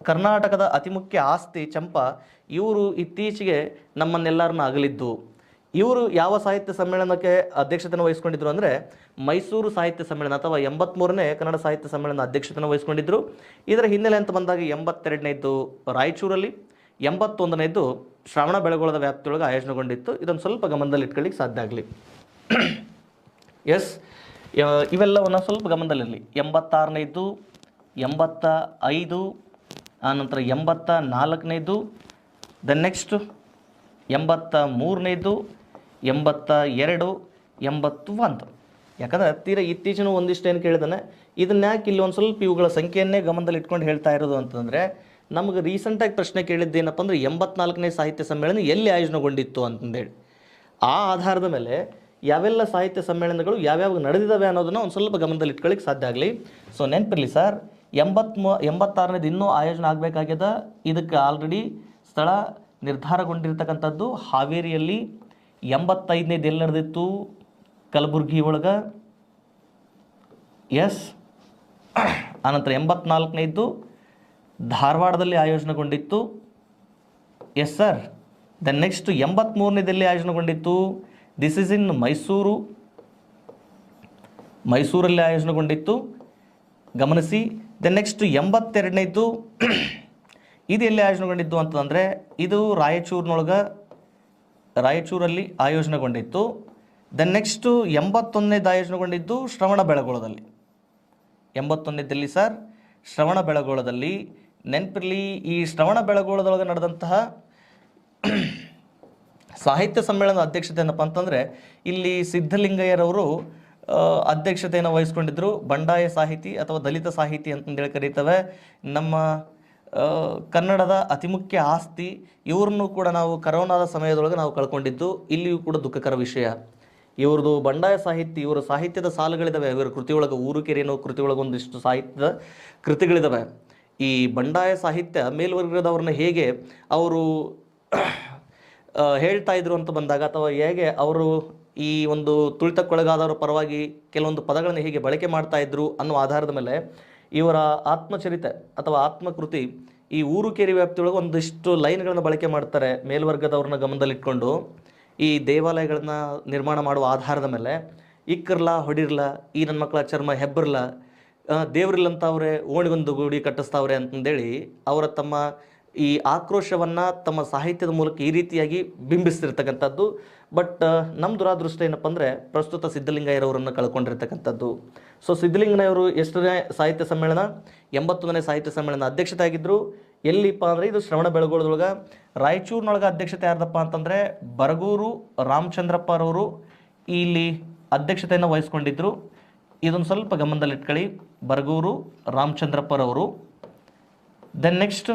ಕರ್ನಾಟಕದ ಅತಿ ಮುಖ್ಯ ಆಸ್ತಿ ಚಂಪಾ ಇವರು ಇತ್ತೀಚೆಗೆ ನಮ್ಮನ್ನೆಲ್ಲರನ್ನ ಅಗಲಿದ್ದು. ಇವರು ಯಾವ ಸಾಹಿತ್ಯ ಸಮ್ಮೇಳನಕ್ಕೆ ಅಧ್ಯಕ್ಷತೆಯನ್ನು ವಹಿಸ್ಕೊಂಡಿದ್ರು ಅಂದರೆ ಮೈಸೂರು ಸಾಹಿತ್ಯ ಸಮ್ಮೇಳನ ಅಥವಾ 83ನೇ ಕನ್ನಡ ಸಾಹಿತ್ಯ ಸಮ್ಮೇಳನ ಅಧ್ಯಕ್ಷತೆಯನ್ನು ವಹಿಸ್ಕೊಂಡಿದ್ರು. ಇದರ ಹಿನ್ನೆಲೆ ಅಂತ ಬಂದಾಗ 82ನೇದು ರಾಯಚೂರಲ್ಲಿ, 81ನೇದು ಶ್ರವಣ ಬೆಳಗೊಳದ ವ್ಯಾಪ್ತಿಯೊಳಗೆ ಆಯೋಜನೆಗೊಂಡಿತ್ತು. ಇದನ್ನು ಸ್ವಲ್ಪ ಗಮನದಲ್ಲಿ ಇಟ್ಕೊಳ್ಳಿಕ್ಕೆ ಸಾಧ್ಯ ಆಗಲಿ. ಎಸ್, ಇವೆಲ್ಲವನ್ನು ಸ್ವಲ್ಪ ಗಮನದಲ್ಲಿರಲಿ. 86ನೇದು, 85, ಆನಂತರ 84ನೇದು, ದೆನ್ ನೆಕ್ಸ್ಟ್ 83ನೇದು, 82, 81. ಯಾಕಂದರೆ ತೀರ ಇತ್ತೀಚಿನ ಒಂದಿಷ್ಟು ಏನು ಕೇಳಿದಾನೆ, ಇದನ್ನ ಯಾಕೆ ಇಲ್ಲಿ ಒಂದು ಸ್ವಲ್ಪ ಇವುಗಳ ಸಂಖ್ಯೆಯನ್ನೇ ಗಮನದಲ್ಲಿ ಇಟ್ಕೊಂಡು ಹೇಳ್ತಾ ಇರೋದು ಅಂತಂದರೆ ನಮಗೆ ರೀಸೆಂಟಾಗಿ ಪ್ರಶ್ನೆ ಕೇಳಿದ್ದೇನಪ್ಪ ಅಂದರೆ 84ನೇ ಸಾಹಿತ್ಯ ಸಮ್ಮೇಳನ ಎಲ್ಲಿ ಆಯೋಜನೆಗೊಂಡಿತ್ತು ಅಂತಂದೇಳಿ. ಆ ಆಧಾರದ ಮೇಲೆ ಯಾವೆಲ್ಲ ಸಾಹಿತ್ಯ ಸಮ್ಮೇಳನಗಳು ಯಾವ್ಯಾವ ನಡೆದಿದ್ದಾವೆ ಅನ್ನೋದನ್ನು ಒಂದು ಸ್ವಲ್ಪ ಗಮನದಲ್ಲಿ ಇಟ್ಕೊಳ್ಳಿಕ್ಕೆ ಸಾಧ್ಯ ಆಗಲಿ. ಸೊ ನೆನಪಿರಲಿ ಸರ್, 86ನೇದು ಇನ್ನೂ ಆಯೋಜನೆ ಆಗಬೇಕಾಗ್ಯದ. ಇದಕ್ಕೆ ಆಲ್ರೆಡಿ ಸ್ಥಳ ನಿರ್ಧಾರಗೊಂಡಿರ್ತಕ್ಕಂಥದ್ದು ಹಾವೇರಿಯಲ್ಲಿ. 85ನೇದು ಎಲ್ಲಿ ನಡೆದಿತ್ತು? ಕಲಬುರಗಿ ಒಳಗೆ. ಎಸ್, ಆನಂತರ 84ನೇದು ಧಾರವಾಡದಲ್ಲಿ ಆಯೋಜನೆಗೊಂಡಿತ್ತು. Yes sir. ದೆನ್ ನೆಕ್ಸ್ಟ್ 83ನೇದಲ್ಲಿ ಆಯೋಜನೆಗೊಂಡಿತ್ತು. ದಿಸ್ ಈಸ್ ಇನ್ ಮೈಸೂರಲ್ಲಿ ಆಯೋಜನೆಗೊಂಡಿತ್ತು, ಗಮನಿಸಿ. ದೆನ್ ನೆಕ್ಸ್ಟ್ 82ನೇದು ಇದು ಎಲ್ಲಿ ಆಯೋಜನೆಗೊಂಡಿದ್ದು ಅಂತಂದರೆ ಇದು ರಾಯಚೂರಲ್ಲಿ ಆಯೋಜನೆಗೊಂಡಿತ್ತು. ದೆನ್ ನೆಕ್ಸ್ಟು 81ನೇದು ಆಯೋಜನೆಗೊಂಡಿದ್ದು ಶ್ರವಣ ಬೆಳಗೊಳದಲ್ಲಿ. 81ನೇದಲ್ಲಿ ಸರ್ ಶ್ರವಣ ಬೆಳಗೊಳದಲ್ಲಿ. ನೆನಪಿರಲಿ, ಈ ಶ್ರವಣ ಬೆಳಗೊಳದೊಳಗೆ ನಡೆದಂತಹ ಸಾಹಿತ್ಯ ಸಮ್ಮೇಳನದ ಅಧ್ಯಕ್ಷತೆ ಏನಪ್ಪ ಅಂತಂದರೆ ಇಲ್ಲಿ ಸಿದ್ಧಲಿಂಗಯ್ಯರವರು ಅಧ್ಯಕ್ಷತೆಯನ್ನು ವಹಿಸ್ಕೊಂಡಿದ್ದರು. ಬಂಡಾಯ ಸಾಹಿತಿ ಅಥವಾ ದಲಿತ ಸಾಹಿತಿ ಅಂತಂದೇಳಿ ಕರೀತವೆ. ನಮ್ಮ ಕನ್ನಡದ ಅತಿ ಮುಖ್ಯ ಆಸ್ತಿ. ಇವ್ರನ್ನೂ ಕೂಡ ನಾವು ಕರೋನಾದ ಸಮಯದೊಳಗೆ ನಾವು ಕಳ್ಕೊಂಡಿದ್ದು. ಇಲ್ಲಿಯೂ ಕೂಡ ದುಃಖಕರ ವಿಷಯ. ಇವ್ರದ್ದು ಬಂಡಾಯ ಸಾಹಿತ್ಯ, ಇವರ ಸಾಹಿತ್ಯದ ಸಾಲುಗಳಿದ್ದಾವೆ. ಇವರ ಕೃತಿಯೊಳಗೆ ಊರುಕೆರೆ ಅನ್ನೋ ಕೃತಿಯೊಳಗೆ ಒಂದಿಷ್ಟು ಸಾಹಿತ್ಯದ ಕೃತಿಗಳಿದ್ದಾವೆ. ಈ ಬಂಡಾಯ ಸಾಹಿತ್ಯ ಮೇಲ್ವರ್ಗದವ್ರನ್ನ ಹೇಗೆ ಅವರು ಹೇಳ್ತಾ ಇದ್ರು ಅಂತ ಬಂದಾಗ, ಅಥವಾ ಹೇಗೆ ಅವರು ಈ ಒಂದು ತುಳಿತಕ್ಕೊಳಗಾದವರ ಪರವಾಗಿ ಕೆಲವೊಂದು ಪದಗಳನ್ನು ಹೇಗೆ ಬಳಕೆ ಮಾಡ್ತಾ ಇದ್ರು ಅನ್ನೋ ಆಧಾರದ ಮೇಲೆ ಇವರ ಆತ್ಮಚರಿತೆ ಅಥವಾ ಆತ್ಮಕೃತಿ ಈ ಊರುಕೇರಿ ವ್ಯಾಪ್ತಿಯೊಳಗೆ ಒಂದಿಷ್ಟು ಲೈನ್ಗಳನ್ನು ಬಳಕೆ ಮಾಡ್ತಾರೆ. ಮೇಲ್ವರ್ಗದವ್ರನ್ನ ಗಮನದಲ್ಲಿಟ್ಕೊಂಡು ಈ ದೇವಾಲಯಗಳನ್ನ ನಿರ್ಮಾಣ ಮಾಡುವ ಆಧಾರದ ಮೇಲೆ ಇಕ್ಕರ್ಲ ಹೊಡಿರ್ಲ, ಈ ನನ್ನ ಮಕ್ಕಳ ಚರ್ಮ ಹೆಬ್ಬರ್ಲ, ದೇವ್ರಿಲ್ಲಂತವ್ರೆ ಓಣಿಗೊಂದು ಗುಡಿ ಕಟ್ಟಿಸ್ತಾವ್ರೆ ಅಂತಂದೇಳಿ ಅವರ ತಮ್ಮ ಈ ಆಕ್ರೋಶವನ್ನು ತಮ್ಮ ಸಾಹಿತ್ಯದ ಮೂಲಕ ಈ ರೀತಿಯಾಗಿ ಬಿಂಬಿಸ್ತಿರ್ತಕ್ಕಂಥದ್ದು. ಬಟ್ ನಮ್ಮ ದುರಾದೃಷ್ಟ ಏನಪ್ಪ ಅಂದರೆ ಪ್ರಸ್ತುತ ಸಿದ್ಧಲಿಂಗಯ್ಯರವರನ್ನು ಕಳ್ಕೊಂಡಿರ್ತಕ್ಕಂಥದ್ದು. ಸೊ ಸಿದ್ಧಲಿಂಗಯ್ಯವರು ಎಷ್ಟನೇ ಸಾಹಿತ್ಯ ಸಮ್ಮೇಳನ? 81ನೇ ಸಾಹಿತ್ಯ ಸಮ್ಮೇಳನ ಅಧ್ಯಕ್ಷತೆ ಆಗಿದ್ದರು. ಎಲ್ಲಿಪ್ಪ ಅಂದರೆ ಇದು ಶ್ರವಣ ಬೆಳಗೊಳದೊಳಗೆ. ರಾಯಚೂರಿನೊಳಗೆ ಅಧ್ಯಕ್ಷತೆ ಯಾರ್ದಪ್ಪ ಅಂತಂದರೆ ಬರಗೂರು ರಾಮಚಂದ್ರಪ್ಪರವರು ಇಲ್ಲಿ ಅಧ್ಯಕ್ಷತೆಯನ್ನು ದೆನ್ ನೆಕ್ಸ್ಟ್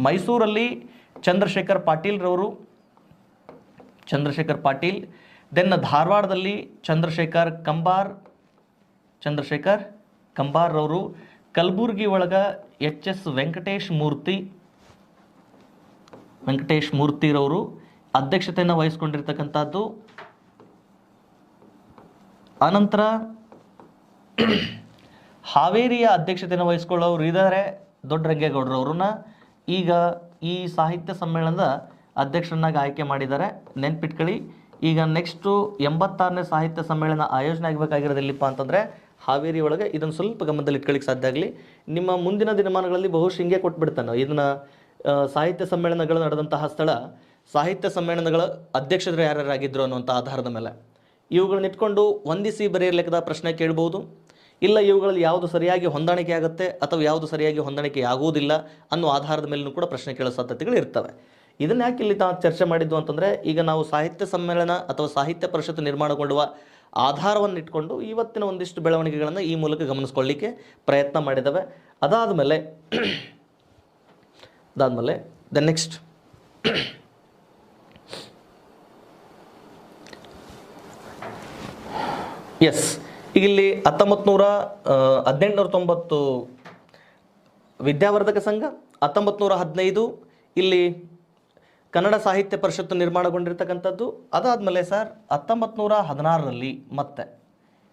ಮೈಸೂರಲ್ಲಿ ಚಂದ್ರಶೇಖರ್ ಪಾಟೀಲ್. ದೆನ್ ಧಾರವಾಡದಲ್ಲಿ ಚಂದ್ರಶೇಖರ್ ಕಂಬಾರ್ರವರು. ಕಲಬುರ್ಗಿ ಒಳಗೆ HS ವೆಂಕಟೇಶ್ ಮೂರ್ತಿರವರು ಅಧ್ಯಕ್ಷತೆಯನ್ನು ವಹಿಸ್ಕೊಂಡಿರ್ತಕ್ಕಂಥದ್ದು. ಅನಂತರ ಹಾವೇರಿಯ ಅಧ್ಯಕ್ಷತೆಯನ್ನು ವಹಿಸ್ಕೊಳ್ಳೋರು ಇದ್ದಾರೆ ದೊಡ್ಡರಂಗೇಗೌಡರವ್ರನ್ನ ಈಗ ಈ ಸಾಹಿತ್ಯ ಸಮ್ಮೇಳನದ ಅಧ್ಯಕ್ಷರನ್ನಾಗಿ ಆಯ್ಕೆ ಮಾಡಿದ್ದಾರೆ, ನೆನ್ಪಿಟ್ಕೊಳ್ಳಿ. ಈಗ ನೆಕ್ಸ್ಟು 86ನೇ ಸಾಹಿತ್ಯ ಸಮ್ಮೇಳನ ಆಯೋಜನೆ ಆಗಬೇಕಾಗಿರೋದು ಎಲ್ಲಿಪ್ಪ ಅಂತಂದರೆ ಹಾವೇರಿ ಒಳಗೆ. ಇದನ್ನು ಸ್ವಲ್ಪ ಗಮನದಲ್ಲಿ ಇಟ್ಕೊಳ್ಳಿಕ್ಕೆ ಸಾಧ್ಯ ಆಗಲಿ. ನಿಮ್ಮ ಮುಂದಿನ ದಿನಮಾನಗಳಲ್ಲಿ ಬಹುಶಃ ಹಿಂಗೆ ಕೊಟ್ಬಿಡ್ತಾನೆ ಇದನ್ನು ಸಾಹಿತ್ಯ ಸಮ್ಮೇಳನಗಳು ನಡೆದಂತಹ ಸ್ಥಳ, ಸಾಹಿತ್ಯ ಸಮ್ಮೇಳನಗಳ ಅಧ್ಯಕ್ಷರು ಯಾರ್ಯಾರಾಗಿದ್ದರು ಅನ್ನುವಂಥ ಆಧಾರದ ಮೇಲೆ ಇವುಗಳನ್ನ ಇಟ್ಕೊಂಡು ಹೊಂದಿಸಿ ಬರೆಯಲಿಕ್ಕದ ಪ್ರಶ್ನೆ ಕೇಳ್ಬೋದು. ಇಲ್ಲ ಇವುಗಳಲ್ಲಿ ಯಾವುದು ಸರಿಯಾಗಿ ಹೊಂದಾಣಿಕೆ ಆಗುತ್ತೆ ಅಥವಾ ಯಾವುದು ಸರಿಯಾಗಿ ಹೊಂದಾಣಿಕೆ ಆಗುವುದಿಲ್ಲ ಅನ್ನೋ ಆಧಾರದ ಮೇಲೂ ಕೂಡ ಪ್ರಶ್ನೆ ಕೇಳೋ ಸಾಧ್ಯತೆಗಳು ಇರ್ತವೆ. ಇದನ್ನು ಯಾಕೆ ಇಲ್ಲಿ ಚರ್ಚೆ ಮಾಡಿದ್ದು ಅಂತಂದರೆ, ಈಗ ನಾವು ಸಾಹಿತ್ಯ ಸಮ್ಮೇಳನ ಅಥವಾ ಸಾಹಿತ್ಯ ಪರಿಷತ್ತು ನಿರ್ಮಾಣಗೊಳ್ಳುವ ಆಧಾರವನ್ನು ಇಟ್ಕೊಂಡು ಇವತ್ತಿನ ಒಂದಿಷ್ಟು ಬೆಳವಣಿಗೆಗಳನ್ನು ಈ ಮೂಲಕ ಗಮನಿಸ್ಕೊಳ್ಳಿಕ್ಕೆ ಪ್ರಯತ್ನ ಮಾಡಿದ್ದಾವೆ. ಅದಾದಮೇಲೆ ದ ನೆಕ್ಸ್ಟ್ ಎಸ್, ಈಗ ಇಲ್ಲಿ 1890 ವಿದ್ಯಾವರ್ಧಕ ಸಂಘ, 1915 ಇಲ್ಲಿ ಕನ್ನಡ ಸಾಹಿತ್ಯ ಪರಿಷತ್ತು ನಿರ್ಮಾಣಗೊಂಡಿರ್ತಕ್ಕಂಥದ್ದು. ಅದಾದಮೇಲೆ ಸರ್ 1916ರಲ್ಲಿ ಮತ್ತೆ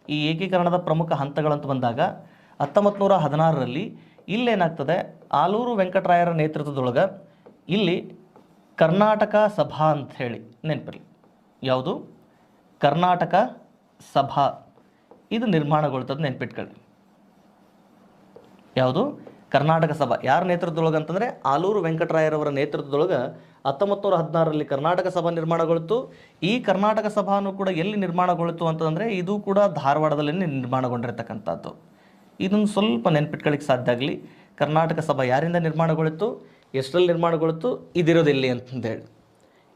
ಈ ಏಕೀಕರಣದ ಪ್ರಮುಖ ಹಂತಗಳಂತ ಬಂದಾಗ 1916ರಲ್ಲಿ ಇಲ್ಲೇನಾಗ್ತದೆ, ಆಲೂರು ವೆಂಕಟರಾಯರ ನೇತೃತ್ವದೊಳಗೆ ಇಲ್ಲಿ ಕರ್ನಾಟಕ ಸಭಾ ಅಂತ ಹೇಳಿ ನೆನಪಿರಲಿ. ಯಾವುದು? ಕರ್ನಾಟಕ ಸಭಾ. ಇದು ನಿರ್ಮಾಣಗೊಳ್ತದೆ, ನೆನ್ಪಿಟ್ಕೊಳ್ಳಿ. ಯಾವುದು? ಕರ್ನಾಟಕ ಸಭಾ. ಯಾರ ನೇತೃತ್ವದೊಳಗೆ ಅಂತಂದರೆ ಆಲೂರು ವೆಂಕಟರಾಯರವರ ನೇತೃತ್ವದೊಳಗೆ 1916ರಲ್ಲಿ ಕರ್ನಾಟಕ ಸಭಾ ನಿರ್ಮಾಣಗೊಳ್ತು. ಈ ಕರ್ನಾಟಕ ಸಭಾನು ಕೂಡ ಎಲ್ಲಿ ನಿರ್ಮಾಣಗೊಳ್ತು ಅಂತಂದರೆ ಇದು ಕೂಡ ಧಾರವಾಡದಲ್ಲಿ ನಿರ್ಮಾಣಗೊಂಡಿರ್ತಕ್ಕಂಥದ್ದು. ಇದನ್ನು ಸ್ವಲ್ಪ ನೆನ್ಪಿಟ್ಕೊಳ್ಳಿಕ್ಕೆ ಸಾಧ್ಯ ಆಗಲಿ. ಕರ್ನಾಟಕ ಸಭಾ ಯಾರಿಂದ ನಿರ್ಮಾಣಗೊಳ್ತು, ಎಷ್ಟರಲ್ಲಿ ನಿರ್ಮಾಣಗೊಳ್ತು, ಇದಿರೋದೆಲ್ಲಿ ಅಂತಂದೇಳಿ.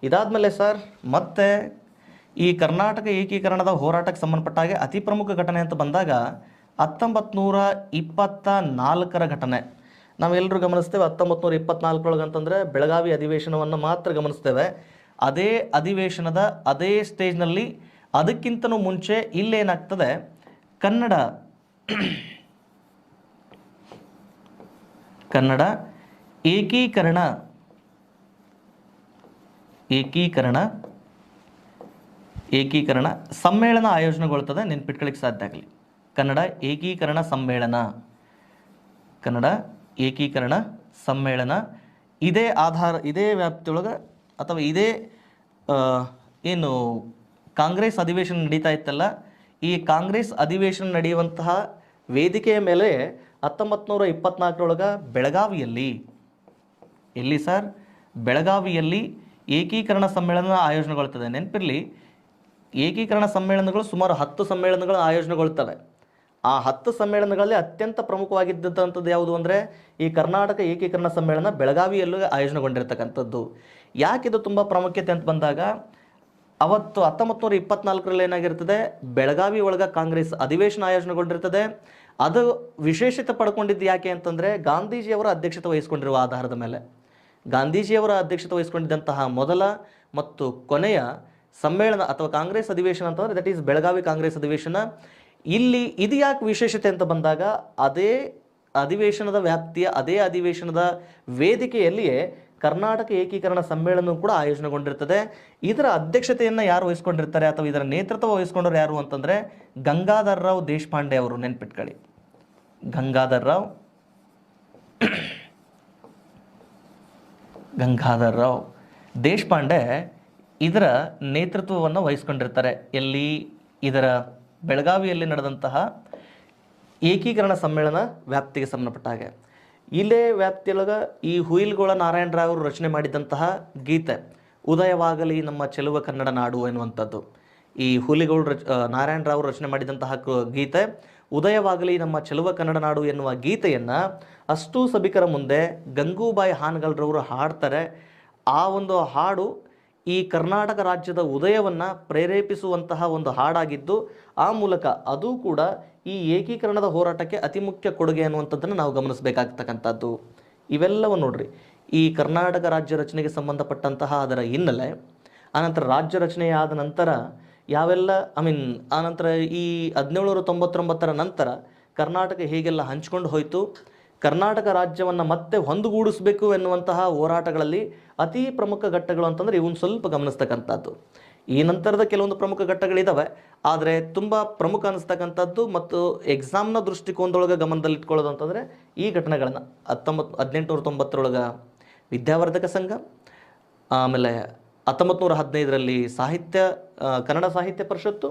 ಇದಾದಮೇಲೆ ಸರ್ ಮತ್ತೆ ಈ ಕರ್ನಾಟಕ ಏಕೀಕರಣದ ಹೋರಾಟಕ್ಕೆ ಸಂಬಂಧಪಟ್ಟ ಹಾಗೆ ಅತಿ ಪ್ರಮುಖ ಘಟನೆ ಅಂತ ಬಂದಾಗ 1924ರ ಘಟನೆ ನಾವೆಲ್ಲರೂ ಗಮನಿಸ್ತೇವೆ. 1924 ಅಂತಂದರೆ ಬೆಳಗಾವಿ ಅಧಿವೇಶನವನ್ನು ಮಾತ್ರ ಗಮನಿಸ್ತೇವೆ. ಅದೇ ಅಧಿವೇಶನದ ಅದೇ ಸ್ಟೇಜ್ನಲ್ಲಿ ಅದಕ್ಕಿಂತನೂ ಮುಂಚೆ ಇಲ್ಲೇನಾಗ್ತದೆ, ಕನ್ನಡ ಏಕೀಕರಣ ಸಮ್ಮೇಳನ ಆಯೋಜನೆಗೊಳ್ತದೆ, ನೆನ್ಪಿಟ್ಕೊಳ್ಳಿಕ್ಕೆ ಸಾಧ್ಯ ಆಗಲಿ. ಕನ್ನಡ ಏಕೀಕರಣ ಸಮ್ಮೇಳನ ಇದೇ ವ್ಯಾಪ್ತಿಯೊಳಗೆ ಅಥವಾ ಇದೇ ಏನು ಕಾಂಗ್ರೆಸ್ ಅಧಿವೇಶನ ನಡೀತಾ ಇತ್ತಲ್ಲ, ಈ ಕಾಂಗ್ರೆಸ್ ಅಧಿವೇಶನ ನಡೆಯುವಂತಹ ವೇದಿಕೆಯ ಮೇಲೆ 1924ರೊಳಗೆ ಬೆಳಗಾವಿಯಲ್ಲಿ, ಎಲ್ಲಿ ಸರ್? ಬೆಳಗಾವಿಯಲ್ಲಿ ಏಕೀಕರಣ ಸಮ್ಮೇಳನ ಆಯೋಜನೆಗೊಳ್ತದೆ. ನೆನಪಿರಲಿ, ಏಕೀಕರಣ ಸಮ್ಮೇಳನಗಳು ಸುಮಾರು 10 ಸಮ್ಮೇಳನಗಳು ಆಯೋಜನೆಗೊಳ್ತವೆ. ಆ 10 ಸಮ್ಮೇಳನಗಳಲ್ಲಿ ಅತ್ಯಂತ ಪ್ರಮುಖವಾಗಿದ್ದಂಥದ್ದು ಯಾವುದು ಅಂದರೆ ಈ ಕರ್ನಾಟಕ ಏಕೀಕರಣ ಸಮ್ಮೇಳನ ಬೆಳಗಾವಿಯಲ್ಲೂ ಆಯೋಜನೆಗೊಂಡಿರ್ತಕ್ಕಂಥದ್ದು. ಯಾಕಿದು ತುಂಬ ಪ್ರಾಮುಖ್ಯತೆ ಅಂತ ಬಂದಾಗ, ಅವತ್ತು 1924ರಲ್ಲಿ ಏನಾಗಿರ್ತದೆ, ಬೆಳಗಾವಿ ಒಳಗೆ ಕಾಂಗ್ರೆಸ್ ಅಧಿವೇಶನ ಆಯೋಜನೆಗೊಂಡಿರ್ತದೆ. ಅದು ವಿಶೇಷತೆ ಪಡ್ಕೊಂಡಿದ್ದು ಯಾಕೆ ಅಂತಂದರೆ ಗಾಂಧೀಜಿಯವರ ಅಧ್ಯಕ್ಷತೆ ವಹಿಸ್ಕೊಂಡಿರುವ ಆಧಾರದ ಮೇಲೆ. ಗಾಂಧೀಜಿಯವರ ಅಧ್ಯಕ್ಷತೆ ವಹಿಸ್ಕೊಂಡಿದ್ದಂತಹ ಮೊದಲ ಮತ್ತು ಕೊನೆಯ ಸಮ್ಮೇಳನ ಅಥವಾ ಕಾಂಗ್ರೆಸ್ ಅಧಿವೇಶನ ಅಂತಂದರೆ ದಟ್ ಈಸ್ ಬೆಳಗಾವಿ ಕಾಂಗ್ರೆಸ್ ಅಧಿವೇಶನ. ಇಲ್ಲಿ ಇದು ಯಾಕೆ ವಿಶೇಷತೆ ಅಂತ ಬಂದಾಗ, ಅದೇ ಅಧಿವೇಶನದ ವ್ಯಾಪ್ತಿಯ ಅದೇ ಅಧಿವೇಶನದ ವೇದಿಕೆಯಲ್ಲಿಯೇ ಕರ್ನಾಟಕ ಏಕೀಕರಣ ಸಮ್ಮೇಳನ ಕೂಡ ಆಯೋಜನೆಗೊಂಡಿರ್ತದೆ. ಇದರ ಅಧ್ಯಕ್ಷತೆಯನ್ನು ಯಾರು ವಹಿಸ್ಕೊಂಡಿರ್ತಾರೆ ಅಥವಾ ಇದರ ನೇತೃತ್ವ ವಹಿಸ್ಕೊಂಡವ್ರು ಯಾರು ಅಂತಂದರೆ ಗಂಗಾಧರರಾವ್ ದೇಶಪಾಂಡೆ ಅವರು. ನೆನ್ಪಿಟ್ಕೊಳ್ಳಿ, ಗಂಗಾಧರರಾವ್ ದೇಶಪಾಂಡೆ ಇದರ ನೇತೃತ್ವವನ್ನು ವಹಿಸ್ಕೊಂಡಿರ್ತಾರೆ. ಎಲ್ಲಿ? ಇದರ ಬೆಳಗಾವಿಯಲ್ಲಿ ನಡೆದಂತಹ ಏಕೀಕರಣ ಸಮ್ಮೇಳನ ವ್ಯಾಪ್ತಿಗೆ ಸಂಬಂಧಪಟ್ಟ ಹಾಗೆ. ಇಲ್ಲೇ ವ್ಯಾಪ್ತಿಯೊಳಗೆ ಈ ಹುಯಿಲ್ಗೋಳ ನಾರಾಯಣರಾವ್ ಅವರು ರಚನೆ ಮಾಡಿದಂತಹ ಗೀತೆ ಉದಯವಾಗಲಿ ನಮ್ಮ ಚೆಲುವ ಕನ್ನಡ ನಾಡು ಎನ್ನುವಂಥದ್ದು. ಈ ಹುಲಿಗೌಡ ನಾರಾಯಣರಾವ್ ಅವರು ರಚನೆ ಮಾಡಿದಂತಹ ಗೀತೆ ಉದಯವಾಗಲಿ ನಮ್ಮ ಚೆಲುವ ಕನ್ನಡ ನಾಡು ಎನ್ನುವ ಗೀತೆಯನ್ನು ಅಷ್ಟೂ ಸಭಿಕರ ಮುಂದೆ ಗಂಗೂಬಾಯಿ ಹಾನಗಲ್ರವರು ಹಾಡ್ತಾರೆ. ಆ ಒಂದು ಹಾಡು ಈ ಕರ್ನಾಟಕ ರಾಜ್ಯದ ಉದಯವನ್ನು ಪ್ರೇರೇಪಿಸುವಂತಹ ಒಂದು ಹಾಡಾಗಿದ್ದು, ಆ ಮೂಲಕ ಅದು ಕೂಡ ಈ ಏಕೀಕರಣದ ಹೋರಾಟಕ್ಕೆ ಅತಿ ಮುಖ್ಯ ಕೊಡುಗೆ ಅನ್ನುವಂಥದ್ದನ್ನು ನಾವು ಗಮನಿಸಬೇಕಾಗ್ತಕ್ಕಂಥದ್ದು. ಇವೆಲ್ಲವನ್ನು ನೋಡ್ರಿ. ಈ ಕರ್ನಾಟಕ ರಾಜ್ಯ ರಚನೆಗೆ ಸಂಬಂಧಪಟ್ಟಂತಹ ಅದರ ಹಿನ್ನೆಲೆ, ಆನಂತರ ರಾಜ್ಯ ರಚನೆಯಾದ ನಂತರ ಯಾವೆಲ್ಲ ಆನಂತರ ಈ 1799 ನಂತರ ಕರ್ನಾಟಕ ಹೇಗೆಲ್ಲ ಹಂಚ್ಕೊಂಡು ಹೋಯಿತು, ಕರ್ನಾಟಕ ರಾಜ್ಯವನ್ನು ಮತ್ತೆ ಹೊಂದುಗೂಡಿಸಬೇಕು ಎನ್ನುವಂತಹ ಹೋರಾಟಗಳಲ್ಲಿ ಅತಿ ಪ್ರಮುಖ ಘಟ್ಟಗಳು ಅಂತಂದರೆ ಇವನು ಸ್ವಲ್ಪ ಗಮನಿಸ್ತಕ್ಕಂಥದ್ದು. ಈ ನಂತರದ ಕೆಲವೊಂದು ಪ್ರಮುಖ ಘಟ್ಟಗಳಿದ್ದಾವೆ, ಆದರೆ ತುಂಬ ಪ್ರಮುಖ ಅನಿಸ್ತಕ್ಕಂಥದ್ದು ಮತ್ತು ಎಕ್ಸಾಮ್ನ ದೃಷ್ಟಿಕೋನದೊಳಗೆ ಗಮನದಲ್ಲಿಟ್ಕೊಳ್ಳೋದು ಅಂತಂದರೆ ಈ ಘಟನೆಗಳನ್ನು 1890 ವಿದ್ಯಾವರ್ಧಕ ಸಂಘ, ಆಮೇಲೆ 1915 ಕನ್ನಡ ಸಾಹಿತ್ಯ ಪರಿಷತ್ತು,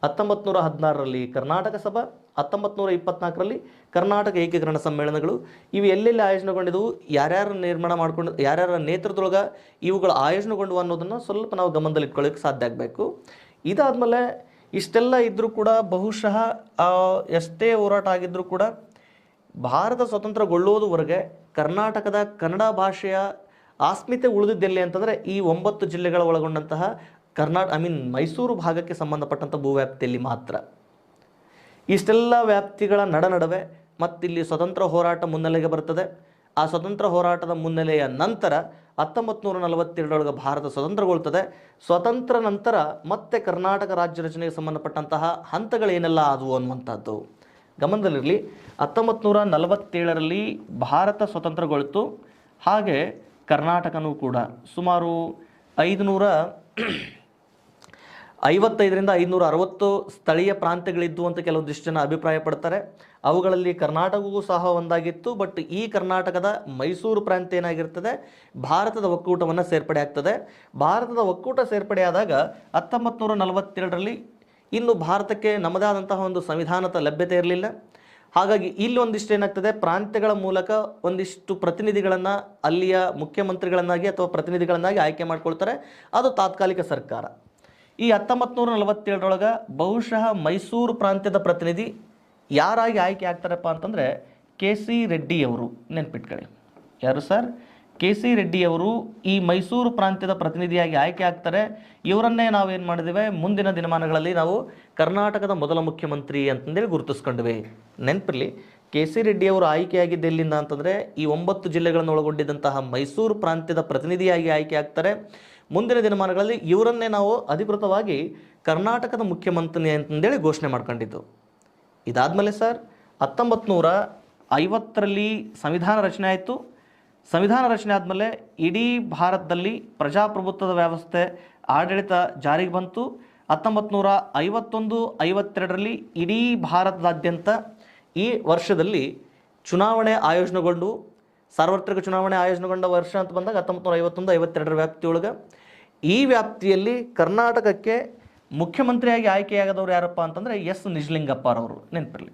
1916 ಕರ್ನಾಟಕ ಸಭಾ, 1924 ಕರ್ನಾಟಕ ಏಕೀಕರಣ ಸಮ್ಮೇಳನಗಳು. ಇವು ಎಲ್ಲೆಲ್ಲಿ ಆಯೋಜನೆಗೊಂಡಿದ್ದವು, ಯಾರ್ಯಾರು ನಿರ್ಮಾಣ ಮಾಡ್ಕೊಂಡು, ಯಾರ್ಯಾರ ನೇತೃತ್ವದೊಳಗೆ ಇವುಗಳು ಆಯೋಜನೆಗೊಂಡವು ಅನ್ನೋದನ್ನು ಸ್ವಲ್ಪ ನಾವು ಗಮನದಲ್ಲಿ ಇಟ್ಕೊಳ್ಳೋಕ್ಕೆ ಸಾಧ್ಯ ಆಗಬೇಕು. ಇದಾದಮೇಲೆ ಇಷ್ಟೆಲ್ಲ ಇದ್ದರೂ ಕೂಡ ಬಹುಶಃ ಎಷ್ಟೇ ಹೋರಾಟ ಆಗಿದ್ದರೂ ಕೂಡ ಭಾರತ ಸ್ವತಂತ್ರಗೊಳ್ಳೋದುವರೆಗೆ ಕರ್ನಾಟಕದ ಕನ್ನಡ ಭಾಷೆಯ ಅಸ್ಮಿತೆ ಉಳಿದಿದ್ದೆಲ್ಲಿ ಅಂತಂದರೆ ಈ 9 ಜಿಲ್ಲೆಗಳ ಒಳಗೊಂಡಂತಹ ಮೈಸೂರು ಭಾಗಕ್ಕೆ ಸಂಬಂಧಪಟ್ಟಂಥ ಭೂವ್ಯಾಪ್ತಿಯಲ್ಲಿ ಮಾತ್ರ. ಇಷ್ಟೆಲ್ಲ ವ್ಯಾಪ್ತಿಗಳ ನಡುವೆ ಮತ್ತಿಲ್ಲಿ ಸ್ವತಂತ್ರ ಹೋರಾಟ ಮುನ್ನೆಲೆಗೆ ಬರ್ತದೆ. ಆ ಸ್ವತಂತ್ರ ಹೋರಾಟದ ಮುನ್ನೆಲೆಯ ನಂತರ 1942 ಭಾರತ ಸ್ವತಂತ್ರಗೊಳ್ತದೆ. ಸ್ವತಂತ್ರ ನಂತರ ಮತ್ತೆ ಕರ್ನಾಟಕ ರಾಜ್ಯ ರಚನೆಗೆ ಸಂಬಂಧಪಟ್ಟಂತಹ ಹಂತಗಳೇನೆಲ್ಲ ಆದವು ಅನ್ನುವಂಥದ್ದು ಗಮನದಲ್ಲಿರಲಿ. 1947 ಭಾರತ ಸ್ವತಂತ್ರಗೊಳ್ತು. ಹಾಗೆ ಕರ್ನಾಟಕನೂ ಕೂಡ ಸುಮಾರು 555ರಿಂದ 560 ಸ್ಥಳೀಯ ಪ್ರಾಂತ್ಯಗಳಿದ್ದು ಅಂತ ಕೆಲವೊಂದಿಷ್ಟು ಜನ ಅಭಿಪ್ರಾಯ ಪಡ್ತಾರೆ. ಅವುಗಳಲ್ಲಿ ಕರ್ನಾಟಕವೂ ಸಹ ಒಂದಾಗಿತ್ತು. ಬಟ್ ಈ ಕರ್ನಾಟಕದ ಮೈಸೂರು ಪ್ರಾಂತ್ಯ ಏನಾಗಿರ್ತದೆ, ಭಾರತದ ಒಕ್ಕೂಟವನ್ನು ಸೇರ್ಪಡೆ ಆಗ್ತದೆ. ಭಾರತದ ಒಕ್ಕೂಟ ಸೇರ್ಪಡೆಯಾದಾಗ 1942 ಇನ್ನು ಭಾರತಕ್ಕೆ ನಮ್ಮದೇ ಆದಂತಹ ಒಂದು ಸಂವಿಧಾನದ ಲಭ್ಯತೆ ಇರಲಿಲ್ಲ. ಹಾಗಾಗಿ ಇಲ್ಲಿ ಒಂದಿಷ್ಟು ಏನಾಗ್ತದೆ, ಪ್ರಾಂತ್ಯಗಳ ಮೂಲಕ ಒಂದಿಷ್ಟು ಪ್ರತಿನಿಧಿಗಳನ್ನು ಅಲ್ಲಿಯ ಮುಖ್ಯಮಂತ್ರಿಗಳನ್ನಾಗಿ ಅಥವಾ ಪ್ರತಿನಿಧಿಗಳನ್ನಾಗಿ ಆಯ್ಕೆ ಮಾಡ್ಕೊಳ್ತಾರೆ. ಅದು ತಾತ್ಕಾಲಿಕ ಸರ್ಕಾರ. ಈ 1947 ಬಹುಶಃ ಮೈಸೂರು ಪ್ರಾಂತ್ಯದ ಪ್ರತಿನಿಧಿ ಯಾರಾಗಿ ಆಯ್ಕೆ ಆಗ್ತಾರಪ್ಪ ಅಂತಂದರೆ KC ರೆಡ್ಡಿಯವರು. ನೆನ್ಪಿಟ್ಕೊಳ್ಳಿ, ಯಾರು ಸರ್? KC ರೆಡ್ಡಿಯವರು ಈ ಮೈಸೂರು ಪ್ರಾಂತ್ಯದ ಪ್ರತಿನಿಧಿಯಾಗಿ ಆಯ್ಕೆ ಆಗ್ತಾರೆ. ಇವರನ್ನೇ ನಾವೇನು ಮಾಡಿದ್ದೇವೆ, ಮುಂದಿನ ದಿನಮಾನಗಳಲ್ಲಿ ನಾವು ಕರ್ನಾಟಕದ ಮೊದಲ ಮುಖ್ಯಮಂತ್ರಿ ಅಂತಂದೇಳಿ ಗುರುತಿಸ್ಕೊಂಡಿವೆ. ನೆನಪಿರಲಿ, KC ರೆಡ್ಡಿಯವರು ಆಯ್ಕೆಯಾಗಿದ್ದು ಎಲ್ಲಿಂದ ಅಂತಂದರೆ ಈ 9 ಜಿಲ್ಲೆಗಳನ್ನು ಒಳಗೊಂಡಿದ್ದಂತಹ ಮೈಸೂರು ಪ್ರಾಂತ್ಯದ ಪ್ರತಿನಿಧಿಯಾಗಿ ಆಯ್ಕೆ ಆಗ್ತಾರೆ. ಮುಂದಿನ ದಿನಮಾನಗಳಲ್ಲಿ ಇವರನ್ನೇ ನಾವು ಅಧಿಕೃತವಾಗಿ ಕರ್ನಾಟಕದ ಮುಖ್ಯಮಂತ್ರಿ ಅಂತಂದೇಳಿ ಘೋಷಣೆ ಮಾಡ್ಕೊಂಡಿದ್ದು. ಇದಾದಮೇಲೆ ಸರ್ 1950 ಸಂವಿಧಾನ ರಚನೆ ಆಯಿತು. ಸಂವಿಧಾನ ರಚನೆ ಆದಮೇಲೆ ಇಡೀ ಭಾರತದಲ್ಲಿ ಪ್ರಜಾಪ್ರಭುತ್ವದ ವ್ಯವಸ್ಥೆ ಆಡಳಿತ ಜಾರಿಗೆ ಬಂತು. 1951-52 ಇಡೀ ಭಾರತದಾದ್ಯಂತ ಈ ವರ್ಷದಲ್ಲಿ ಚುನಾವಣೆ ಆಯೋಜನೆಗೊಂಡು, ಸಾರ್ವತ್ರಿಕ ಚುನಾವಣೆ ಆಯೋಜನೆಗೊಂಡ ವರ್ಷ ಅಂತ ಬಂದಾಗ 1951-52 ವ್ಯಾಪ್ತಿಯೊಳಗೆ ಈ ವ್ಯಾಪ್ತಿಯಲ್ಲಿ ಕರ್ನಾಟಕಕ್ಕೆ ಮುಖ್ಯಮಂತ್ರಿಯಾಗಿ ಆಯ್ಕೆಯಾಗದವ್ರು ಯಾರಪ್ಪ ಅಂತಂದರೆ ಎಸ್ ನಿಜಲಿಂಗಪ್ಪರವರು. ನೆನಪಿರಲಿ,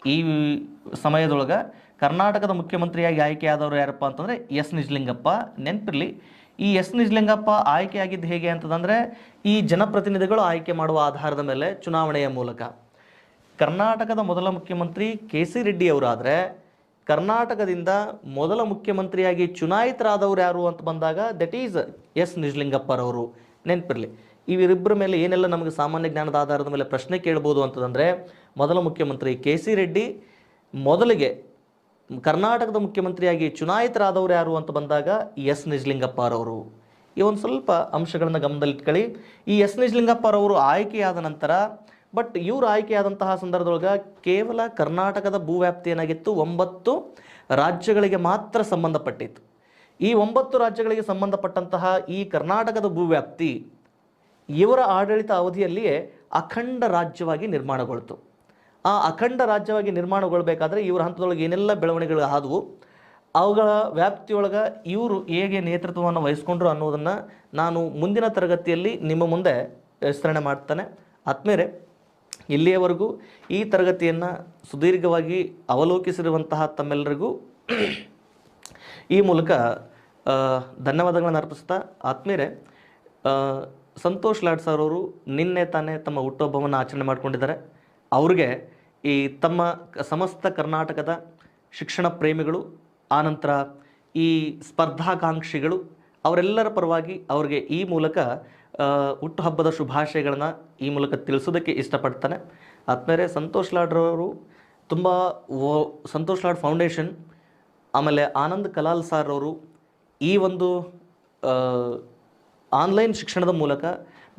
ಈ ಸಮಯದೊಳಗೆ ಕರ್ನಾಟಕದ ಮುಖ್ಯಮಂತ್ರಿಯಾಗಿ ಆಯ್ಕೆಯಾದವರು ಯಾರಪ್ಪ ಅಂತಂದರೆ ಎಸ್ ನಿಜಲಿಂಗಪ್ಪ. ನೆನಪಿರಲಿ, ಈ ಎಸ್ ನಿಜಲಿಂಗಪ್ಪ ಆಯ್ಕೆಯಾಗಿದ್ದು ಹೇಗೆ ಅಂತಂದರೆ ಈ ಜನಪ್ರತಿನಿಧಿಗಳು ಆಯ್ಕೆ ಮಾಡುವ ಆಧಾರದ ಮೇಲೆ ಚುನಾವಣೆಯ ಮೂಲಕ. ಕರ್ನಾಟಕದ ಮೊದಲ ಮುಖ್ಯಮಂತ್ರಿ KC ರೆಡ್ಡಿಯವರಾದರೆ ಕರ್ನಾಟಕದಿಂದ ಮೊದಲ ಮುಖ್ಯಮಂತ್ರಿಯಾಗಿ ಚುನಾಯಿತರಾದವರು ಯಾರು ಅಂತ ಬಂದಾಗ ದಟ್ ಈಸ್ ಎಸ್ ನಿಜಲಿಂಗಪ್ಪರವರು. ನೆನಪಿರಲಿ, ಇವರಿಬ್ಬರ ಮೇಲೆ ಏನೆಲ್ಲ ನಮಗೆ ಸಾಮಾನ್ಯ ಜ್ಞಾನದ ಆಧಾರದ ಮೇಲೆ ಪ್ರಶ್ನೆ ಕೇಳ್ಬೋದು ಅಂತಂದರೆ, ಮೊದಲ ಮುಖ್ಯಮಂತ್ರಿ KC ರೆಡ್ಡಿ, ಮೊದಲಿಗೆ ಕರ್ನಾಟಕದ ಮುಖ್ಯಮಂತ್ರಿಯಾಗಿ ಚುನಾಯಿತರಾದವರು ಯಾರು ಅಂತ ಬಂದಾಗ ಎಸ್ ನಿಜಲಿಂಗಪ್ಪರವರು. ಈ ಒಂದು ಸ್ವಲ್ಪ ಅಂಶಗಳನ್ನು ಗಮನದಲ್ಲಿಟ್ಕೊಳ್ಳಿ. ಈ ಎಸ್ ನಿಜಲಿಂಗಪ್ಪರವರು ಆಯ್ಕೆಯಾದ ನಂತರ, ಬಟ್ ಇವರು ಆಯ್ಕೆಯಾದಂತಹ ಸಂದರ್ಭದೊಳಗೆ ಕೇವಲ ಕರ್ನಾಟಕದ ಭೂವ್ಯಾಪ್ತಿ ಏನಾಗಿತ್ತು, 9 ರಾಜ್ಯಗಳಿಗೆ ಮಾತ್ರ ಸಂಬಂಧಪಟ್ಟಿತ್ತು. ಈ 9 ರಾಜ್ಯಗಳಿಗೆ ಸಂಬಂಧಪಟ್ಟಂತಹ ಈ ಕರ್ನಾಟಕದ ಭೂವ್ಯಾಪ್ತಿ ಇವರ ಆಡಳಿತ ಅವಧಿಯಲ್ಲಿಯೇ ಅಖಂಡ ರಾಜ್ಯವಾಗಿ ನಿರ್ಮಾಣಗೊಳ್ತು. ಆ ಅಖಂಡ ರಾಜ್ಯವಾಗಿ ನಿರ್ಮಾಣಗೊಳ್ಳಬೇಕಾದ್ರೆ ಇವರ ಹಂತದೊಳಗೆ ಏನೆಲ್ಲ ಬೆಳವಣಿಗೆಗಳು ಆದವು, ಅವುಗಳ ವ್ಯಾಪ್ತಿಯೊಳಗೆ ಇವರು ಹೇಗೆ ನೇತೃತ್ವವನ್ನು ವಹಿಸ್ಕೊಂಡ್ರು ಅನ್ನೋದನ್ನು ನಾನು ಮುಂದಿನ ತರಗತಿಯಲ್ಲಿ ನಿಮ್ಮ ಮುಂದೆ ವಿಸ್ತರಣೆ ಮಾಡ್ತಾನೆ. ಆದ್ಮೇಲೆ ಇಲ್ಲಿಯವರೆಗೂ ಈ ತರಗತಿಯನ್ನು ಸುದೀರ್ಘವಾಗಿ ಅವಲೋಕಿಸಿರುವಂತಹ ತಮ್ಮೆಲ್ಲರಿಗೂ ಈ ಮೂಲಕ ಧನ್ಯವಾದಗಳನ್ನು ಅರ್ಪಿಸ್ತಾ, ಆದ್ಮೇಲೆ ಸಂತೋಷ್ ಲಾಡ್ ಸರ್ ಅವರು ನಿನ್ನೆ ತಾನೇ ತಮ್ಮ ಹುಟ್ಟುಹಬ್ಬವನ್ನು ಆಚರಣೆ ಮಾಡಿಕೊಂಡಿದ್ದಾರೆ. ಅವ್ರಿಗೆ ಈ ತಮ್ಮ ಸಮಸ್ತ ಕರ್ನಾಟಕದ ಶಿಕ್ಷಣ ಪ್ರೇಮಿಗಳು, ಆನಂತರ ಈ ಸ್ಪರ್ಧಾಕಾಂಕ್ಷಿಗಳು ಅವರೆಲ್ಲರ ಪರವಾಗಿ ಅವ್ರಿಗೆ ಈ ಮೂಲಕ ಹುಟ್ಟುಹಬ್ಬದ ಶುಭಾಶಯಗಳನ್ನು ಈ ಮೂಲಕ ತಿಳಿಸೋದಕ್ಕೆ ಇಷ್ಟಪಡ್ತಾನೆ. ಆದ್ಮೇಲೆ ಸಂತೋಷ್ ಲಾಡ್ರವರು ಸಂತೋಷ್ ಲಾಡ್ ಫೌಂಡೇಶನ್ ಆಮೇಲೆ ಆನಂದ್ ಕಲಾಲ್ ಸರ್ ಅವರು ಈ ಒಂದು ಆನ್ಲೈನ್ ಶಿಕ್ಷಣದ ಮೂಲಕ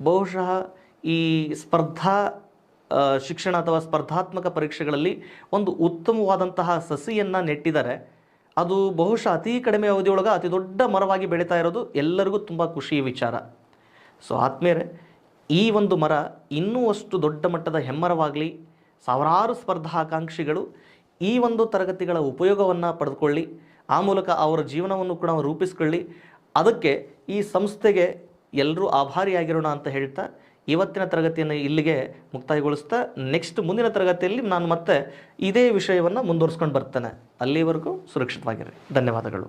ಬಹುಶಃ ಈ ಸ್ಪರ್ಧಾ ಶಿಕ್ಷಣ ಅಥವಾ ಸ್ಪರ್ಧಾತ್ಮಕ ಪರೀಕ್ಷೆಗಳಲ್ಲಿ ಒಂದು ಉತ್ತಮವಾದಂತಹ ಸಸಿಯನ್ನು ನೆಟ್ಟಿದ್ದಾರೆ. ಅದು ಬಹುಶಃ ಅತಿ ಕಡಿಮೆ ಅವಧಿಯೊಳಗೆ ಅತಿ ದೊಡ್ಡ ಮರವಾಗಿ ಬೆಳೀತಾ ಇರೋದು ಎಲ್ಲರಿಗೂ ತುಂಬ ಖುಷಿಯ ವಿಚಾರ. ಸೊ ಆದ್ಮೇಲೆ ಈ ಒಂದು ಮರ ಇನ್ನೂ ಅಷ್ಟು ದೊಡ್ಡ ಮಟ್ಟದ ಹೆಮ್ಮರವಾಗಲಿ, ಸಾವಿರಾರು ಸ್ಪರ್ಧಾಕಾಂಕ್ಷಿಗಳು ಈ ಒಂದು ತರಗತಿಗಳ ಉಪಯೋಗವನ್ನು ಪಡೆದುಕೊಳ್ಳಿ, ಆ ಮೂಲಕ ಅವರ ಜೀವನವನ್ನು ಕೂಡ ರೂಪಿಸ್ಕೊಳ್ಳಿ. ಅದಕ್ಕೆ ಈ ಸಂಸ್ಥೆಗೆ ಎಲ್ಲರೂ ಆಭಾರಿಯಾಗಿರೋಣ ಅಂತ ಹೇಳ್ತಾ ಇವತ್ತಿನ ತರಗತಿಯನ್ನು ಇಲ್ಲಿಗೆ ಮುಕ್ತಾಯಗೊಳಿಸ್ತಾ ನೆಕ್ಸ್ಟ್ ಮುಂದಿನ ತರಗತಿಯಲ್ಲಿ ನಾನು ಮತ್ತೆ ಇದೇ ವಿಷಯವನ್ನು ಮುಂದುವರಿಸ್ಕೊಂಡು ಬರ್ತೇನೆ. ಅಲ್ಲಿವರೆಗೂ ಸುರಕ್ಷಿತವಾಗಿರಿ. ಧನ್ಯವಾದಗಳು.